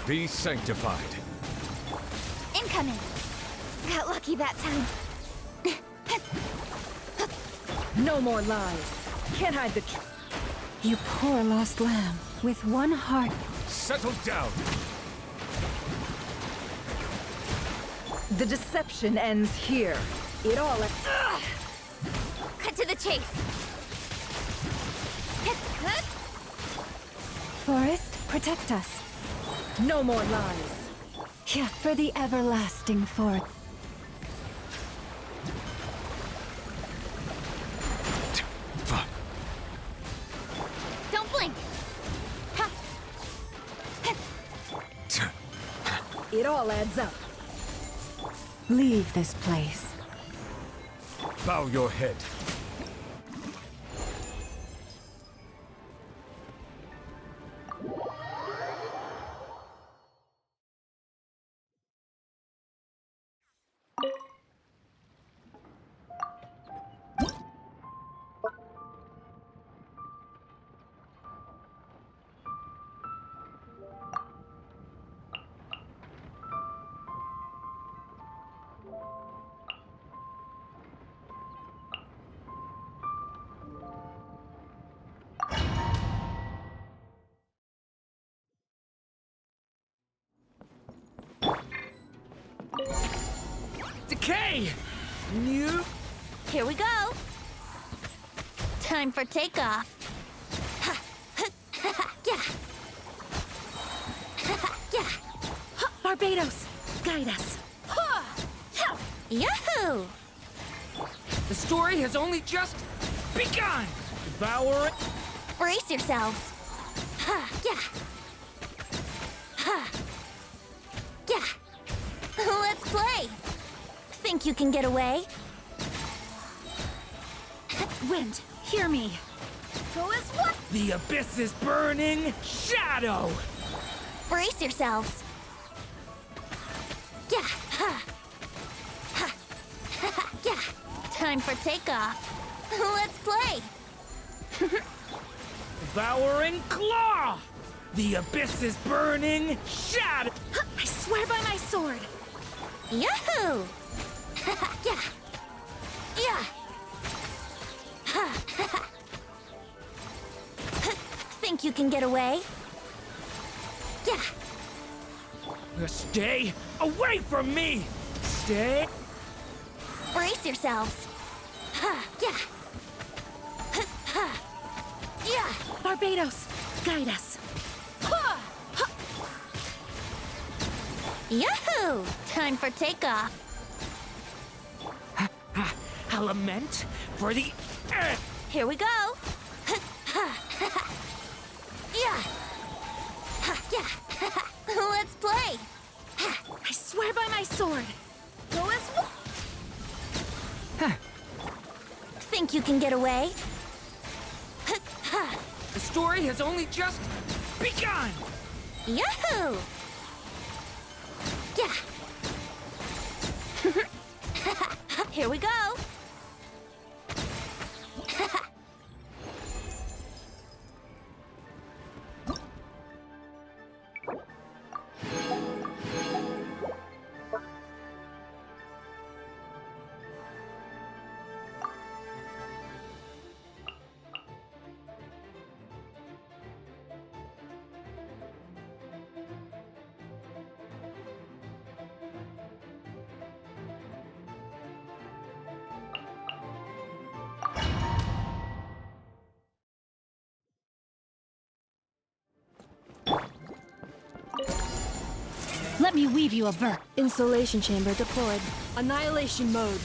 Be sanctified. Incoming! Got lucky that time. No more lies. Can't hide the truth. You poor lost lamb. With one heart. Settle down. The deception ends here. It all... Cut to the chase. Forest, protect us. No more lies. Yeah, for the everlasting forest. Don't blink! It all adds up. Leave this place Bow your head. Decay! New. Here we go. Time for takeoff. Yeah. Yeah. Barbados, guide us. Yahoo! The story has only just begun! Devour it. Brace yourselves. Yeah. Yeah. Let's play. Think you can get away? Wind, hear me. Go as one. The abyss is burning. Shadow! Brace yourselves. Yeah. Yeah. Time for takeoff. Let's play. Devouring claw! The abyss is burning. Shadow! I swear by my sword. Yahoo! Yeah. Yeah. Think you can get away? Yeah. Stay away from me! Stay. Brace yourselves. Yeah. Yeah. Barbados, guide us. Yahoo! Time for takeoff. Element for the earth. Here we go. Yeah. Yeah. Let's play. I swear by my sword. Go as one. Think you can get away? The story has only just begun. Yahoo! Yeah. Here we go. Let me weave you a verse. Insulation chamber deployed. Annihilation mode.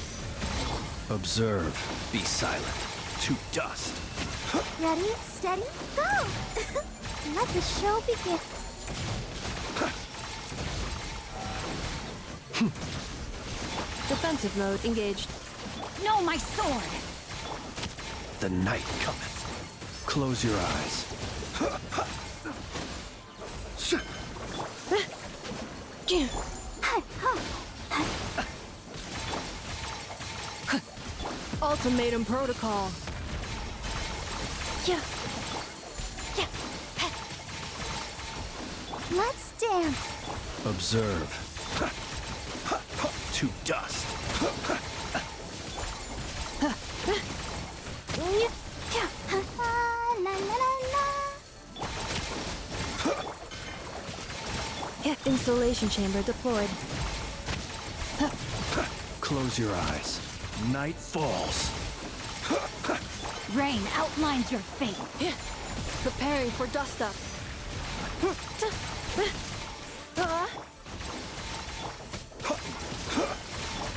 Observe. Be silent. To dust. Ready, steady, go! Let the show begin. Defensive mode engaged. No, my sword! The night cometh. Close your eyes. Ultimatum protocol. Yeah. Let's dance. Observe. To dust. La, la, la, la. Insulation chamber deployed. Close your eyes. Night falls. Rain outlines your fate. Preparing for dust up.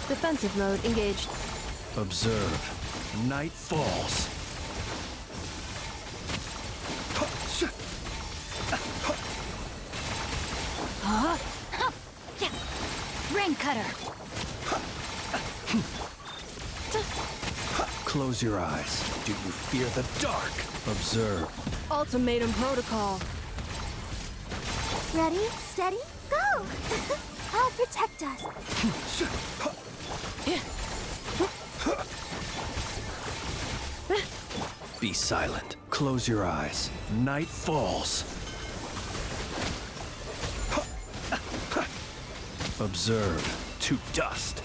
Defensive mode engaged. Observe. Night falls. Rain cutter. Close your eyes. Do you fear the dark? Observe. Ultimatum protocol. Ready, steady, go! I'll protect us. Be silent. Close your eyes. Night falls. Observe. To dust.